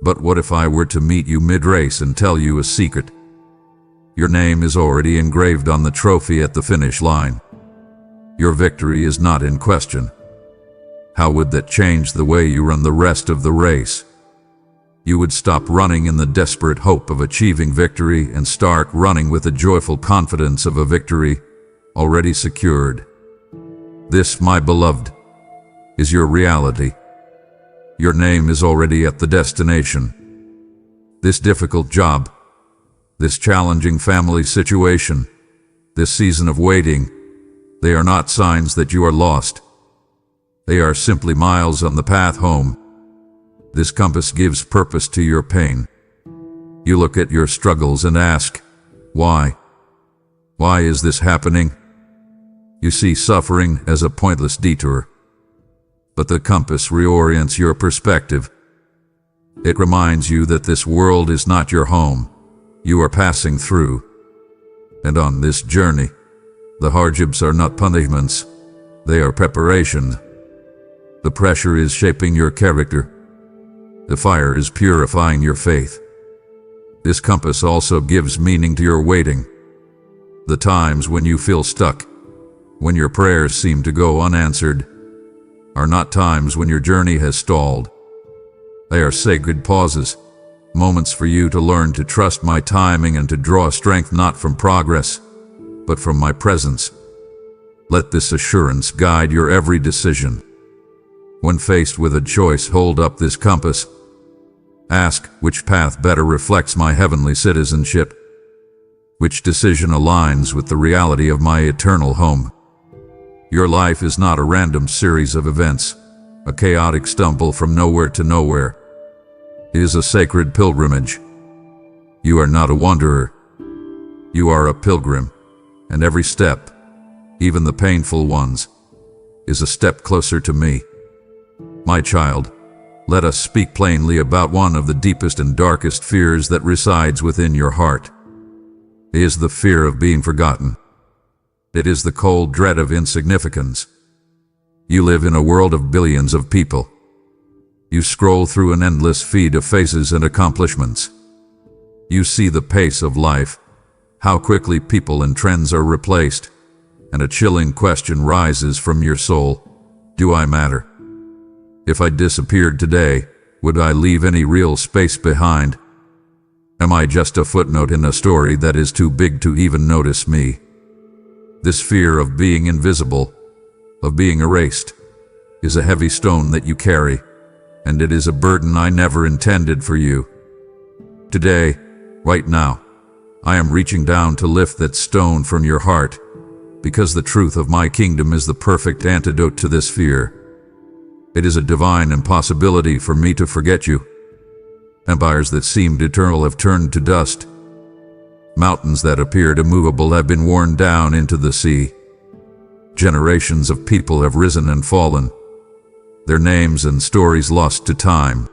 But what if I were to meet you mid-race and tell you a secret? Your name is already engraved on the trophy at the finish line. Your victory is not in question. How would that change the way you run the rest of the race? You would stop running in the desperate hope of achieving victory and start running with the joyful confidence of a victory already secured. This, my beloved, is your reality. Your name is already at the destination. This difficult job, this challenging family situation, this season of waiting, they are not signs that you are lost. They are simply miles on the path home. This compass gives purpose to your pain. You look at your struggles and ask, why? Why is this happening? You see suffering as a pointless detour. But the compass reorients your perspective. It reminds you that this world is not your home. You are passing through. And on this journey, the hardships are not punishments. They are preparation. The pressure is shaping your character. The fire is purifying your faith. This compass also gives meaning to your waiting. The times when you feel stuck, when your prayers seem to go unanswered, are not times when your journey has stalled. They are sacred pauses, moments for you to learn to trust my timing and to draw strength not from progress, but from my presence. Let this assurance guide your every decision. When faced with a choice, hold up this compass. Ask which path better reflects my heavenly citizenship, which decision aligns with the reality of my eternal home. Your life is not a random series of events, a chaotic stumble from nowhere to nowhere. It is a sacred pilgrimage. You are not a wanderer. You are a pilgrim, and every step, even the painful ones, is a step closer to me. My child, let us speak plainly about one of the deepest and darkest fears that resides within your heart. It is the fear of being forgotten. It is the cold dread of insignificance. You live in a world of billions of people. You scroll through an endless feed of faces and accomplishments. You see the pace of life, how quickly people and trends are replaced, and a chilling question rises from your soul: do I matter? If I disappeared today, would I leave any real space behind? Am I just a footnote in a story that is too big to even notice me? This fear of being invisible, of being erased, is a heavy stone that you carry, and it is a burden I never intended for you. Today, right now, I am reaching down to lift that stone from your heart, because the truth of my kingdom is the perfect antidote to this fear. It is a divine impossibility for me to forget you. Empires that seemed eternal have turned to dust. Mountains that appeared immovable have been worn down into the sea. Generations of people have risen and fallen, their names and stories lost to time.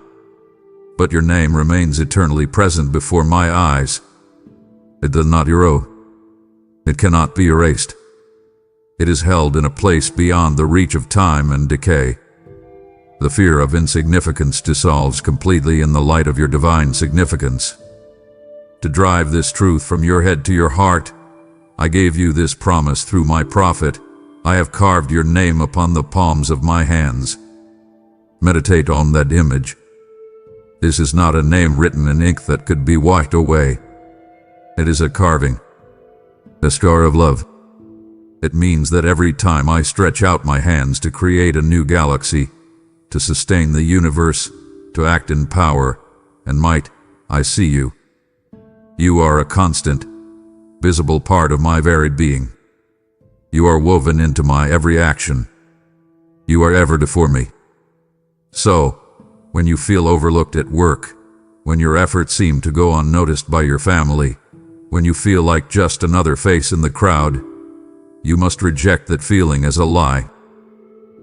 But your name remains eternally present before my eyes. It does not erode. It cannot be erased. It is held in a place beyond the reach of time and decay. The fear of insignificance dissolves completely in the light of your divine significance. To drive this truth from your head to your heart, I gave you this promise through my prophet. I have carved your name upon the palms of my hands. Meditate on that image. This is not a name written in ink that could be wiped away. It is a carving, a scar of love. It means that every time I stretch out my hands to create a new galaxy, to sustain the universe, to act in power and might, I see you. You are a constant, visible part of my very being. You are woven into my every action. You are ever before me. So, when you feel overlooked at work, when your efforts seem to go unnoticed by your family, when you feel like just another face in the crowd, you must reject that feeling as a lie.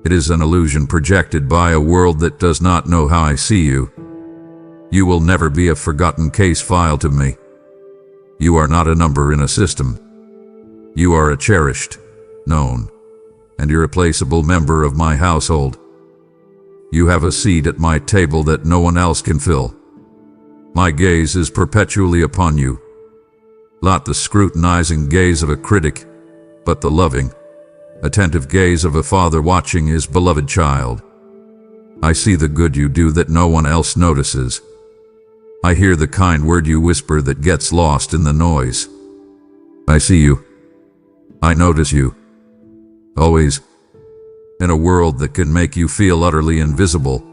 It is an illusion projected by a world that does not know how I see you. You will never be a forgotten case file to me. You are not a number in a system. You are a cherished, known, and irreplaceable member of my household. You have a seat at my table that no one else can fill. My gaze is perpetually upon you. Not the scrutinizing gaze of a critic, but the loving, attentive gaze of a father watching his beloved child. I see the good you do that no one else notices. I hear the kind word you whisper that gets lost in the noise. I see you. I notice you. Always. In a world that can make you feel utterly invisible,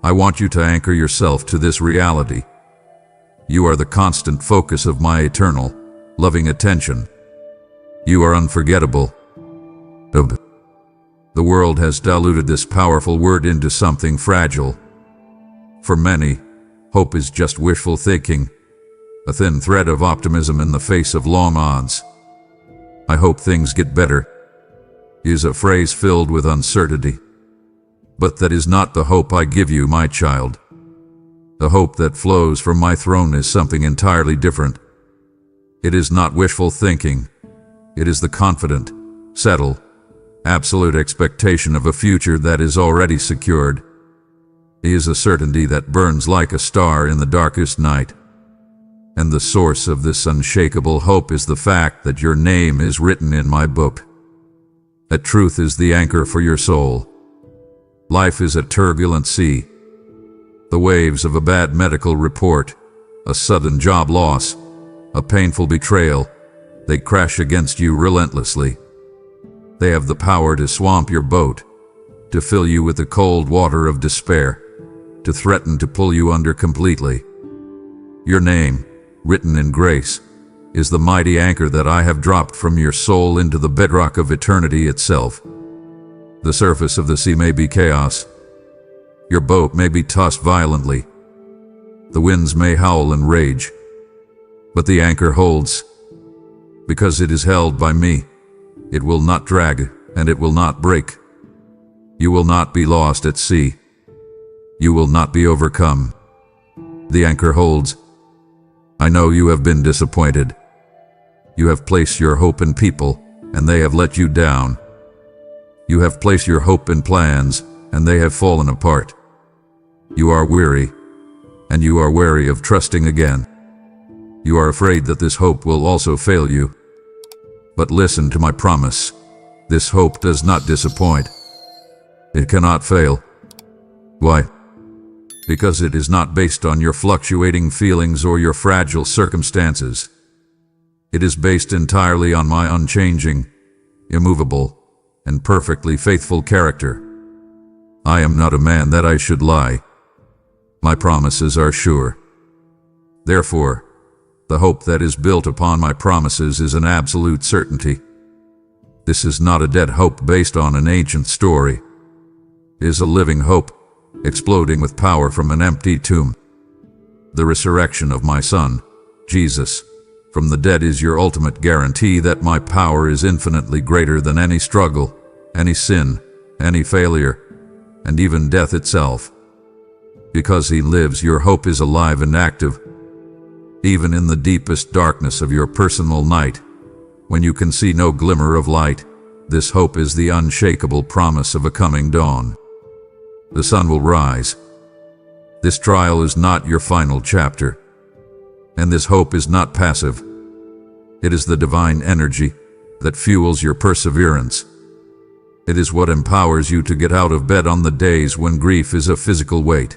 I want you to anchor yourself to this reality. You are the constant focus of my eternal, loving attention. You are unforgettable. The world has diluted this powerful word into something fragile. For many, hope is just wishful thinking, a thin thread of optimism in the face of long odds. I hope things get better is a phrase filled with uncertainty. But that is not the hope I give you, my child. The hope that flows from my throne is something entirely different. It is not wishful thinking. It is the confident, settled, absolute expectation of a future that is already secured. It is a certainty that burns like a star in the darkest night. And the source of this unshakable hope is the fact that your name is written in my book. That truth is the anchor for your soul. Life is a turbulent sea. The waves of a bad medical report, a sudden job loss, a painful betrayal, they crash against you relentlessly. They have the power to swamp your boat, to fill you with the cold water of despair, to threaten to pull you under completely. Your name, written in grace, is the mighty anchor that I have dropped from your soul into the bedrock of eternity itself. The surface of the sea may be chaos. Your boat may be tossed violently. The winds may howl and rage, but the anchor holds. Because it is held by me, it will not drag, and it will not break. You will not be lost at sea. You will not be overcome. The anchor holds. I know you have been disappointed. You have placed your hope in people, and they have let you down. You have placed your hope in plans, and they have fallen apart. You are weary, and you are wary of trusting again. You are afraid that this hope will also fail you. But listen to my promise. This hope does not disappoint. It cannot fail. Why? Because it is not based on your fluctuating feelings or your fragile circumstances. It is based entirely on my unchanging, immovable, and perfectly faithful character. I am not a man that I should lie. My promises are sure. Therefore, the hope that is built upon my promises is an absolute certainty. This is not a dead hope based on an ancient story. It is a living hope, exploding with power from an empty tomb. The resurrection of my Son, Jesus, from the dead is your ultimate guarantee that my power is infinitely greater than any struggle, any sin, any failure, and even death itself. Because He lives, your hope is alive and active. Even in the deepest darkness of your personal night, when you can see no glimmer of light, this hope is the unshakable promise of a coming dawn. The sun will rise. This trial is not your final chapter, and this hope is not passive. It is the divine energy that fuels your perseverance. It is what empowers you to get out of bed on the days when grief is a physical weight.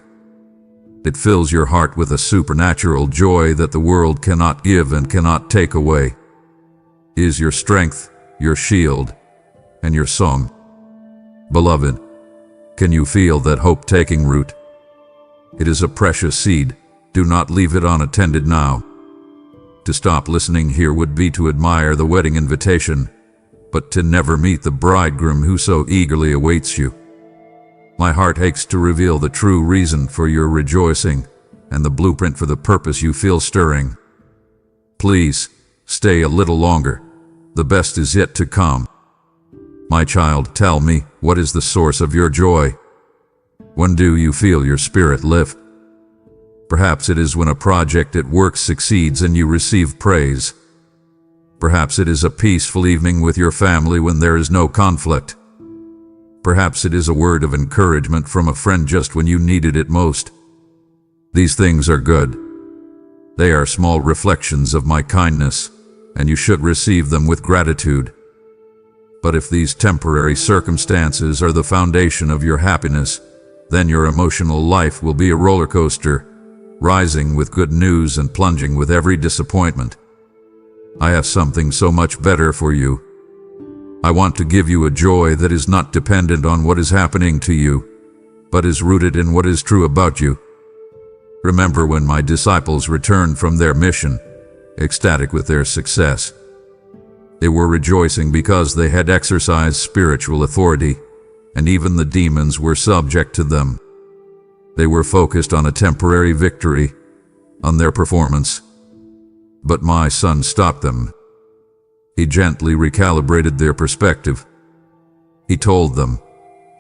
It fills your heart with a supernatural joy that the world cannot give and cannot take away. It is your strength, your shield, and your song. Beloved, can you feel that hope taking root? It is a precious seed. Do not leave it unattended now. To stop listening here would be to admire the wedding invitation, but to never meet the bridegroom who so eagerly awaits you. My heart aches to reveal the true reason for your rejoicing and the blueprint for the purpose you feel stirring. Please, stay a little longer. The best is yet to come. My child, tell me, what is the source of your joy? When do you feel your spirit lift? Perhaps it is when a project at work succeeds and you receive praise. Perhaps it is a peaceful evening with your family when there is no conflict. Perhaps it is a word of encouragement from a friend just when you needed it most. These things are good. They are small reflections of my kindness, and you should receive them with gratitude. But if these temporary circumstances are the foundation of your happiness, then your emotional life will be a roller coaster, rising with good news and plunging with every disappointment. I have something so much better for you. I want to give you a joy that is not dependent on what is happening to you, but is rooted in what is true about you. Remember when my disciples returned from their mission, ecstatic with their success. They were rejoicing because they had exercised spiritual authority, and even the demons were subject to them. They were focused on a temporary victory, on their performance. But my Son stopped them. He gently recalibrated their perspective. He told them,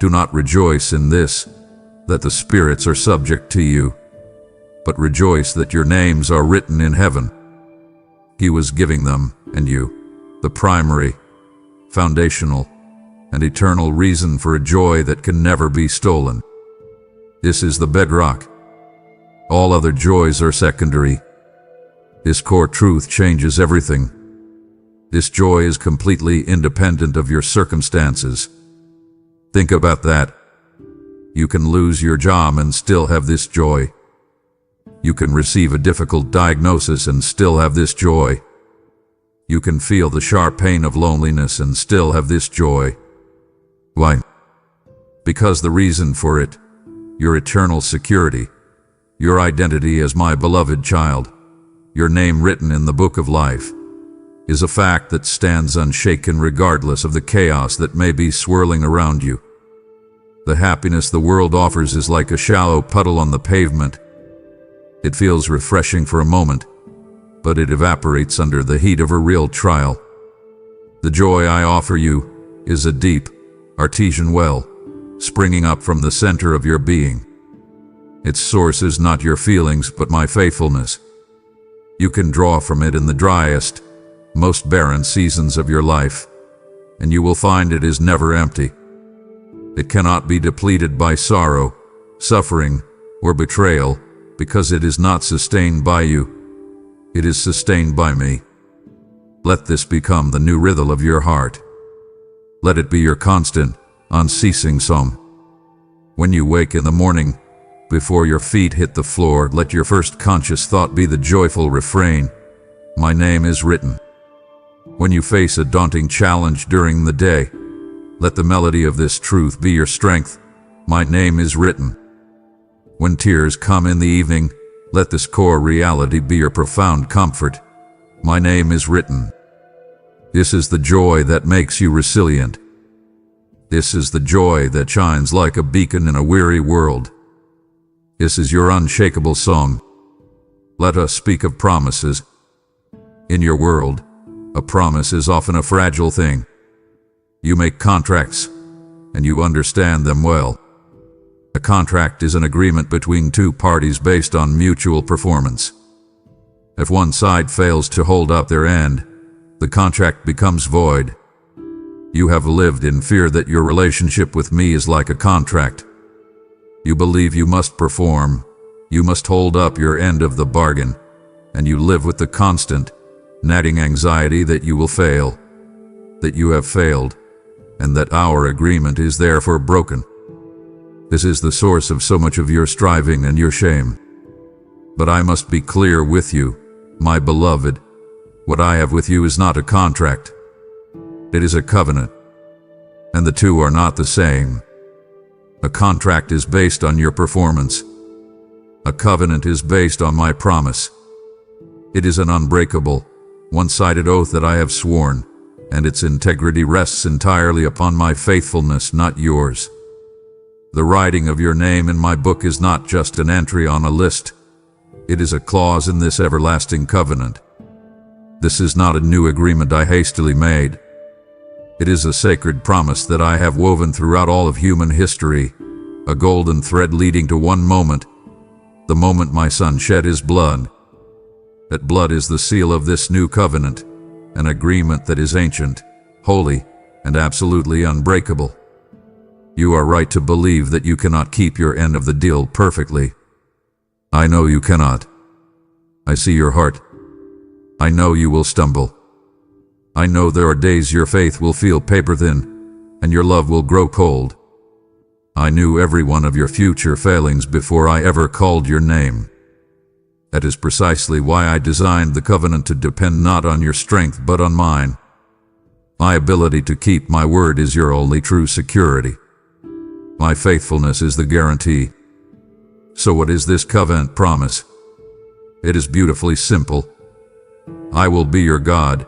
"Do not rejoice in this, that the spirits are subject to you, but rejoice that your names are written in heaven." He was giving them, and you, the primary, foundational, and eternal reason for a joy that can never be stolen. This is the bedrock. All other joys are secondary. This core truth changes everything. This joy is completely independent of your circumstances. Think about that. You can lose your job and still have this joy. You can receive a difficult diagnosis and still have this joy. You can feel the sharp pain of loneliness and still have this joy. Why? Because the reason for it, your eternal security, your identity as my beloved child, your name written in the book of life, is a fact that stands unshaken regardless of the chaos that may be swirling around you. The happiness the world offers is like a shallow puddle on the pavement. It feels refreshing for a moment, but it evaporates under the heat of a real trial. The joy I offer you is a deep, artesian well, springing up from the center of your being. Its source is not your feelings, but my faithfulness. You can draw from it in the driest, most barren seasons of your life, and you will find it is never empty. It cannot be depleted by sorrow, suffering, or betrayal, because it is not sustained by you. It is sustained by me. Let this become the new rhythm of your heart. Let it be your constant, unceasing song. When you wake in the morning, before your feet hit the floor, let your first conscious thought be the joyful refrain, "My name is written." When you face a daunting challenge during the day, let the melody of this truth be your strength, "My name is written." When tears come in the evening, let this core reality be your profound comfort, "My name is written." This is the joy that makes you resilient. This is the joy that shines like a beacon in a weary world. This is your unshakable song. Let us speak of promises. In your world, a promise is often a fragile thing. You make contracts, and you understand them well. A contract is an agreement between two parties based on mutual performance. If one side fails to hold up their end, the contract becomes void. You have lived in fear that your relationship with me is like a contract. You believe you must perform, you must hold up your end of the bargain, and you live with the constant, nagging anxiety that you will fail, that you have failed, and that our agreement is therefore broken. This is the source of so much of your striving and your shame. But I must be clear with you, my beloved, what I have with you is not a contract. It is a covenant, and the two are not the same. A contract is based on your performance. A covenant is based on my promise. It is an unbreakable, one-sided oath that I have sworn, and its integrity rests entirely upon my faithfulness, not yours. The writing of your name in my book is not just an entry on a list. It is a clause in this everlasting covenant. This is not a new agreement I hastily made. It is a sacred promise that I have woven throughout all of human history, a golden thread leading to one moment, the moment my son shed his blood. That blood is the seal of this new covenant, an agreement that is ancient, holy, and absolutely unbreakable. You are right to believe that you cannot keep your end of the deal perfectly. I know you cannot. I see your heart. I know you will stumble. I know there are days your faith will feel paper thin, and your love will grow cold. I knew every one of your future failings before I ever called your name. That is precisely why I designed the covenant to depend not on your strength but on mine. My ability to keep my word is your only true security. My faithfulness is the guarantee. So what is this covenant promise? It is beautifully simple. I will be your God,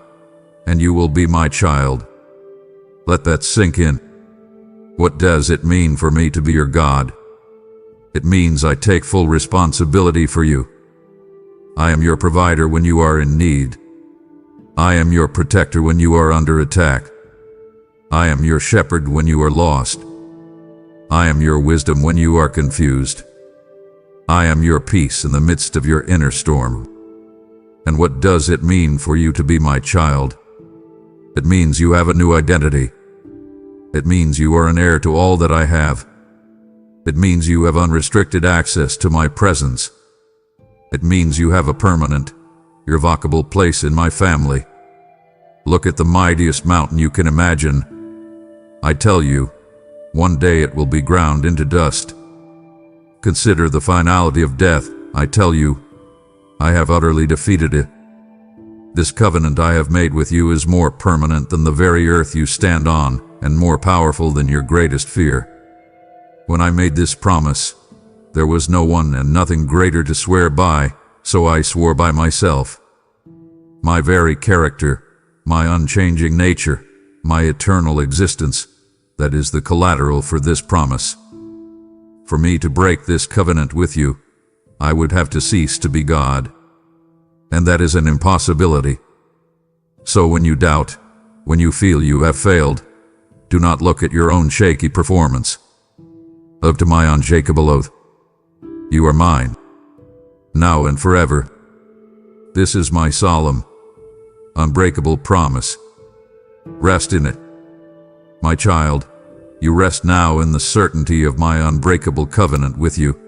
and you will be my child. Let that sink in. What does it mean for me to be your God? It means I take full responsibility for you. I am your provider when you are in need. I am your protector when you are under attack. I am your shepherd when you are lost. I am your wisdom when you are confused. I am your peace in the midst of your inner storm. And what does it mean for you to be my child? It means you have a new identity. It means you are an heir to all that I have. It means you have unrestricted access to my presence. It means you have a permanent, irrevocable place in my family. Look at the mightiest mountain you can imagine. I tell you, one day it will be ground into dust. Consider the finality of death. I tell you, I have utterly defeated it. This covenant I have made with you is more permanent than the very earth you stand on, and more powerful than your greatest fear. When I made this promise, there was no one and nothing greater to swear by, so I swore by myself. My very character, my unchanging nature, my eternal existence, that is the collateral for this promise. For me to break this covenant with you, I would have to cease to be God. And that is an impossibility. So when you doubt, when you feel you have failed, do not look at your own shaky performance. Look to my unshakable oath. You are mine, now and forever. This is my solemn, unbreakable promise. Rest in it. My child, you rest now in the certainty of my unbreakable covenant with you,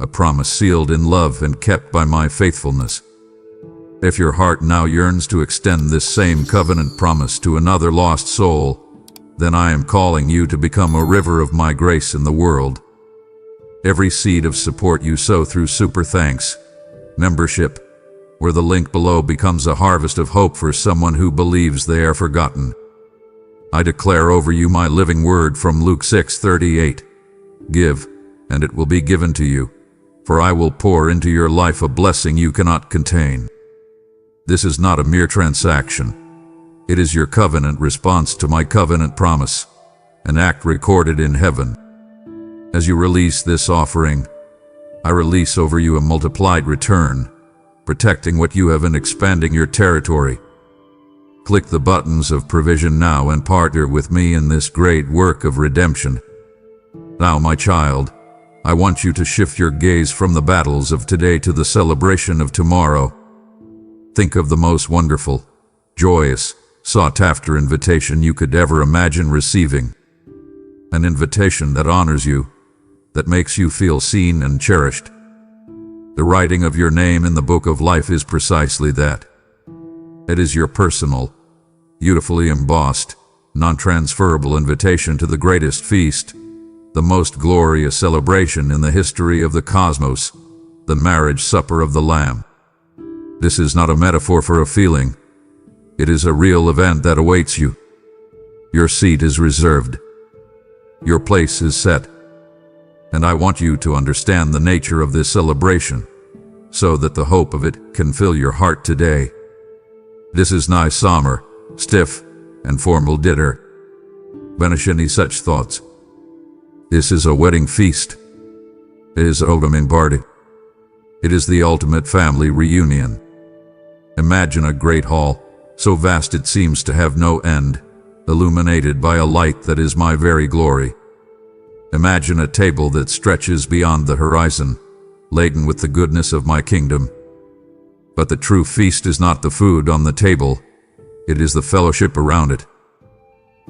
a promise sealed in love and kept by my faithfulness. If your heart now yearns to extend this same covenant promise to another lost soul, then I am calling you to become a river of my grace in the world. Every seed of support you sow through Super Thanks membership, where the link below becomes a harvest of hope for someone who believes they are forgotten. I declare over you my living word from Luke 6:38. Give, and it will be given to you, for I will pour into your life a blessing you cannot contain. This is not a mere transaction. It is your covenant response to my covenant promise, an act recorded in heaven. As you release this offering, I release over you a multiplied return, protecting what you have and expanding your territory. Click the buttons of provision now and partner with me in this great work of redemption. Now, my child, I want you to shift your gaze from the battles of today to the celebration of tomorrow. Think of the most wonderful, joyous, sought-after invitation you could ever imagine receiving. An invitation that honors you, that makes you feel seen and cherished. The writing of your name in the book of life is precisely that. It is your personal, beautifully embossed, non-transferable invitation to the greatest feast, the most glorious celebration in the history of the cosmos, the marriage supper of the Lamb. This is not a metaphor for a feeling. It is a real event that awaits you. Your seat is reserved. Your place is set. And I want you to understand the nature of this celebration, so that the hope of it can fill your heart today. This is nigh somber, stiff, and formal dinner. Banish any such thoughts. This is a wedding feast. It is a homecoming party. It is the ultimate family reunion. Imagine a great hall, so vast it seems to have no end, illuminated by a light that is my very glory. Imagine a table that stretches beyond the horizon, laden with the goodness of my kingdom. But the true feast is not the food on the table, it is the fellowship around it.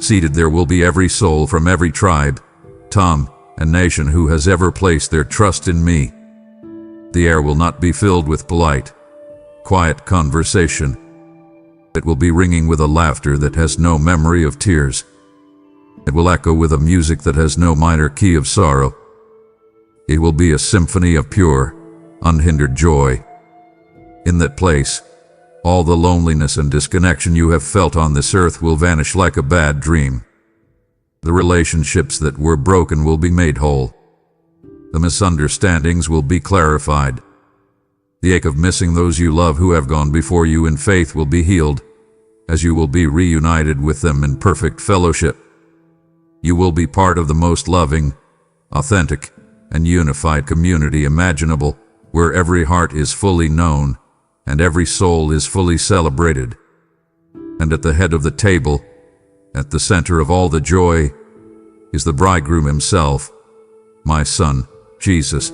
Seated there will be every soul from every tribe, tongue, and nation who has ever placed their trust in me. The air will not be filled with polite, quiet conversation. It will be ringing with a laughter that has no memory of tears. It will echo with a music that has no minor key of sorrow. It will be a symphony of pure, unhindered joy. In that place, all the loneliness and disconnection you have felt on this earth will vanish like a bad dream. The relationships that were broken will be made whole. The misunderstandings will be clarified. The ache of missing those you love who have gone before you in faith will be healed, as you will be reunited with them in perfect fellowship. You will be part of the most loving, authentic, and unified community imaginable, where every heart is fully known and every soul is fully celebrated. And at the head of the table, at the center of all the joy, is the bridegroom himself, my son, Jesus.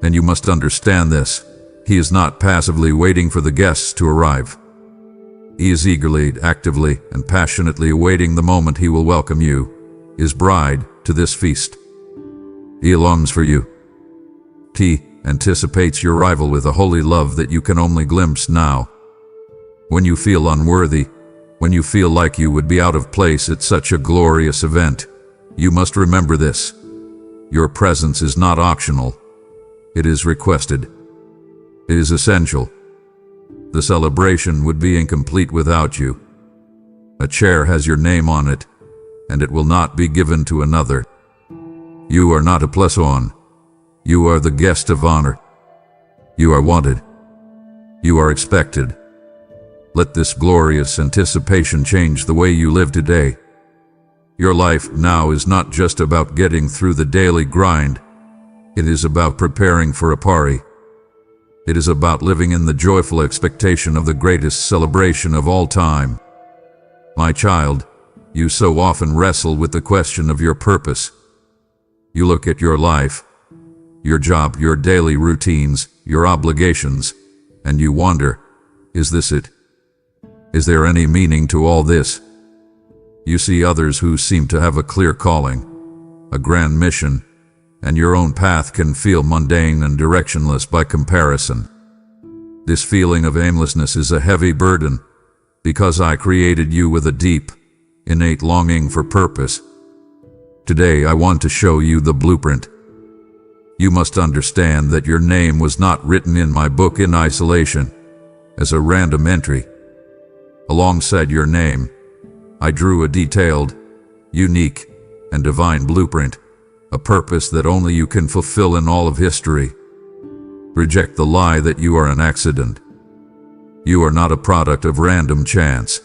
And you must understand this. He is not passively waiting for the guests to arrive. He is eagerly, actively, and passionately awaiting the moment he will welcome you, his bride, to this feast. He longs for you. He anticipates your arrival with a holy love that you can only glimpse now. When you feel unworthy, when you feel like you would be out of place at such a glorious event, you must remember this. Your presence is not optional. It is requested. It is essential. The celebration would be incomplete without you. A chair has your name on it, and it will not be given to another. You are not a plus one. You are the guest of honor. You are wanted. You are expected. Let this glorious anticipation change the way you live today. Your life now is not just about getting through the daily grind. It is about preparing for a party, It is about living in the joyful expectation of the greatest celebration of all time. My child, you so often wrestle with the question of your purpose. You look at your life, your job, your daily routines, your obligations, and you wonder, is this it? Is there any meaning to all this? You see others who seem to have a clear calling, a grand mission, and your own path can feel mundane and directionless by comparison. This feeling of aimlessness is a heavy burden, because I created you with a deep, innate longing for purpose. Today I want to show you the blueprint. You must understand that your name was not written in my book in isolation, as a random entry. Alongside your name, I drew a detailed, unique, and divine blueprint, a purpose that only you can fulfill in all of history. Reject the lie that you are an accident. You are not a product of random chance.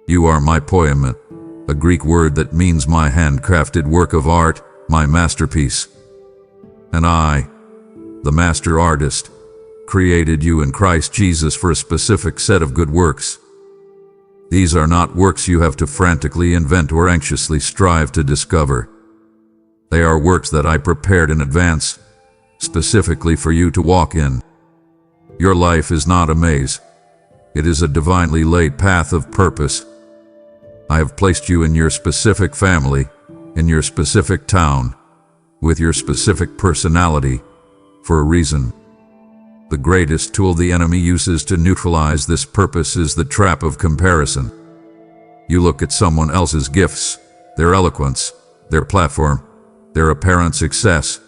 You are my poimen, a Greek word that means my handcrafted work of art, my masterpiece. And I, the master artist, created you in Christ Jesus for a specific set of good works. These are not works you have to frantically invent or anxiously strive to discover. They are works that I prepared in advance, specifically for you to walk in. Your life is not a maze. It is a divinely laid path of purpose. I have placed you in your specific family, in your specific town, with your specific personality, for a reason. The greatest tool the enemy uses to neutralize this purpose is the trap of comparison. You look at someone else's gifts, their eloquence, their platform, their apparent success,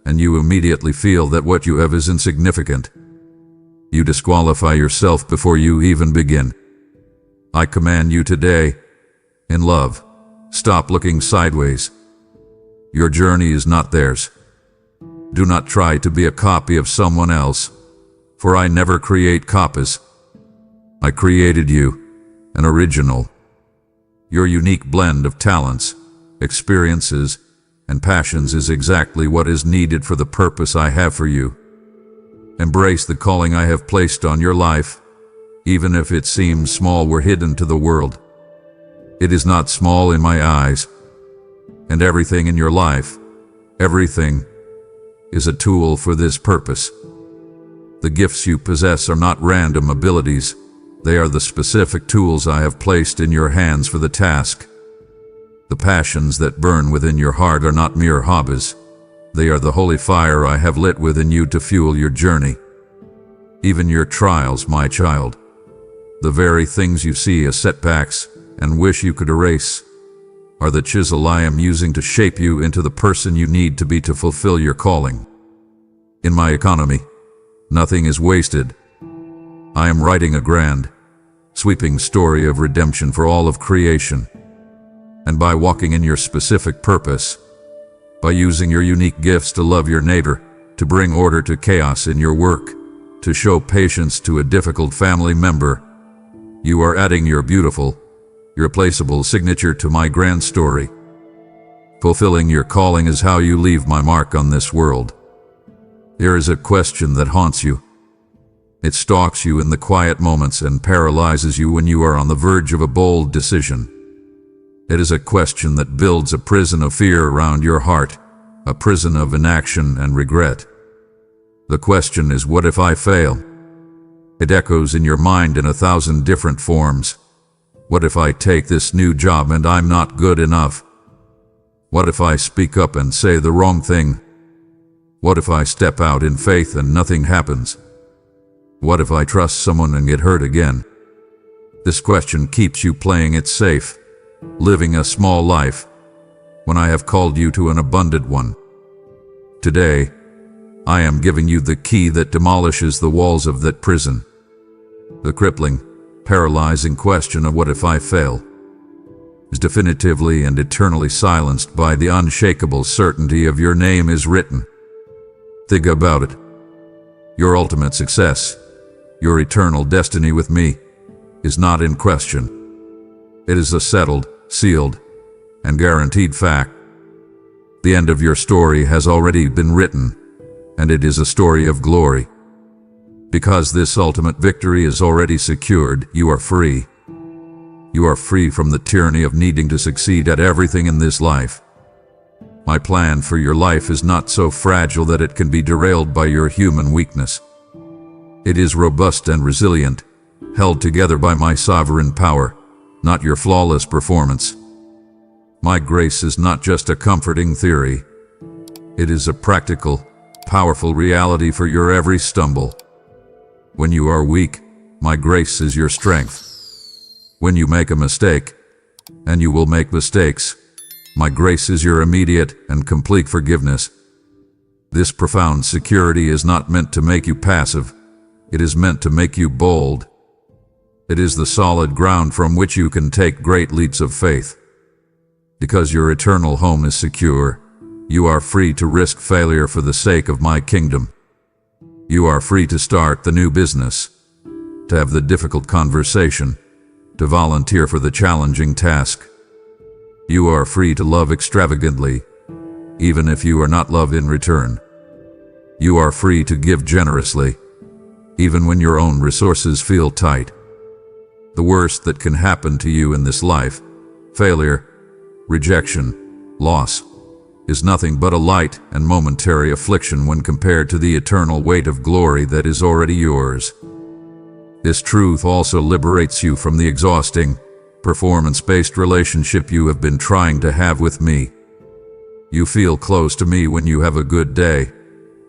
and you immediately feel that what you have is insignificant. You disqualify yourself before you even begin. I command you today, in love, stop looking sideways. Your journey is not theirs. Do not try to be a copy of someone else, for I never create copies. I created you, an original. Your unique blend of talents, experiences, and passions is exactly what is needed for the purpose I have for you. Embrace the calling I have placed on your life, even if it seems small or hidden to the world. It is not small in my eyes, and everything in your life, everything, is a tool for this purpose. The gifts you possess are not random abilities. They are the specific tools I have placed in your hands for the task. The passions that burn within your heart are not mere hobbies. They are the holy fire I have lit within you to fuel your journey. Even your trials, my child, the very things you see as setbacks and wish you could erase, are the chisel I am using to shape you into the person you need to be to fulfill your calling. In my economy, nothing is wasted. I am writing a grand, sweeping story of redemption for all of creation. And by walking in your specific purpose, by using your unique gifts to love your neighbor, to bring order to chaos in your work, to show patience to a difficult family member, you are adding your beautiful, irreplaceable signature to my grand story. Fulfilling your calling is how you leave my mark on this world. There is a question that haunts you. It stalks you in the quiet moments and paralyzes you when you are on the verge of a bold decision. It is a question that builds a prison of fear around your heart, a prison of inaction and regret. The question is, what if I fail? It echoes in your mind in 1,000 different forms. What if I take this new job and I'm not good enough? What if I speak up and say the wrong thing? What if I step out in faith and nothing happens? What if I trust someone and get hurt again? This question keeps you playing it safe, living a small life, when I have called you to an abundant one. Today, I am giving you the key that demolishes the walls of that prison. The crippling, paralyzing question of what if I fail is definitively and eternally silenced by the unshakable certainty of your name is written. Think about it. Your ultimate success, your eternal destiny with me, is not in question. It is a settled, sealed, and guaranteed fact. The end of your story has already been written, and it is a story of glory. Because this ultimate victory is already secured, you are free. You are free from the tyranny of needing to succeed at everything in this life. My plan for your life is not so fragile that it can be derailed by your human weakness. It is robust and resilient, held together by my sovereign power, not your flawless performance. My grace is not just a comforting theory. It is a practical, powerful reality for your every stumble. When you are weak, my grace is your strength. When you make a mistake, and you will make mistakes, my grace is your immediate and complete forgiveness. This profound security is not meant to make you passive. It is meant to make you bold. It is the solid ground from which you can take great leaps of faith. Because your eternal home is secure, you are free to risk failure for the sake of my kingdom. You are free to start the new business, to have the difficult conversation, to volunteer for the challenging task. You are free to love extravagantly, even if you are not loved in return. You are free to give generously, even when your own resources feel tight. The worst that can happen to you in this life, failure, rejection, loss, is nothing but a light and momentary affliction when compared to the eternal weight of glory that is already yours. This truth also liberates you from the exhausting, performance-based relationship you have been trying to have with me. You feel close to me when you have a good day,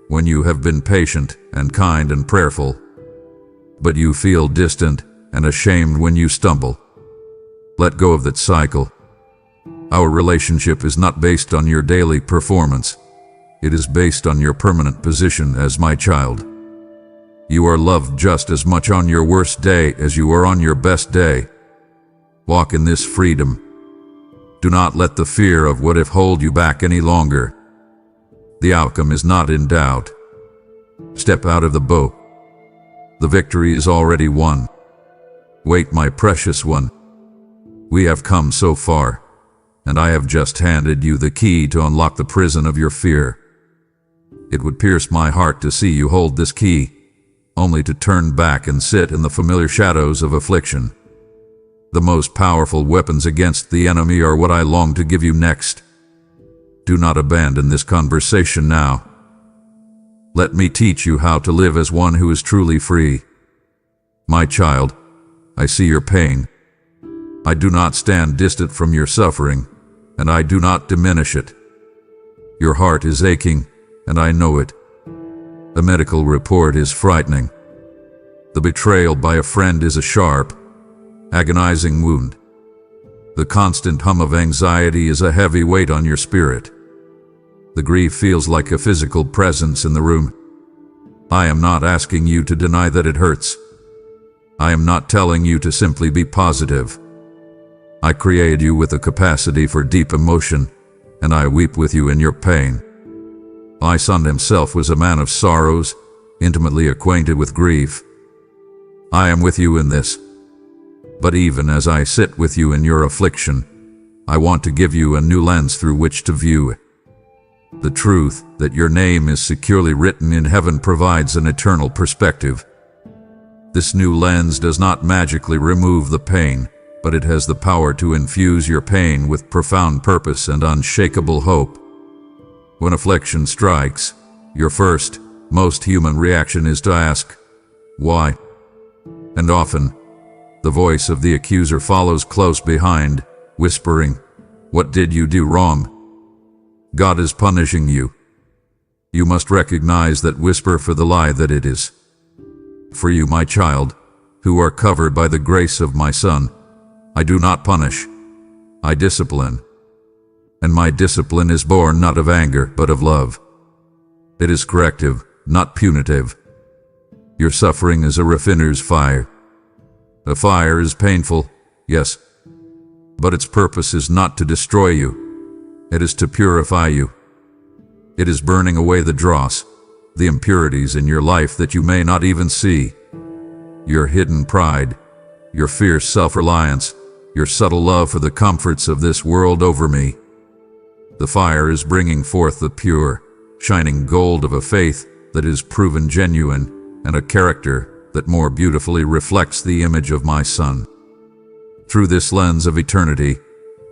when you have been patient and kind and prayerful. But you feel distant and ashamed when you stumble. Let go of that cycle. Our relationship is not based on your daily performance. It is based on your permanent position as my child. You are loved just as much on your worst day as you are on your best day. Walk in this freedom. Do not let the fear of what if hold you back any longer. The outcome is not in doubt. Step out of the boat. The victory is already won. Wait, my precious one. We have come so far, and I have just handed you the key to unlock the prison of your fear. It would pierce my heart to see you hold this key, only to turn back and sit in the familiar shadows of affliction. The most powerful weapons against the enemy are what I long to give you next. Do not abandon this conversation now. Let me teach you how to live as one who is truly free. My child, I see your pain. I do not stand distant from your suffering, and I do not diminish it. Your heart is aching, and I know it. The medical report is frightening. The betrayal by a friend is a sharp, agonizing wound. The constant hum of anxiety is a heavy weight on your spirit. The grief feels like a physical presence in the room. I am not asking you to deny that it hurts. I am not telling you to simply be positive. I created you with a capacity for deep emotion, and I weep with you in your pain. My son himself was a man of sorrows, intimately acquainted with grief. I am with you in this. But even as I sit with you in your affliction, I want to give you a new lens through which to view it. The truth that your name is securely written in heaven provides an eternal perspective. This new lens does not magically remove the pain, but it has the power to infuse your pain with profound purpose and unshakable hope. When affliction strikes, your first, most human reaction is to ask, why? And often, the voice of the accuser follows close behind, whispering, what did you do wrong? God is punishing you. You must recognize that whisper for the lie that it is. For you, my child, who are covered by the grace of my Son, I do not punish, I discipline. And my discipline is born not of anger, but of love. It is corrective, not punitive. Your suffering is a refiner's fire. A fire is painful, yes, but its purpose is not to destroy you. It is to purify you. It is burning away the dross, the impurities in your life that you may not even see. Your hidden pride, your fierce self-reliance, your subtle love for the comforts of this world over me. The fire is bringing forth the pure, shining gold of a faith that is proven genuine, and a character that more beautifully reflects the image of my Son. Through this lens of eternity,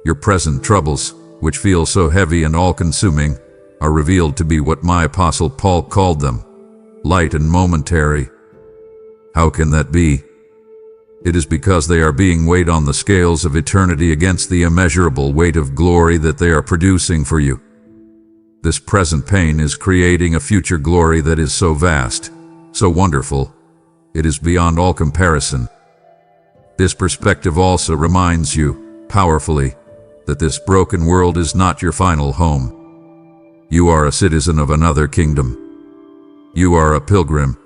your present troubles, which feel so heavy and all-consuming, are revealed to be what my apostle Paul called them, light and momentary. How can that be? It is because they are being weighed on the scales of eternity against the immeasurable weight of glory that they are producing for you. This present pain is creating a future glory that is so vast, so wonderful, it is beyond all comparison. This perspective also reminds you, powerfully, that this broken world is not your final home. You are a citizen of another kingdom. You are a pilgrim,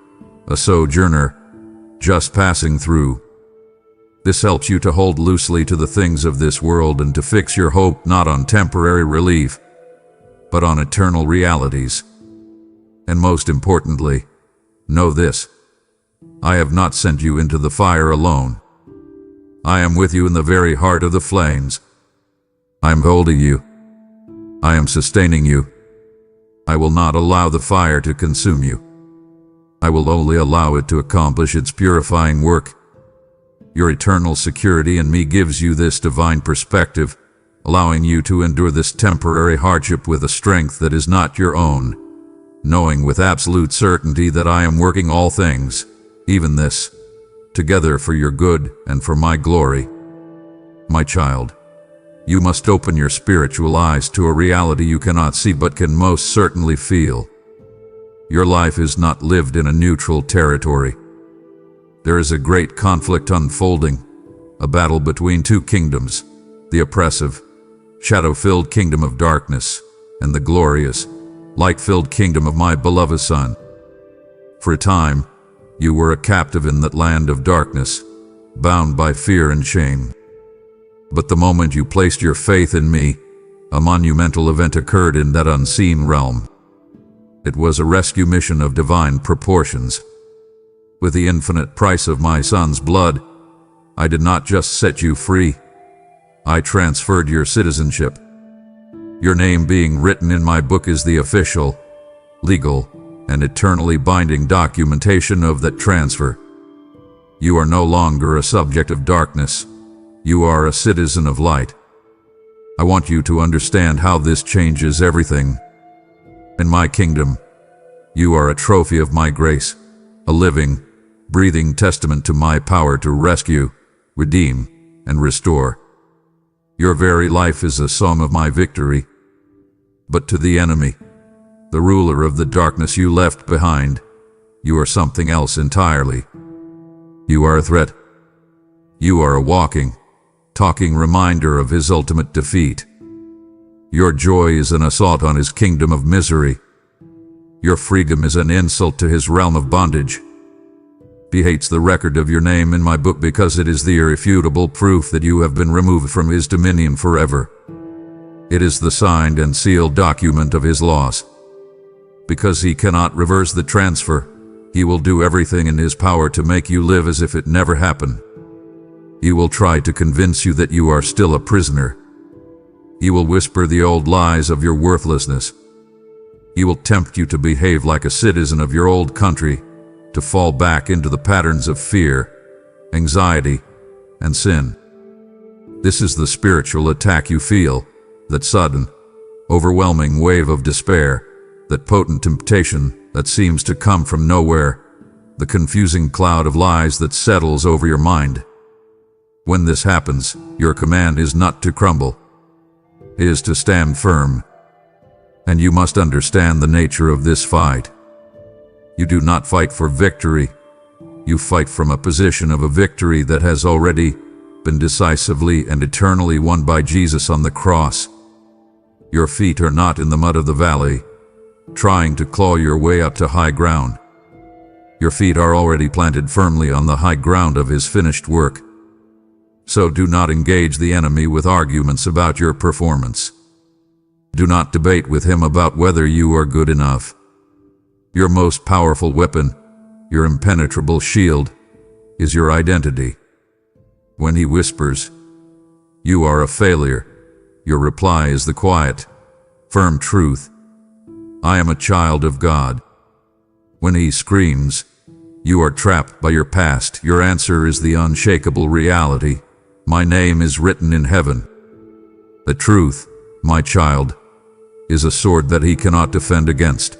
a sojourner, just passing through. This helps you to hold loosely to the things of this world and to fix your hope not on temporary relief, but on eternal realities. And most importantly, know this: I have not sent you into the fire alone. I am with you in the very heart of the flames. I am holding you. I am sustaining you. I will not allow the fire to consume you. I will only allow it to accomplish its purifying work. Your eternal security in me gives you this divine perspective, allowing you to endure this temporary hardship with a strength that is not your own, knowing with absolute certainty that I am working all things, even this, together for your good and for my glory. My child, you must open your spiritual eyes to a reality you cannot see but can most certainly feel. Your life is not lived in a neutral territory. There is a great conflict unfolding, a battle between two kingdoms, the oppressive, shadow-filled kingdom of darkness and the glorious, light-filled kingdom of my beloved Son. For a time, you were a captive in that land of darkness, bound by fear and shame. But the moment you placed your faith in me, a monumental event occurred in that unseen realm. It was a rescue mission of divine proportions. With the infinite price of my Son's blood, I did not just set you free. I transferred your citizenship. Your name being written in my book is the official, legal, and eternally binding documentation of that transfer. You are no longer a subject of darkness. You are a citizen of light. I want you to understand how this changes everything. In my kingdom, you are a trophy of my grace, a living, breathing testament to my power to rescue, redeem, and restore. Your very life is a song of my victory. But to the enemy, the ruler of the darkness you left behind, you are something else entirely. You are a threat. You are a walking, talking reminder of his ultimate defeat. Your joy is an assault on his kingdom of misery. Your freedom is an insult to his realm of bondage. He hates the record of your name in my book because it is the irrefutable proof that you have been removed from his dominion forever. It is the signed and sealed document of his loss. Because he cannot reverse the transfer, he will do everything in his power to make you live as if it never happened. He will try to convince you that you are still a prisoner. He will whisper the old lies of your worthlessness. He will tempt you to behave like a citizen of your old country, to fall back into the patterns of fear, anxiety, and sin. This is the spiritual attack you feel, that sudden, overwhelming wave of despair, that potent temptation that seems to come from nowhere, the confusing cloud of lies that settles over your mind. When this happens, your command is not to crumble. It is to stand firm. And you must understand the nature of this fight. You do not fight for victory. You fight from a position of a victory that has already been decisively and eternally won by Jesus on the cross. Your feet are not in the mud of the valley, trying to claw your way up to high ground. Your feet are already planted firmly on the high ground of his finished work. So do not engage the enemy with arguments about your performance. Do not debate with him about whether you are good enough. Your most powerful weapon, your impenetrable shield, is your identity. When he whispers, "You are a failure," your reply is the quiet, firm truth, "I am a child of God." When he screams, You are trapped by your past. Your answer is the unshakable reality. My name is written in heaven. The truth, my child, is a sword that he cannot defend against.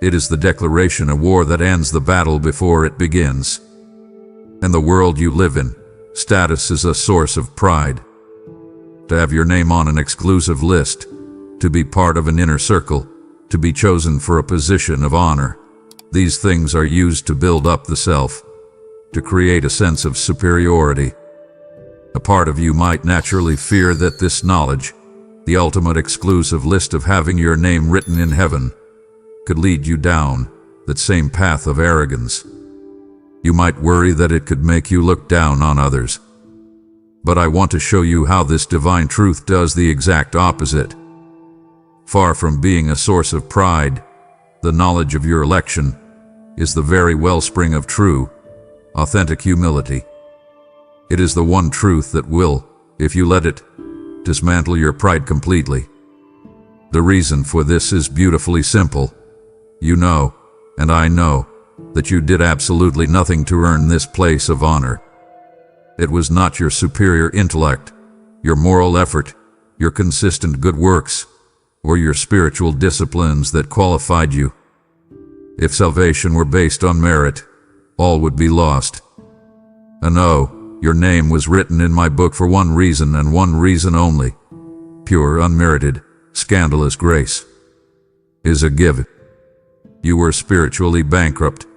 It is the declaration of war that ends the battle before it begins. In the world you live in, status is a source of pride. To have your name on an exclusive list, to be part of an inner circle, to be chosen for a position of honor. These things are used to build up the self, to create a sense of superiority. A part of you might naturally fear that this knowledge, the ultimate exclusive list of having your name written in heaven, could lead you down that same path of arrogance. You might worry that it could make you look down on others. But I want to show you how this divine truth does the exact opposite. Far from being a source of pride, the knowledge of your election is the very wellspring of true, authentic humility. It is the one truth that will, if you let it, dismantle your pride completely. The reason for this is beautifully simple. You know, and I know, that you did absolutely nothing to earn this place of honor. It was not your superior intellect, your moral effort, your consistent good works, or your spiritual disciplines that qualified you. If salvation were based on merit, all would be lost. And no, your name was written in my book for one reason and one reason only. Pure, unmerited, scandalous grace is a gift. You were spiritually bankrupt,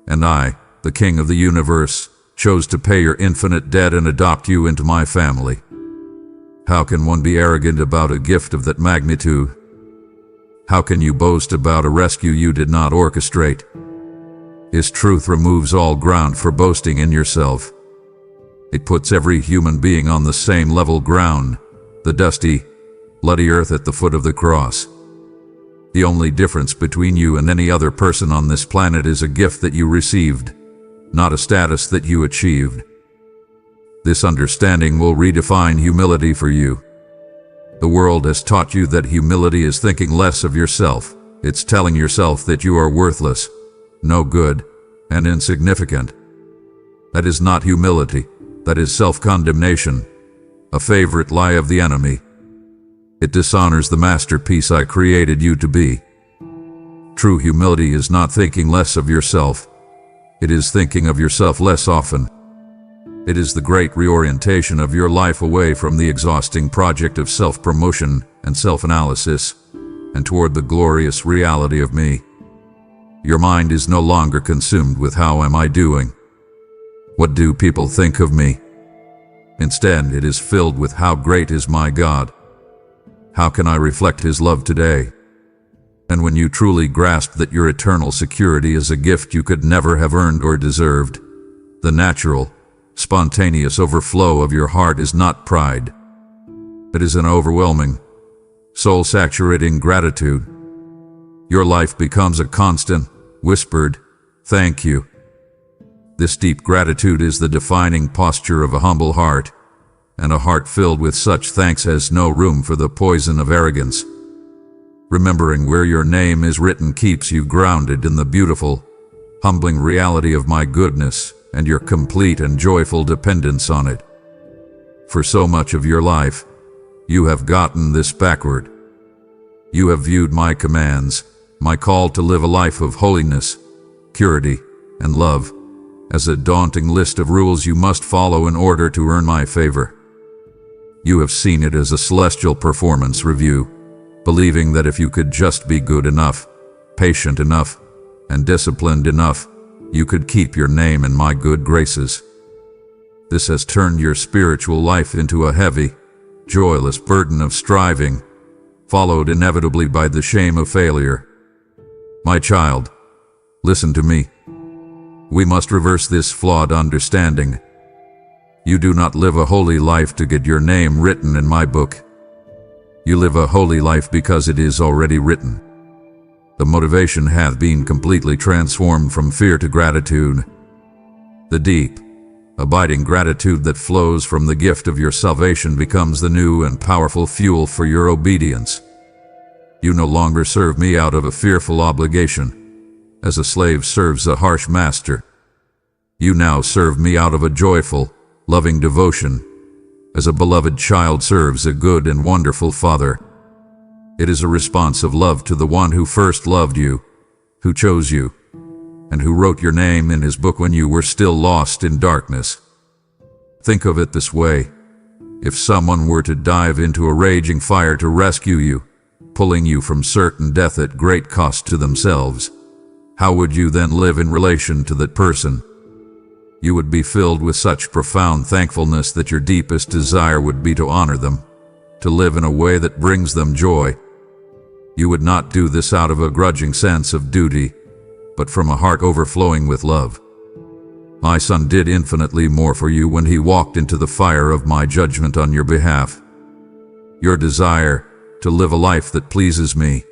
and I, the King of the universe, chose to pay your infinite debt and adopt you into my family. How can one be arrogant about a gift of that magnitude? How can you boast about a rescue you did not orchestrate? His truth removes all ground for boasting in yourself. It puts every human being on the same level ground, the dusty, bloody earth at the foot of the cross. The only difference between you and any other person on this planet is a gift that you received, not a status that you achieved. This understanding will redefine humility for you. The world has taught you that humility is thinking less of yourself. It's telling yourself that you are worthless, no good, and insignificant. That is not humility. That is self-condemnation, a favorite lie of the enemy. It dishonors the masterpiece I created you to be. True humility is not thinking less of yourself. It is thinking of yourself less often. It is the great reorientation of your life away from the exhausting project of self-promotion and self-analysis, and toward the glorious reality of me. Your mind is no longer consumed with how am I doing? What do people think of me? Instead, it is filled with how great is my God? How can I reflect His love today? And when you truly grasp that your eternal security is a gift you could never have earned or deserved, the natural, spontaneous overflow of your heart is not pride. It is an overwhelming, soul-saturating gratitude. Your life becomes a constant, whispered, thank you. This deep gratitude is the defining posture of a humble heart, and a heart filled with such thanks has no room for the poison of arrogance. Remembering where your name is written keeps you grounded in the beautiful, humbling reality of my goodness and your complete and joyful dependence on it. For so much of your life, you have gotten this backward. You have viewed my commands, my call to live a life of holiness, purity, and love, as a daunting list of rules you must follow in order to earn my favor. You have seen it as a celestial performance review, believing that if you could just be good enough, patient enough, and disciplined enough, you could keep your name in my good graces. This has turned your spiritual life into a heavy, joyless burden of striving, followed inevitably by the shame of failure. My child, listen to me. We must reverse this flawed understanding. You do not live a holy life to get your name written in my book. You live a holy life because it is already written. The motivation hath been completely transformed from fear to gratitude. The deep, abiding gratitude that flows from the gift of your salvation becomes the new and powerful fuel for your obedience. You no longer serve me out of a fearful obligation, as a slave serves a harsh master. You now serve me out of a joyful, loving devotion, as a beloved child serves a good and wonderful father. It is a response of love to the one who first loved you, who chose you, and who wrote your name in his book when you were still lost in darkness. Think of it this way. If someone were to dive into a raging fire to rescue you, pulling you from certain death at great cost to themselves, how would you then live in relation to that person? You would be filled with such profound thankfulness that your deepest desire would be to honor them, to live in a way that brings them joy. You would not do this out of a grudging sense of duty, but from a heart overflowing with love. My son did infinitely more for you when he walked into the fire of my judgment on your behalf. Your desire to live a life that pleases me,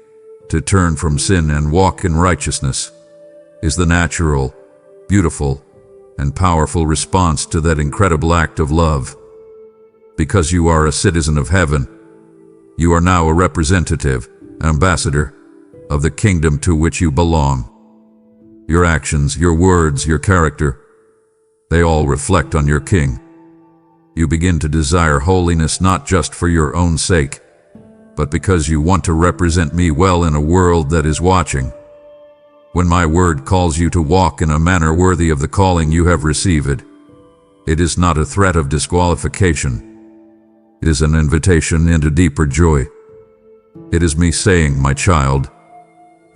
to turn from sin and walk in righteousness, is the natural, beautiful, and powerful response to that incredible act of love. Because you are a citizen of heaven, you are now a representative, ambassador, of the kingdom to which you belong. Your actions, your words, your character, they all reflect on your King. You begin to desire holiness not just for your own sake, but because you want to represent me well in a world that is watching. When my word calls you to walk in a manner worthy of the calling you have received, it is not a threat of disqualification. It is an invitation into deeper joy. It is me saying, my child,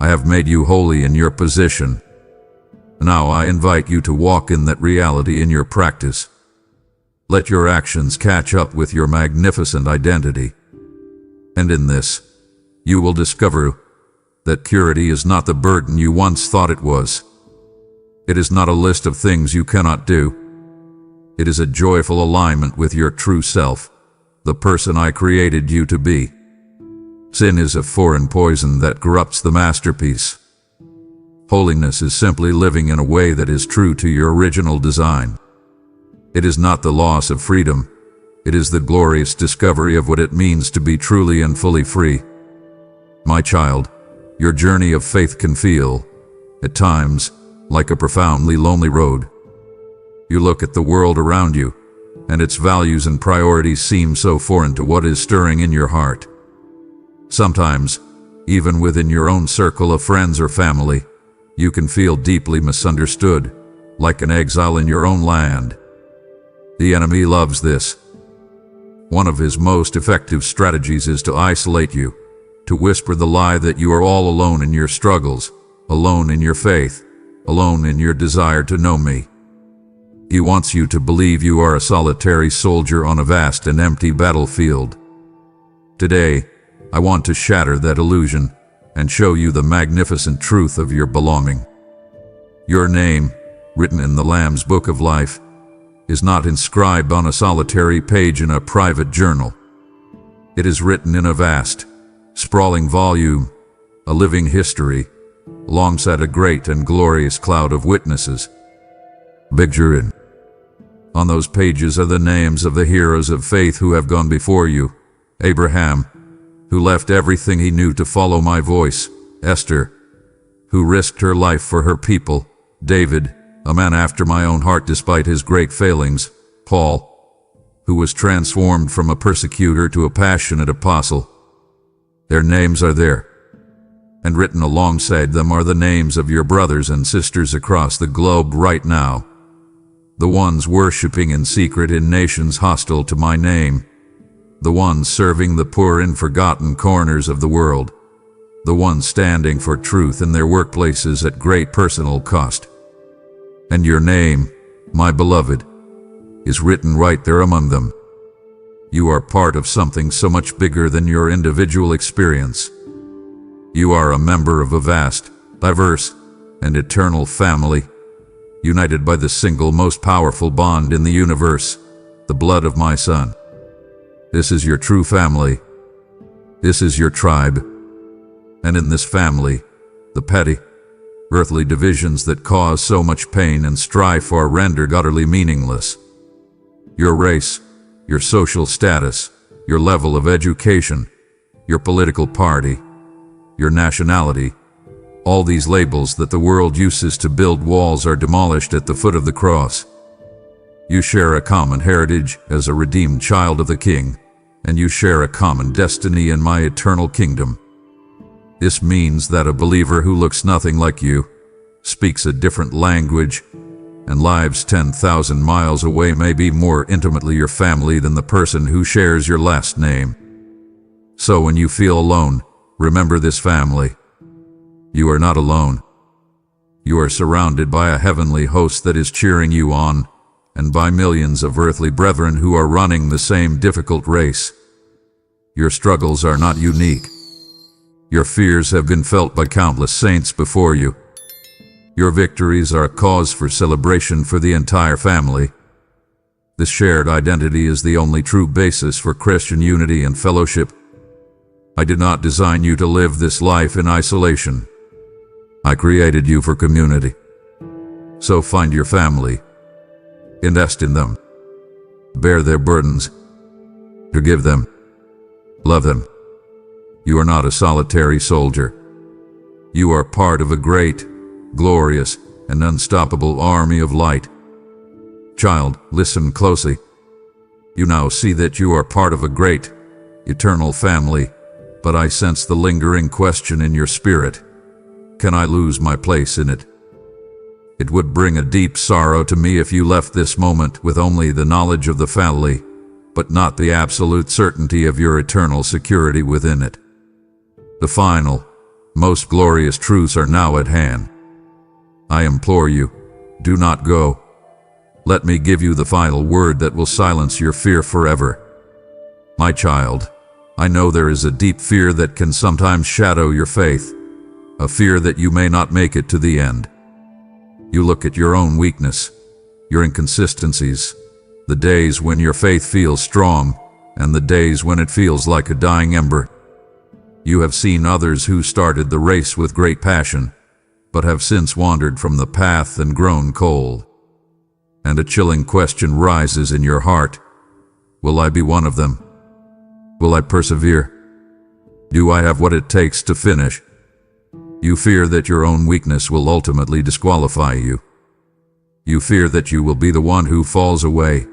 I have made you holy in your position. Now I invite you to walk in that reality in your practice. Let your actions catch up with your magnificent identity. And in this, you will discover that purity is not the burden you once thought it was. It is not a list of things you cannot do. It is a joyful alignment with your true self, the person I created you to be. Sin is a foreign poison that corrupts the masterpiece. Holiness is simply living in a way that is true to your original design. It is not the loss of freedom. It is the glorious discovery of what it means to be truly and fully free. My child, your journey of faith can feel, at times, like a profoundly lonely road. You look at the world around you, and its values and priorities seem so foreign to what is stirring in your heart. Sometimes, even within your own circle of friends or family, you can feel deeply misunderstood, like an exile in your own land. The enemy loves this. One of his most effective strategies is to isolate you, to whisper the lie that you are all alone in your struggles, alone in your faith, alone in your desire to know me. He wants you to believe you are a solitary soldier on a vast and empty battlefield. Today, I want to shatter that illusion and show you the magnificent truth of your belonging. Your name, written in the Lamb's Book of Life, is not inscribed on a solitary page in a private journal. It is written in a vast, sprawling volume, a living history, alongside a great and glorious cloud of witnesses. Picture it. On those pages are the names of the heroes of faith who have gone before you. Abraham, who left everything he knew to follow my voice. Esther, who risked her life for her people. David, a man after my own heart despite his great failings. Paul, who was transformed from a persecutor to a passionate apostle. Their names are there, and written alongside them are the names of your brothers and sisters across the globe right now. The ones worshiping in secret in nations hostile to my name. The ones serving the poor in forgotten corners of the world. The ones standing for truth in their workplaces at great personal cost. And your name, my beloved, is written right there among them. You are part of something so much bigger than your individual experience. You are a member of a vast, diverse, and eternal family, united by the single most powerful bond in the universe, the blood of my Son. This is your true family. This is your tribe. And in this family, the petty, earthly divisions that cause so much pain and strife are rendered utterly meaningless. Your race, your social status, your level of education, your political party, your nationality, All these labels that the world uses to build walls are demolished at the foot of the cross. You share a common heritage as a redeemed child of the King, and you share a common destiny in my eternal kingdom. This means that a believer who looks nothing like you, speaks a different language, and lives 10,000 miles away may be more intimately your family than the person who shares your last name. So when you feel alone, remember this family. You are not alone. You are surrounded by a heavenly host that is cheering you on, and by millions of earthly brethren who are running the same difficult race. Your struggles are not unique. Your fears have been felt by countless saints before you. Your victories are a cause for celebration for the entire family. This shared identity is the only true basis for Christian unity and fellowship. I did not design you to live this life in isolation. I created you for community. So find your family. Invest in them. Bear their burdens. Forgive them. Love them. You are not a solitary soldier. You are part of a great, glorious, and unstoppable army of light. Child, listen closely. You now see that you are part of a great, eternal family, but I sense the lingering question in your spirit. Can I lose my place in it? It would bring a deep sorrow to me if you left this moment with only the knowledge of the family, but not the absolute certainty of your eternal security within it. The final, most glorious truths are now at hand. I implore you, do not go. Let me give you the final word that will silence your fear forever. My child, I know there is a deep fear that can sometimes shadow your faith, a fear that you may not make it to the end. You look at your own weakness, your inconsistencies, the days when your faith feels strong, and the days when it feels like a dying ember. You have seen others who started the race with great passion, but have since wandered from the path and grown cold. And a chilling question rises in your heart. Will I be one of them? Will I persevere? Do I have what it takes to finish? You fear that your own weakness will ultimately disqualify you. You fear that you will be the one who falls away.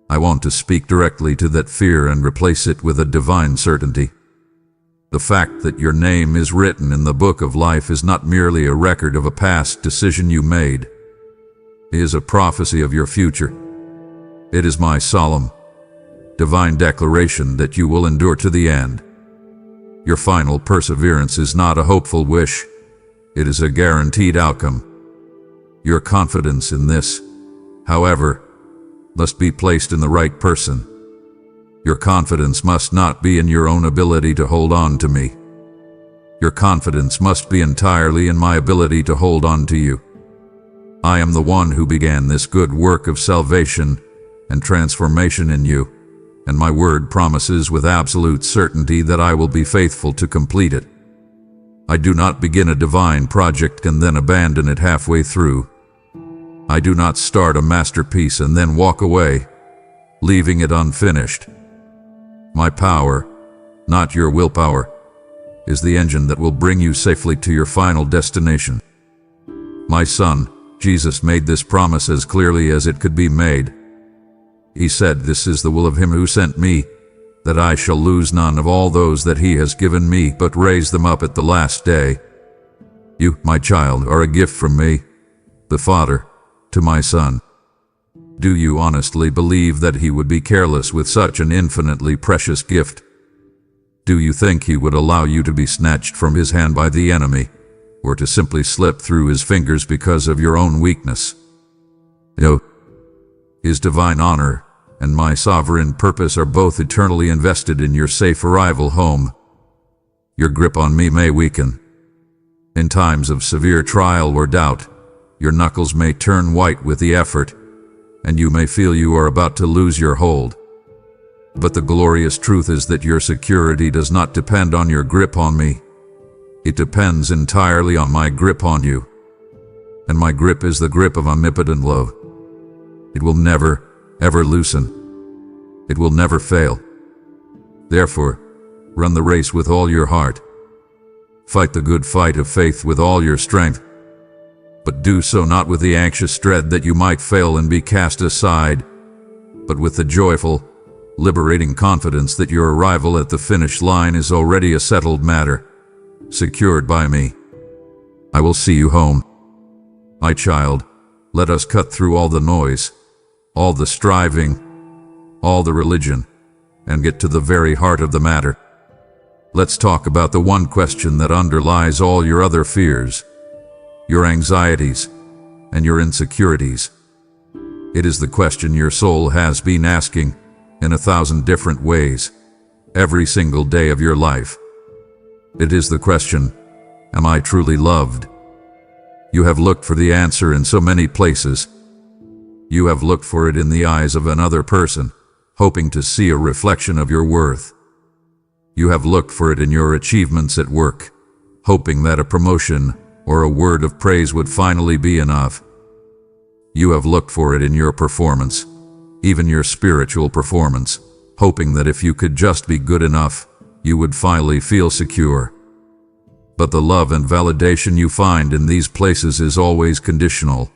I want to speak directly to that fear and replace it with a divine certainty. The fact that your name is written in the book of life is not merely a record of a past decision you made. It is a prophecy of your future. It is my solemn, divine declaration that you will endure to the end. Your final perseverance is not a hopeful wish. It is a guaranteed outcome. Your confidence in this, however, must be placed in the right person. Your confidence must not be in your own ability to hold on to me. Your confidence must be entirely in my ability to hold on to you. I am the one who began this good work of salvation and transformation in you, and my word promises with absolute certainty that I will be faithful to complete it. I do not begin a divine project and then abandon it halfway through. I do not start a masterpiece and then walk away, leaving it unfinished. My power, not your willpower, is the engine that will bring you safely to your final destination. My son, Jesus, made this promise as clearly as it could be made. He said, "This is the will of him who sent me, that I shall lose none of all those that he has given me, but raise them up at the last day." You, my child, are a gift from me, the Father, to my son. Do you honestly believe that he would be careless with such an infinitely precious gift? Do you think he would allow you to be snatched from his hand by the enemy, or to simply slip through his fingers because of your own weakness? No. His divine honor and my sovereign purpose are both eternally invested in your safe arrival home. Your grip on me may weaken. In times of severe trial or doubt, your knuckles may turn white with the effort, and you may feel you are about to lose your hold. But the glorious truth is that your security does not depend on your grip on me. It depends entirely on my grip on you. And my grip is the grip of omnipotent love. It will never, ever loosen. It will never fail. Therefore, run the race with all your heart. Fight the good fight of faith with all your strength, but do so not with the anxious dread that you might fail and be cast aside, but with the joyful, liberating confidence that your arrival at the finish line is already a settled matter, secured by me. I will see you home. My child, let us cut through all the noise, all the striving, all the religion, and get to the very heart of the matter. Let's talk about the one question that underlies all your other fears, your anxieties, and your insecurities. It is the question your soul has been asking in 1,000 different ways, every single day of your life. It is the question, am I truly loved? You have looked for the answer in so many places. You have looked for it in the eyes of another person, hoping to see a reflection of your worth. You have looked for it in your achievements at work, hoping that a promotion or a word of praise would finally be enough. You have looked for it in your performance, even your spiritual performance, hoping that if you could just be good enough, you would finally feel secure. But the love and validation you find in these places is always conditional,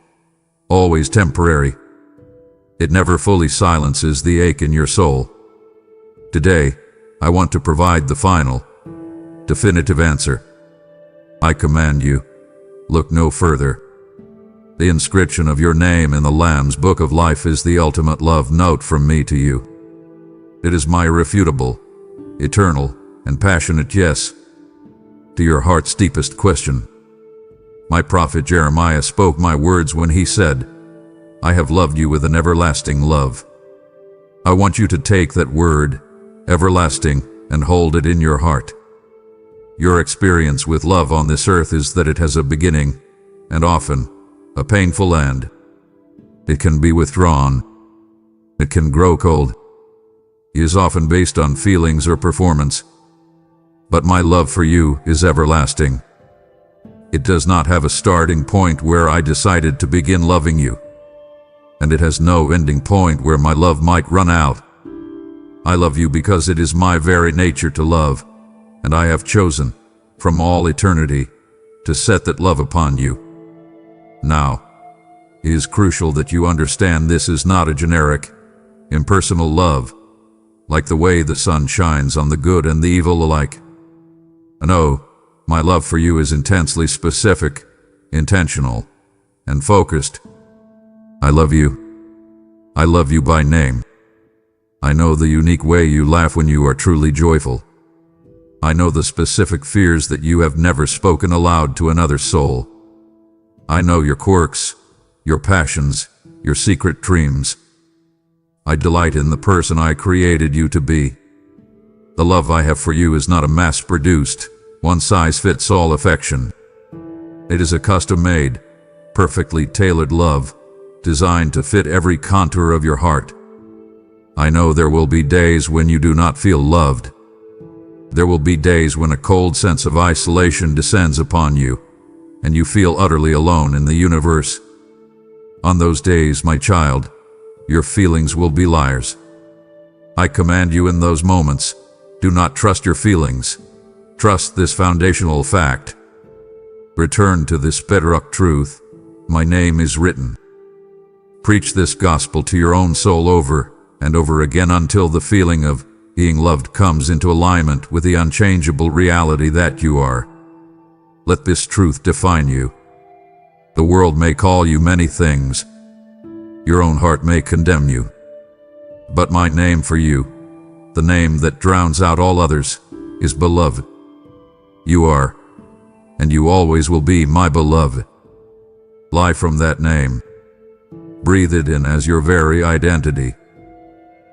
always temporary. It never fully silences the ache in your soul. Today, I want to provide the final, definitive answer. I command you, look no further. The inscription of your name in the Lamb's Book of Life is the ultimate love note from me to you. It is my irrefutable, eternal, and passionate yes to your heart's deepest question. My prophet Jeremiah spoke my words when he said, I have loved you with an everlasting love. I want you to take that word, everlasting, and hold it in your heart. Your experience with love on this earth is that it has a beginning, and often, a painful end. It can be withdrawn. It can grow cold. It is often based on feelings or performance. But my love for you is everlasting. It does not have a starting point where I decided to begin loving you. And it has no ending point where my love might run out. I love you because it is my very nature to love, and I have chosen, from all eternity, to set that love upon you. Now, it is crucial that you understand this is not a generic, impersonal love, like the way the sun shines on the good and the evil alike. No, my love for you is intensely specific, intentional, and focused. I love you. I love you by name. I know the unique way you laugh when you are truly joyful. I know the specific fears that you have never spoken aloud to another soul. I know your quirks, your passions, your secret dreams. I delight in the person I created you to be. The love I have for you is not a mass-produced, one-size-fits-all affection. It is a custom-made, perfectly tailored love, designed to fit every contour of your heart. I know there will be days when you do not feel loved. There will be days when a cold sense of isolation descends upon you, and you feel utterly alone in the universe. On those days, my child, your feelings will be liars. I command you in those moments, do not trust your feelings. Trust this foundational fact. Return to this bedrock truth. My name is written. Preach this gospel to your own soul over and over again until the feeling of being loved comes into alignment with the unchangeable reality that you are. Let this truth define you. The world may call you many things. Your own heart may condemn you. But my name for you, the name that drowns out all others, is beloved. You are, and you always will be my beloved. Fly from that name. Breathe it in as your very identity.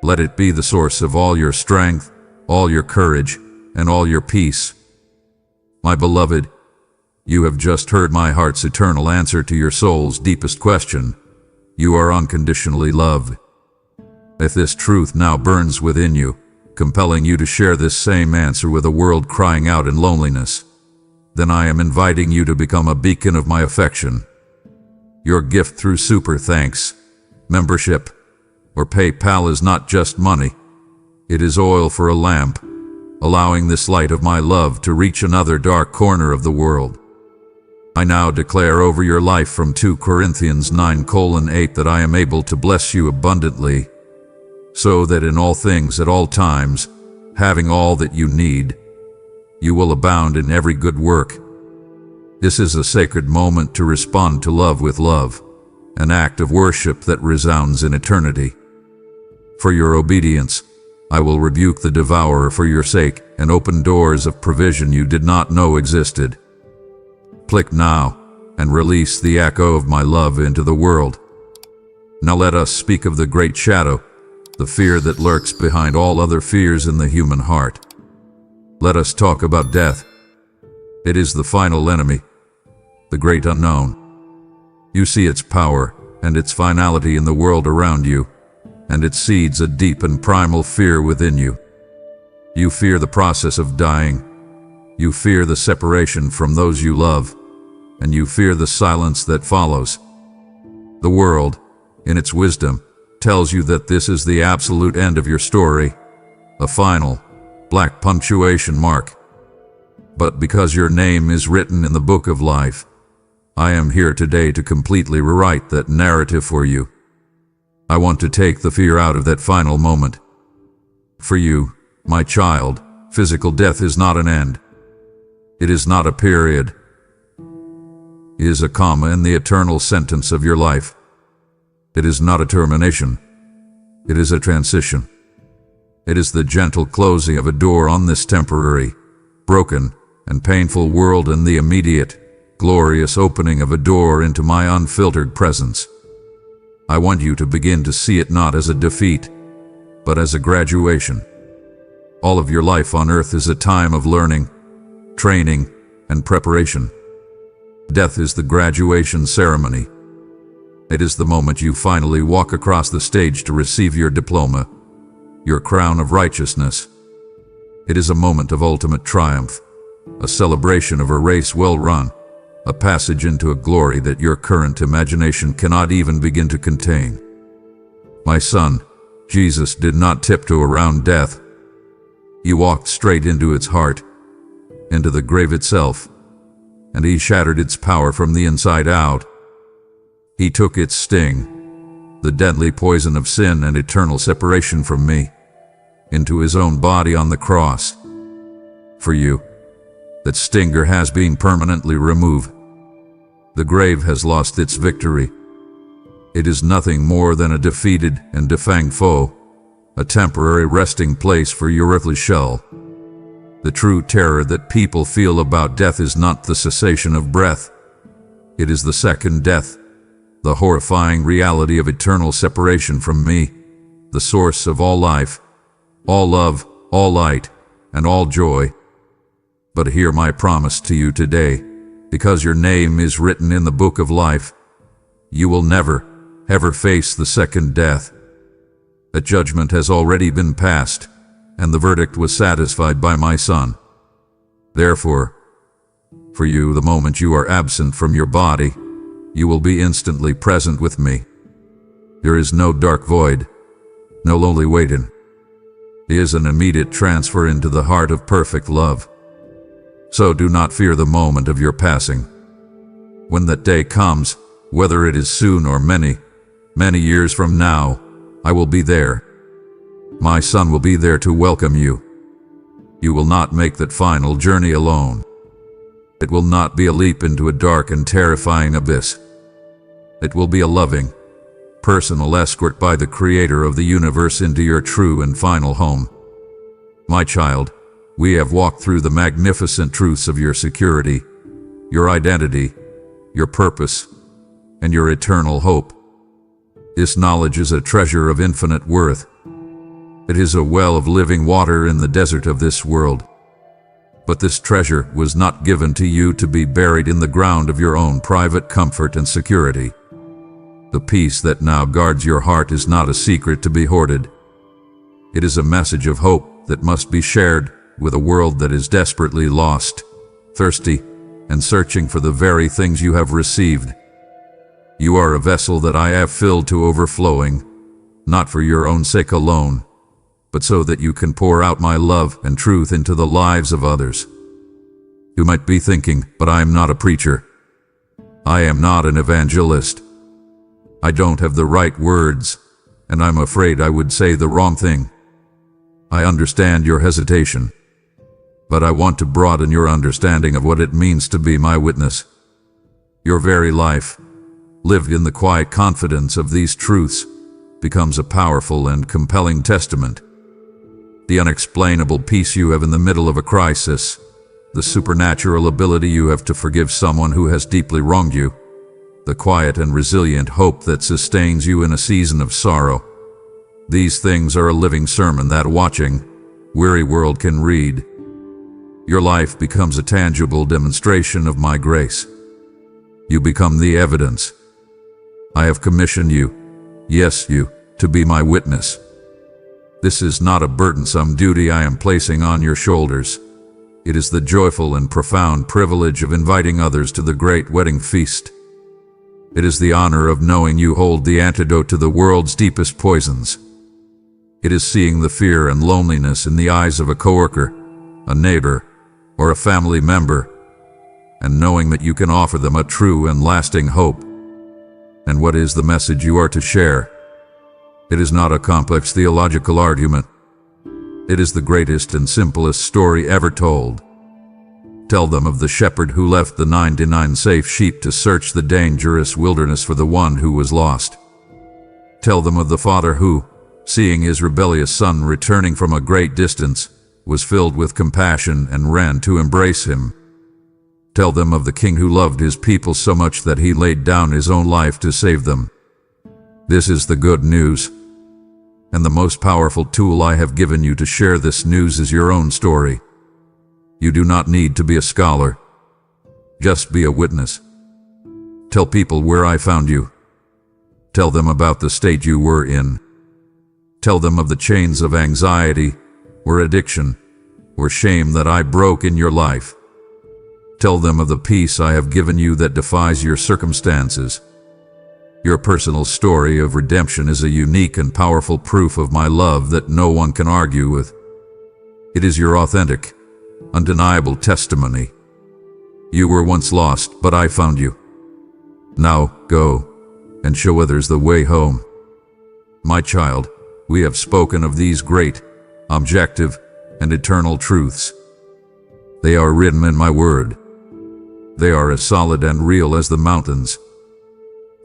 Let it be the source of all your strength, all your courage, and all your peace. My beloved, you have just heard my heart's eternal answer to your soul's deepest question. You are unconditionally loved. If this truth now burns within you, compelling you to share this same answer with a world crying out in loneliness, then I am inviting you to become a beacon of my affection. Your gift through Super Thanks, membership, or PayPal is not just money. It is oil for a lamp, allowing this light of my love to reach another dark corner of the world. I now declare over your life from 2 Corinthians 9:8 that I am able to bless you abundantly, so that in all things at all times, having all that you need, you will abound in every good work. This is a sacred moment to respond to love with love, an act of worship that resounds in eternity. For your obedience, I will rebuke the devourer for your sake and open doors of provision you did not know existed. Click now and release the echo of my love into the world. Now let us speak of the great shadow, the fear that lurks behind all other fears in the human heart. Let us talk about death. It is the final enemy, the great unknown. You see its power and its finality in the world around you, and it seeds a deep and primal fear within you. You fear the process of dying. You fear the separation from those you love, and you fear the silence that follows. The world, in its wisdom, tells you that this is the absolute end of your story, a final, black punctuation mark. But because your name is written in the book of life, I am here today to completely rewrite that narrative for you. I want to take the fear out of that final moment. For you, my child, physical death is not an end. It is not a period. It is a comma in the eternal sentence of your life. It is not a termination. It is a transition. It is the gentle closing of a door on this temporary, broken, and painful world, and the immediate, glorious opening of a door into my unfiltered presence. I want you to begin to see it not as a defeat, but as a graduation. All of your life on earth is a time of learning, training, and preparation. Death is the graduation ceremony. It is the moment you finally walk across the stage to receive your diploma, your crown of righteousness. It is a moment of ultimate triumph, a celebration of a race well run, a passage into a glory that your current imagination cannot even begin to contain. My son, Jesus did not tiptoe around death. He walked straight into its heart, into the grave itself, and he shattered its power from the inside out. He took its sting, the deadly poison of sin and eternal separation from me, into his own body on the cross. For you, that stinger has been permanently removed. The grave has lost its victory. It is nothing more than a defeated and defanged foe, a temporary resting place for your earthly shell. The true terror that people feel about death is not the cessation of breath. It is the second death, the horrifying reality of eternal separation from me, the source of all life, all love, all light, and all joy. But hear my promise to you today, because your name is written in the book of life. You will never, ever face the second death. A judgment has already been passed, and the verdict was satisfied by my Son. Therefore, for you, the moment you are absent from your body, you will be instantly present with me. There is no dark void, no lonely waiting. It is an immediate transfer into the heart of perfect love. So do not fear the moment of your passing. When that day comes, whether it is soon or many, many years from now, I will be there. My Son will be there to welcome you. You will not make that final journey alone. It will not be a leap into a dark and terrifying abyss. It will be a loving, personal escort by the Creator of the universe into your true and final home. My child, we have walked through the magnificent truths of your security, your identity, your purpose, and your eternal hope. This knowledge is a treasure of infinite worth. It is a well of living water in the desert of this world. But this treasure was not given to you to be buried in the ground of your own private comfort and security. The peace that now guards your heart is not a secret to be hoarded. It is a message of hope that must be shared with a world that is desperately lost, thirsty, and searching for the very things you have received. You are a vessel that I have filled to overflowing, not for your own sake alone, but so that you can pour out my love and truth into the lives of others. You might be thinking, but I am not a preacher. I am not an evangelist. I don't have the right words, and I'm afraid I would say the wrong thing. I understand your hesitation, but I want to broaden your understanding of what it means to be my witness. Your very life, lived in the quiet confidence of these truths, becomes a powerful and compelling testament. The unexplainable peace you have in the middle of a crisis, the supernatural ability you have to forgive someone who has deeply wronged you, the quiet and resilient hope that sustains you in a season of sorrow. These things are a living sermon that watching, weary world can read. Your life becomes a tangible demonstration of my grace. You become the evidence. I have commissioned you, yes you, to be my witness. This is not a burdensome duty I am placing on your shoulders. It is the joyful and profound privilege of inviting others to the great wedding feast. It is the honor of knowing you hold the antidote to the world's deepest poisons. It is seeing the fear and loneliness in the eyes of a coworker, a neighbor, or a family member, and knowing that you can offer them a true and lasting hope. And what is the message you are to share? It is not a complex theological argument. It is the greatest and simplest story ever told. Tell them of the shepherd who left the 99 safe sheep to search the dangerous wilderness for the one who was lost. Tell them of the father who, seeing his rebellious son returning from a great distance, was filled with compassion and ran to embrace him. Tell them of the king who loved his people so much that he laid down his own life to save them. This is the good news. And the most powerful tool I have given you to share this news is your own story. You do not need to be a scholar. Just be a witness. Tell people where I found you. Tell them about the state you were in. Tell them of the chains of anxiety, or addiction, or shame that I broke in your life. Tell them of the peace I have given you that defies your circumstances. Your personal story of redemption is a unique and powerful proof of my love that no one can argue with. It is your authentic, undeniable testimony. You were once lost, but I found you. Now go and show others the way home. My child, we have spoken of these great, objective, and eternal truths. They are written in my word. They are as solid and real as the mountains.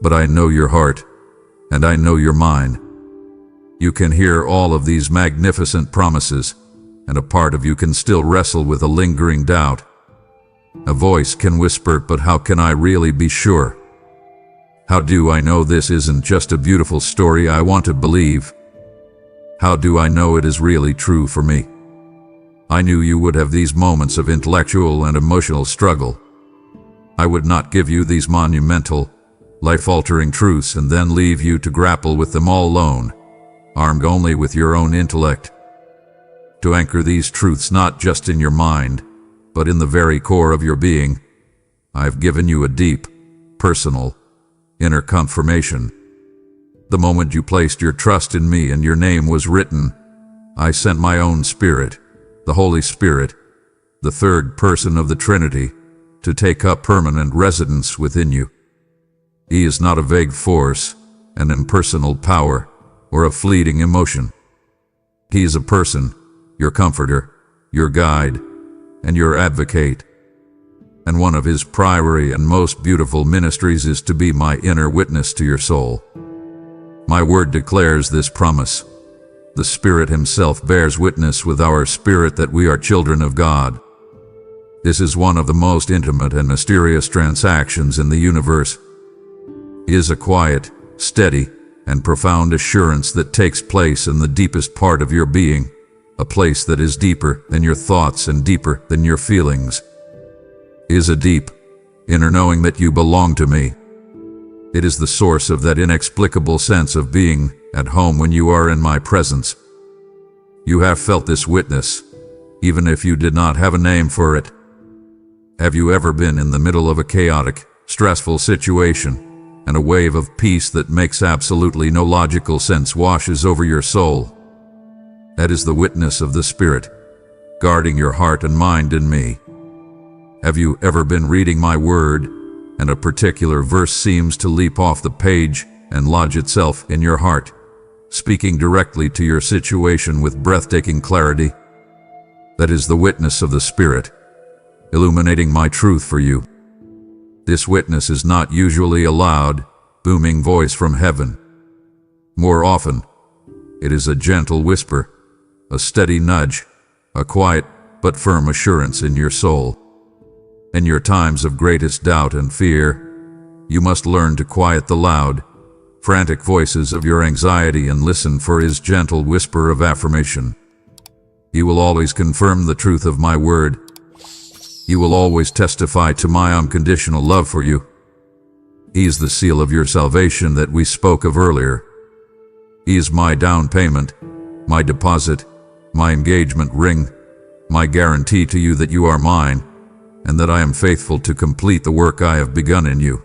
But I know your heart, and I know your mind. You can hear all of these magnificent promises, and a part of you can still wrestle with a lingering doubt. A voice can whisper, but how can I really be sure? How do I know this isn't just a beautiful story I want to believe? How do I know it is really true for me? I knew you would have these moments of intellectual and emotional struggle. I would not give you these monumental, life-altering truths and then leave you to grapple with them all alone, armed only with your own intellect. To anchor these truths not just in your mind, but in the very core of your being, I have given you a deep, personal, inner confirmation. The moment you placed your trust in me and your name was written, I sent my own Spirit, the Holy Spirit, the third person of the Trinity, to take up permanent residence within you. He is not a vague force, an impersonal power, or a fleeting emotion. He is a person, your comforter, your guide, and your advocate. And one of his primary and most beautiful ministries is to be my inner witness to your soul. My word declares this promise. The Spirit himself bears witness with our spirit that we are children of God. This is one of the most intimate and mysterious transactions in the universe. It is a quiet, steady, and profound assurance that takes place in the deepest part of your being, a place that is deeper than your thoughts and deeper than your feelings. It is a deep, inner knowing that you belong to me. It is the source of that inexplicable sense of being at home when you are in my presence. You have felt this witness, even if you did not have a name for it. Have you ever been in the middle of a chaotic, stressful situation, and a wave of peace that makes absolutely no logical sense washes over your soul? That is the witness of the Spirit, guarding your heart and mind in me. Have you ever been reading my word, and a particular verse seems to leap off the page and lodge itself in your heart, speaking directly to your situation with breathtaking clarity? That is the witness of the Spirit, illuminating my truth for you. This witness is not usually a loud, booming voice from heaven. More often, it is a gentle whisper, a steady nudge, a quiet but firm assurance in your soul. In your times of greatest doubt and fear, you must learn to quiet the loud, frantic voices of your anxiety and listen for his gentle whisper of affirmation. He will always confirm the truth of my word. He will always testify to my unconditional love for you. He is the seal of your salvation that we spoke of earlier. He is my down payment, my deposit, my engagement ring, my guarantee to you that you are mine, and that I am faithful to complete the work I have begun in you.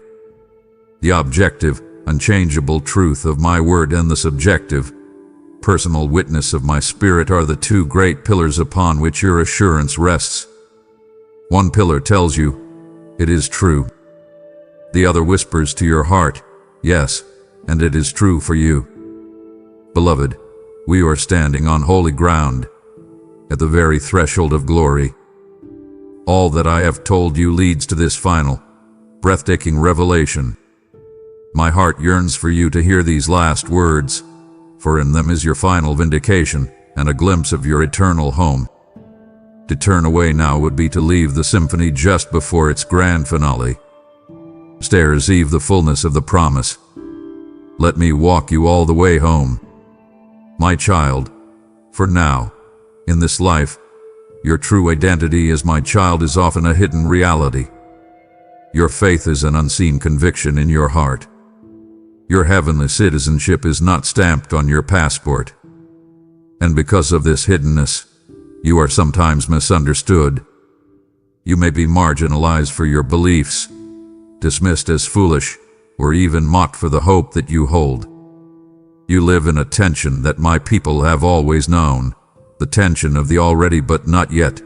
The objective, unchangeable truth of my word and the subjective, personal witness of my Spirit are the two great pillars upon which your assurance rests. One pillar tells you, it is true. The other whispers to your heart, yes, and it is true for you. Beloved, we are standing on holy ground, at the very threshold of glory. All that I have told you leads to this final, breathtaking revelation. My heart yearns for you to hear these last words, for in them is your final vindication and a glimpse of your eternal home. To turn away now would be to leave the symphony just before its grand finale. Stare receive the fullness of the promise. Let me walk you all the way home. My child, for now, in this life, your true identity as my child is often a hidden reality. Your faith is an unseen conviction in your heart. Your heavenly citizenship is not stamped on your passport. And because of this hiddenness, you are sometimes misunderstood. You may be marginalized for your beliefs, dismissed as foolish, or even mocked for the hope that you hold. You live in a tension that my people have always known, the tension of the already but not yet.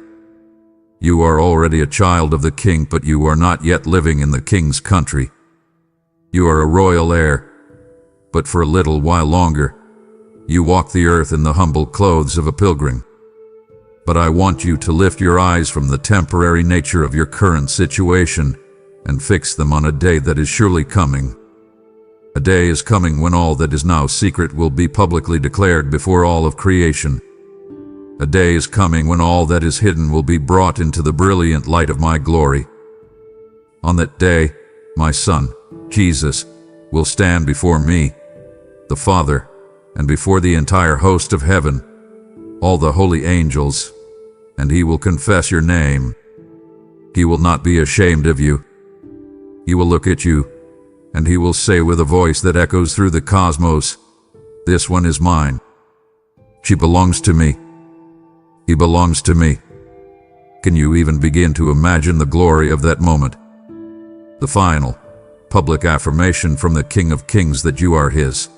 You are already a child of the King, but you are not yet living in the King's country. You are a royal heir, but for a little while longer, you walk the earth in the humble clothes of a pilgrim. But I want you to lift your eyes from the temporary nature of your current situation and fix them on a day that is surely coming. A day is coming when all that is now secret will be publicly declared before all of creation. A day is coming when all that is hidden will be brought into the brilliant light of my glory. On that day, my Son, Jesus, will stand before me, the Father, and before the entire host of heaven, all the holy angels, and he will confess your name. He will not be ashamed of you. He will look at you, and he will say with a voice that echoes through the cosmos, "This one is mine. She belongs to me. He belongs to me." Can you even begin to imagine the glory of that moment? The final, public affirmation from the King of Kings that you are his.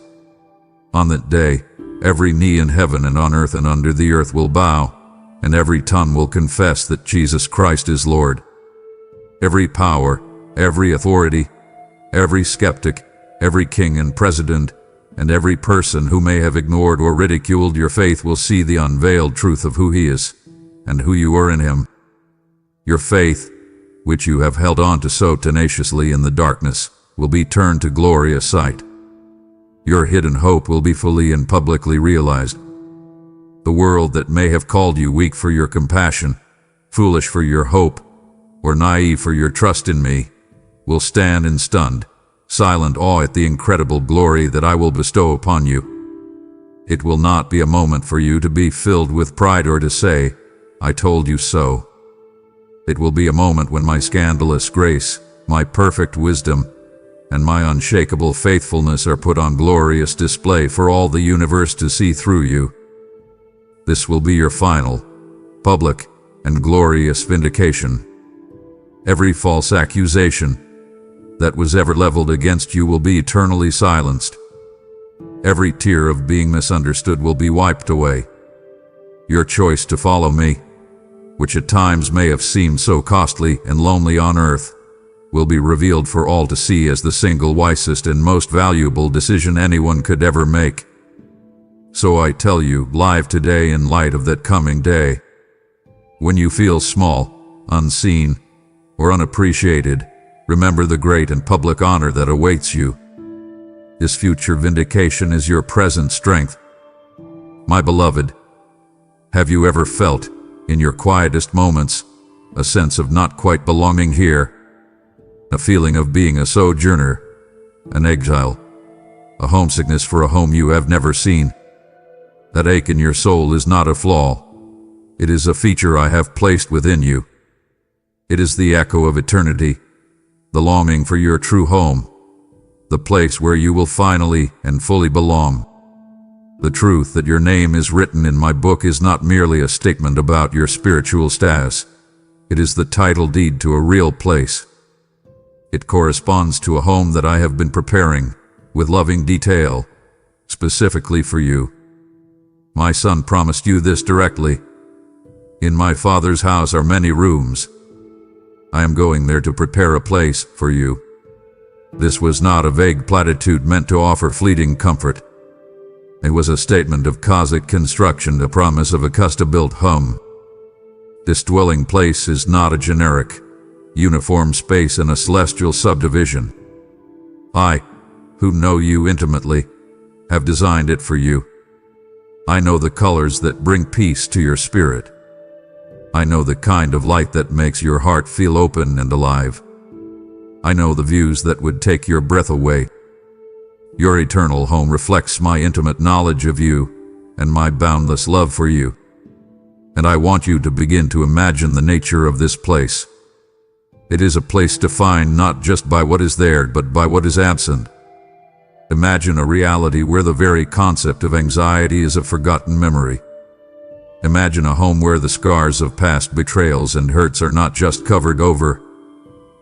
On that day, every knee in heaven and on earth and under the earth will bow, and every tongue will confess that Jesus Christ is Lord. Every power, every authority, every skeptic, every king and president, and every person who may have ignored or ridiculed your faith will see the unveiled truth of who he is and who you are in him. Your faith, which you have held on to so tenaciously in the darkness, will be turned to glorious sight. Your hidden hope will be fully and publicly realized. The world that may have called you weak for your compassion, foolish for your hope, or naive for your trust in me, will stand in stunned, silent awe at the incredible glory that I will bestow upon you. It will not be a moment for you to be filled with pride or to say, "I told you so." It will be a moment when my scandalous grace, my perfect wisdom, and my unshakable faithfulness are put on glorious display for all the universe to see through you. This will be your final, public, and glorious vindication. Every false accusation that was ever leveled against you will be eternally silenced. Every tear of being misunderstood will be wiped away. Your choice to follow me, which at times may have seemed so costly and lonely on earth, will be revealed for all to see as the single wisest and most valuable decision anyone could ever make. So I tell you, live today in light of that coming day. When you feel small, unseen, or unappreciated, remember the great and public honor that awaits you. This future vindication is your present strength. My beloved, have you ever felt, in your quietest moments, a sense of not quite belonging here? A feeling of being a sojourner, an exile, a homesickness for a home you have never seen? That ache in your soul is not a flaw. It is a feature I have placed within you. It is the echo of eternity, the longing for your true home, the place where you will finally and fully belong. The truth that your name is written in my book is not merely a statement about your spiritual status. It is the title deed to a real place. It corresponds to a home that I have been preparing, with loving detail, specifically for you. My son promised you this directly. In my Father's house are many rooms. I am going there to prepare a place for you. This was not a vague platitude meant to offer fleeting comfort. It was a statement of cosmic construction, a promise of a custom-built home. This dwelling place is not a generic, uniform space in a celestial subdivision. I, who know you intimately, have designed it for you. I know the colors that bring peace to your spirit. I know the kind of light that makes your heart feel open and alive. I know the views that would take your breath away. Your eternal home reflects my intimate knowledge of you and my boundless love for you. And I want you to begin to imagine the nature of this place. It is a place defined not just by what is there, but by what is absent. Imagine a reality where the very concept of anxiety is a forgotten memory. Imagine a home where the scars of past betrayals and hurts are not just covered over,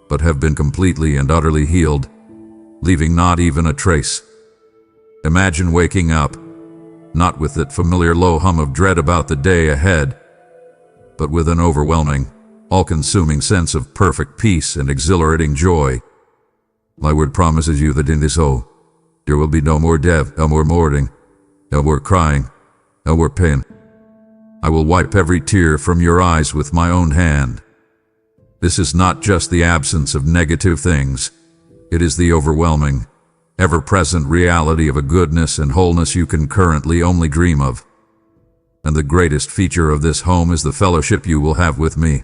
but have been completely and utterly healed, leaving not even a trace. Imagine waking up, not with that familiar low hum of dread about the day ahead, but with an overwhelming, all-consuming sense of perfect peace and exhilarating joy. My word promises you that in this home, there will be no more death, no more mourning, no more crying, no more pain. I will wipe every tear from your eyes with my own hand. This is not just the absence of negative things. It is the overwhelming, ever-present reality of a goodness and wholeness you can currently only dream of. And the greatest feature of this home is the fellowship you will have with me.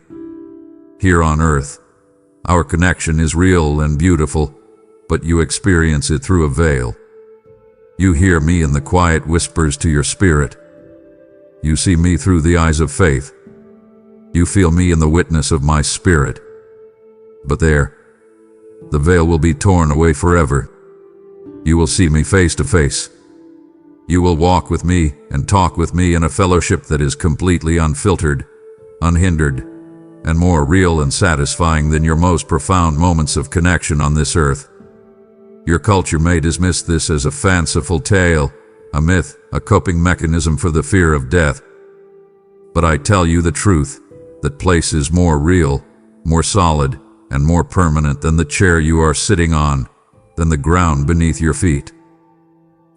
Here on earth, our connection is real and beautiful, but you experience it through a veil. You hear me in the quiet whispers to your spirit. You see me through the eyes of faith. You feel me in the witness of my spirit. But there, the veil will be torn away forever. You will see me face to face. You will walk with me and talk with me in a fellowship that is completely unfiltered, unhindered, and more real and satisfying than your most profound moments of connection on this earth. Your culture may dismiss this as a fanciful tale, a myth, a coping mechanism for the fear of death. But I tell you the truth, that place is more real, more solid, and more permanent than the chair you are sitting on, than the ground beneath your feet.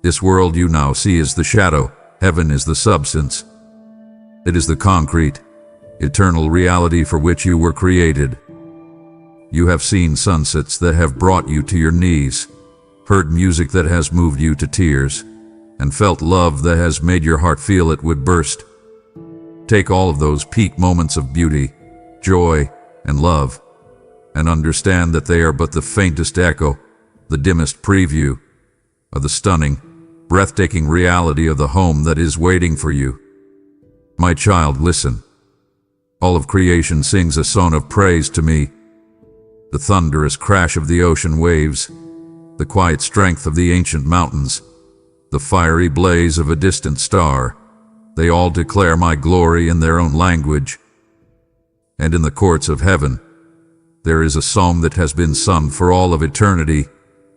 This world you now see is the shadow, heaven is the substance. It is the concrete, eternal reality for which you were created. You have seen sunsets that have brought you to your knees, heard music that has moved you to tears, and felt love that has made your heart feel it would burst. Take all of those peak moments of beauty, joy, and love, and understand that they are but the faintest echo, the dimmest preview, of the stunning, breathtaking reality of the home that is waiting for you. My child, listen. All of creation sings a song of praise to me. The thunderous crash of the ocean waves, the quiet strength of the ancient mountains, the fiery blaze of a distant star, they all declare my glory in their own language. And in the courts of heaven, there is a song that has been sung for all of eternity,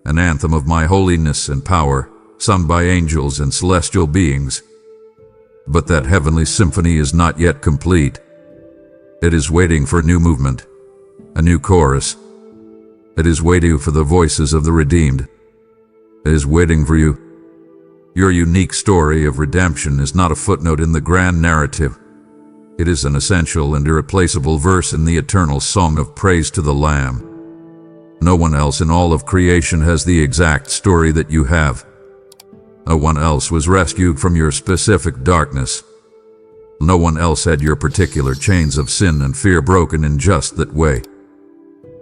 an anthem of my holiness and power, sung by angels and celestial beings. But that heavenly symphony is not yet complete. It is waiting for a new movement, a new chorus. It is waiting for the voices of the redeemed. It is waiting for you. Your unique story of redemption is not a footnote in the grand narrative. It is an essential and irreplaceable verse in the eternal song of praise to the Lamb. No one else in all of creation has the exact story that you have. No one else was rescued from your specific darkness. No one else had your particular chains of sin and fear broken in just that way.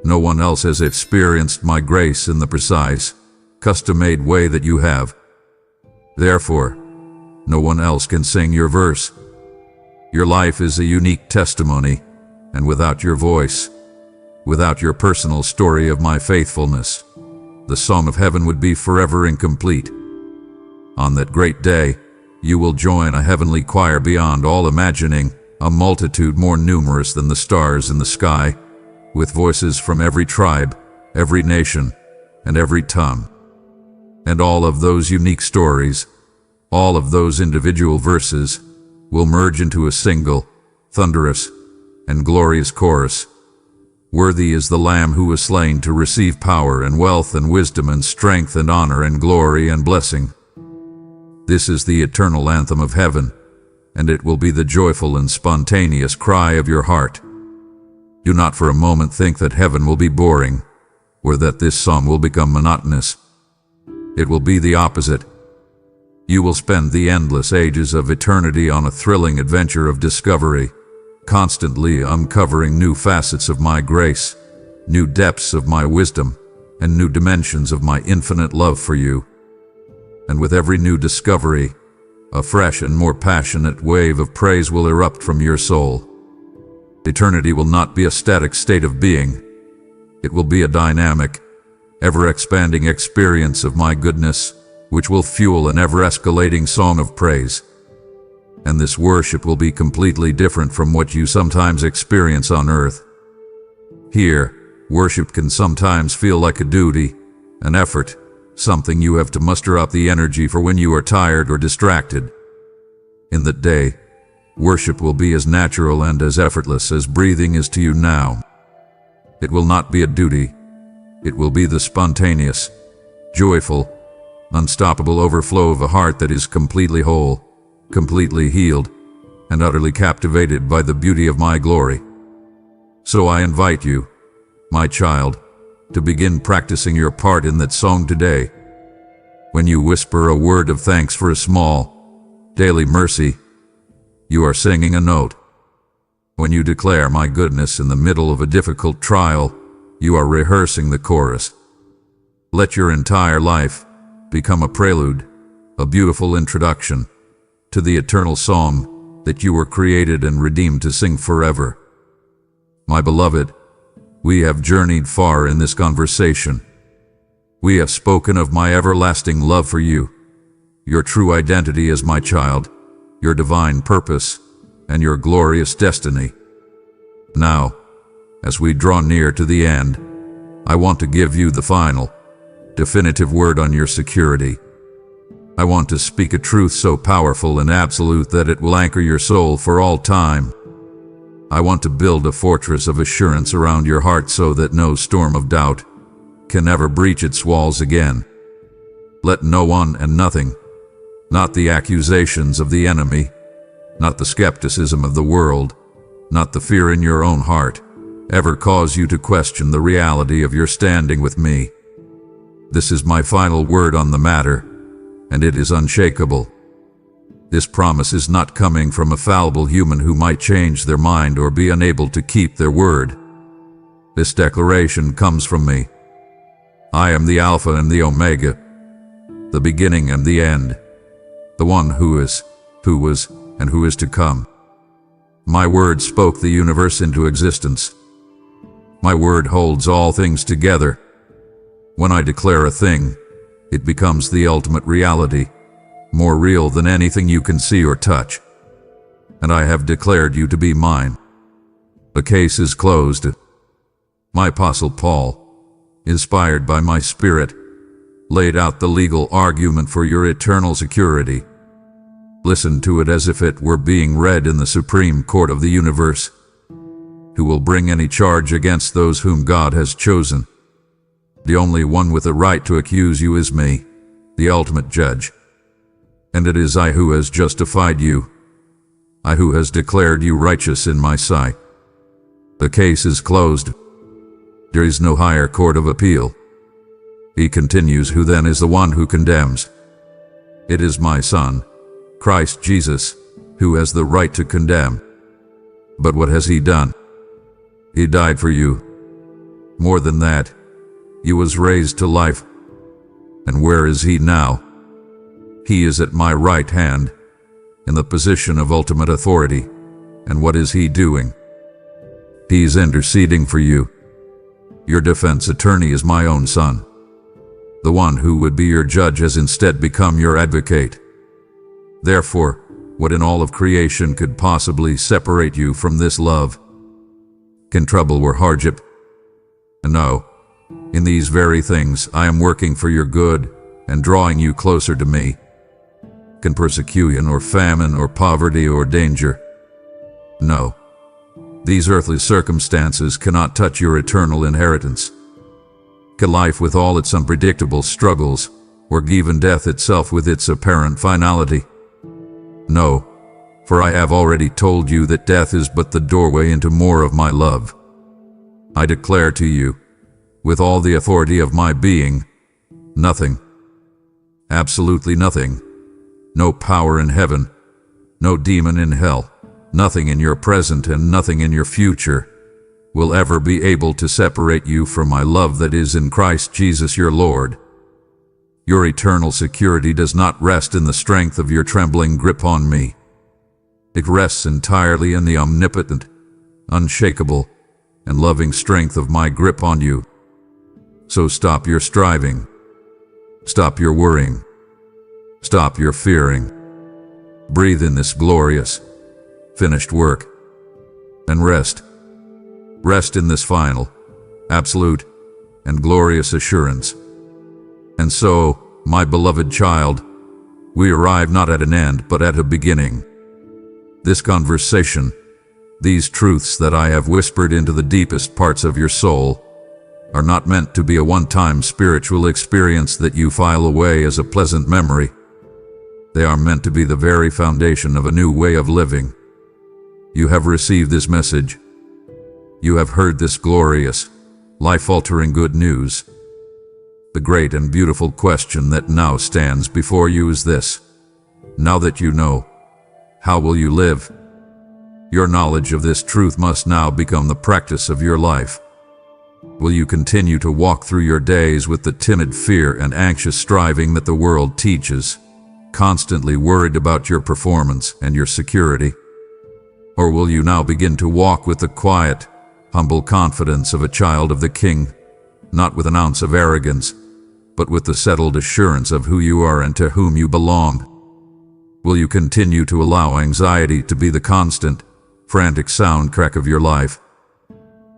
No one else has experienced my grace in the precise, custom-made way that you have. Therefore, no one else can sing your verse. Your life is a unique testimony, and without your voice, without your personal story of my faithfulness, the song of heaven would be forever incomplete. On that great day, you will join a heavenly choir beyond all imagining, a multitude more numerous than the stars in the sky, with voices from every tribe, every nation, and every tongue. And all of those unique stories, all of those individual verses, will merge into a single, thunderous, and glorious chorus. Worthy is the Lamb who was slain to receive power and wealth and wisdom and strength and honor and glory and blessing. This is the eternal anthem of heaven, and it will be the joyful and spontaneous cry of your heart. Do not for a moment think that heaven will be boring, or that this song will become monotonous. It will be the opposite. You will spend the endless ages of eternity on a thrilling adventure of discovery, constantly uncovering new facets of my grace, new depths of my wisdom, and new dimensions of my infinite love for you. And with every new discovery, a fresh and more passionate wave of praise will erupt from your soul. Eternity will not be a static state of being. It will be a dynamic, ever-expanding experience of my goodness, which will fuel an ever-escalating song of praise. And this worship will be completely different from what you sometimes experience on earth. Here, worship can sometimes feel like a duty, an effort, something you have to muster up the energy for when you are tired or distracted. In that day, worship will be as natural and as effortless as breathing is to you now. It will not be a duty. It will be the spontaneous, joyful, unstoppable overflow of a heart that is completely whole, completely healed, and utterly captivated by the beauty of my glory. So I invite you, my child, to begin practicing your part in that song today. When you whisper a word of thanks for a small, daily mercy, you are singing a note. When you declare my goodness in the middle of a difficult trial, you are rehearsing the chorus. Let your entire life become a prelude, a beautiful introduction to the eternal song that you were created and redeemed to sing forever. My beloved, we have journeyed far in this conversation. We have spoken of my everlasting love for you, your true identity as my child, your divine purpose, and your glorious destiny. Now, as we draw near to the end, I want to give you the final, definitive word on your security. I want to speak a truth so powerful and absolute that it will anchor your soul for all time. I want to build a fortress of assurance around your heart so that no storm of doubt can ever breach its walls again. Let no one and nothing, not the accusations of the enemy, not the skepticism of the world, not the fear in your own heart, ever cause you to question the reality of your standing with me. This is my final word on the matter, and it is unshakable. This promise is not coming from a fallible human who might change their mind or be unable to keep their word. This declaration comes from me. I am the Alpha and the Omega, the beginning and the end, the one who is, who was, and who is to come. My word spoke the universe into existence. My word holds all things together. When I declare a thing, it becomes the ultimate reality, more real than anything you can see or touch. And I have declared you to be mine. The case is closed. My Apostle Paul, inspired by my Spirit, laid out the legal argument for your eternal security. Listen to it as if it were being read in the Supreme Court of the universe. Who will bring any charge against those whom God has chosen? The only one with the right to accuse you is me, the ultimate judge. And it is I who has justified you, I who has declared you righteous in my sight. The case is closed. There is no higher court of appeal. He continues, who then is the one who condemns? It is my Son, Christ Jesus, who has the right to condemn. But what has he done? He died for you. More than that, he was raised to life. And where is he now? He is at my right hand, in the position of ultimate authority. And what is he doing? He is interceding for you. Your defense attorney is my own Son. The one who would be your judge has instead become your advocate. Therefore, what in all of creation could possibly separate you from this love? Can trouble or hardship? No. In these very things I am working for your good and drawing you closer to me. Can persecution or famine or poverty or danger? No. These earthly circumstances cannot touch your eternal inheritance. Can life with all its unpredictable struggles, or even death itself with its apparent finality? No, for I have already told you that death is but the doorway into more of my love. I declare to you, with all the authority of my being, nothing, absolutely nothing, no power in heaven, no demon in hell, nothing in your present and nothing in your future, will ever be able to separate you from my love that is in Christ Jesus your Lord. Your eternal security does not rest in the strength of your trembling grip on me. It rests entirely in the omnipotent, unshakable, and loving strength of my grip on you. So stop your striving. Stop your worrying. Stop your fearing. Breathe in this glorious, finished work, and rest. Rest in this final, absolute, and glorious assurance. And so, my beloved child, we arrive not at an end but at a beginning. This conversation, these truths that I have whispered into the deepest parts of your soul, are not meant to be a one-time spiritual experience that you file away as a pleasant memory. They are meant to be the very foundation of a new way of living. You have received this message. You have heard this glorious, life-altering good news. The great and beautiful question that now stands before you is this: now that you know, how will you live? Your knowledge of this truth must now become the practice of your life. Will you continue to walk through your days with the timid fear and anxious striving that the world teaches, constantly worried about your performance and your security? Or will you now begin to walk with the quiet, humble confidence of a child of the King, not with an ounce of arrogance, but with the settled assurance of who you are and to whom you belong? Will you continue to allow anxiety to be the constant, frantic soundtrack of your life?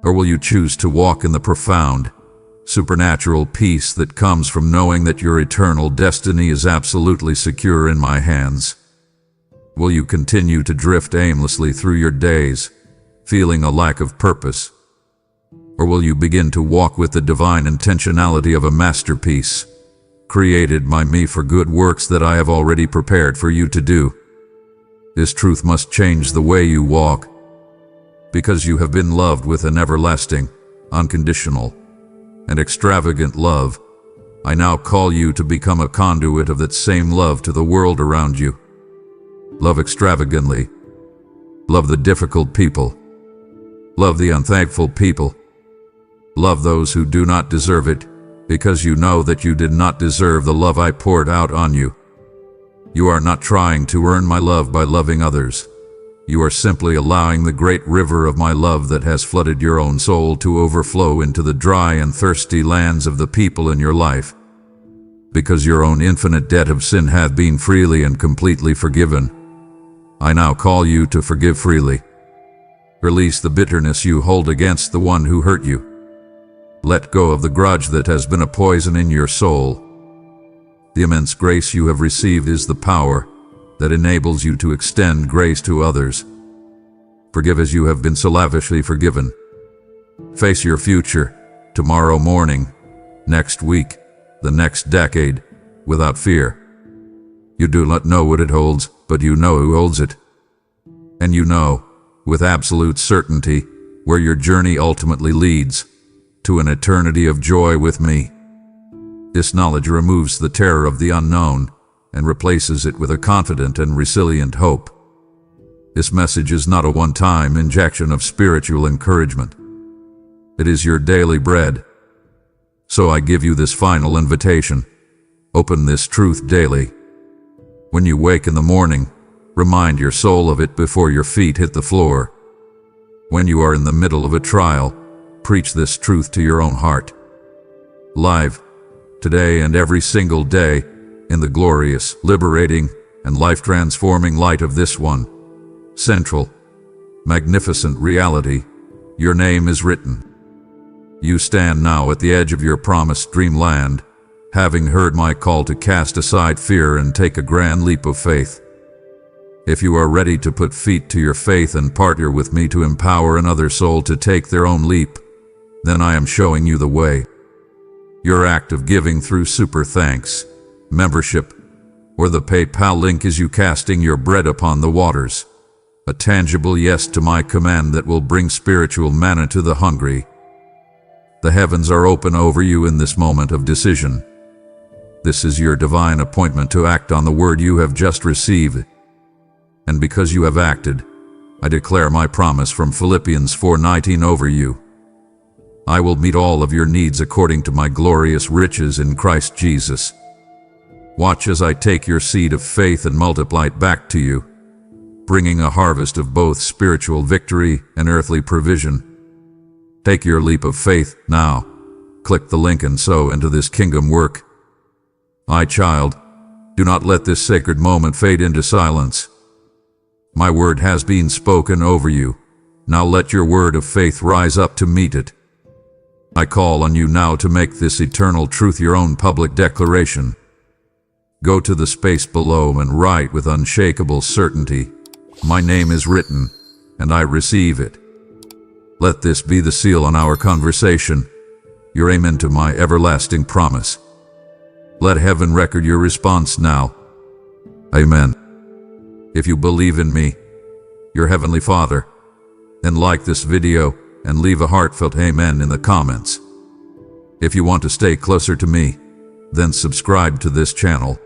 Or will you choose to walk in the profound, supernatural peace that comes from knowing that your eternal destiny is absolutely secure in my hands? Will you continue to drift aimlessly through your days, feeling a lack of purpose? Or will you begin to walk with the divine intentionality of a masterpiece, created by me for good works that I have already prepared for you to do? This truth must change the way you walk. Because you have been loved with an everlasting, unconditional, and extravagant love, I now call you to become a conduit of that same love to the world around you. Love extravagantly. Love the difficult people. Love the unthankful people. Love those who do not deserve it, because you know that you did not deserve the love I poured out on you. You are not trying to earn my love by loving others. You are simply allowing the great river of my love that has flooded your own soul to overflow into the dry and thirsty lands of the people in your life. Because your own infinite debt of sin hath been freely and completely forgiven, I now call you to forgive freely. Release the bitterness you hold against the one who hurt you. Let go of the grudge that has been a poison in your soul. The immense grace you have received is the power that enables you to extend grace to others. Forgive as you have been so lavishly forgiven. Face your future, tomorrow morning, next week, the next decade, without fear. You do not know what it holds, but you know who holds it. And you know, with absolute certainty, where your journey ultimately leads, to an eternity of joy with me. This knowledge removes the terror of the unknown and replaces it with a confident and resilient hope. This message is not a one-time injection of spiritual encouragement. It is your daily bread. So I give you this final invitation. Open this truth daily. When you wake in the morning, remind your soul of it before your feet hit the floor. When you are in the middle of a trial, preach this truth to your own heart. Live, today and every single day, in the glorious, liberating, and life-transforming light of this one, central, magnificent reality, your name is written. You stand now at the edge of your promised dreamland, having heard my call to cast aside fear and take a grand leap of faith. If you are ready to put feet to your faith and partner with me to empower another soul to take their own leap, then I am showing you the way. Your act of giving through super thanks, membership, or the PayPal link is you casting your bread upon the waters, a tangible yes to my command that will bring spiritual manna to the hungry. The heavens are open over you in this moment of decision. This is your divine appointment to act on the word you have just received. And because you have acted, I declare my promise from Philippians 4:19 over you. I will meet all of your needs according to my glorious riches in Christ Jesus. Watch as I take your seed of faith and multiply it back to you, bringing a harvest of both spiritual victory and earthly provision. Take your leap of faith now. Click the link and sow into this kingdom work. My child, do not let this sacred moment fade into silence. My word has been spoken over you. Now let your word of faith rise up to meet it. I call on you now to make this eternal truth your own public declaration. Go to the space below and write with unshakable certainty, my name is written, and I receive it. Let this be the seal on our conversation, your amen to my everlasting promise. Let heaven record your response now. Amen. If you believe in me, your Heavenly Father, then like this video and leave a heartfelt amen in the comments. If you want to stay closer to me, then subscribe to this channel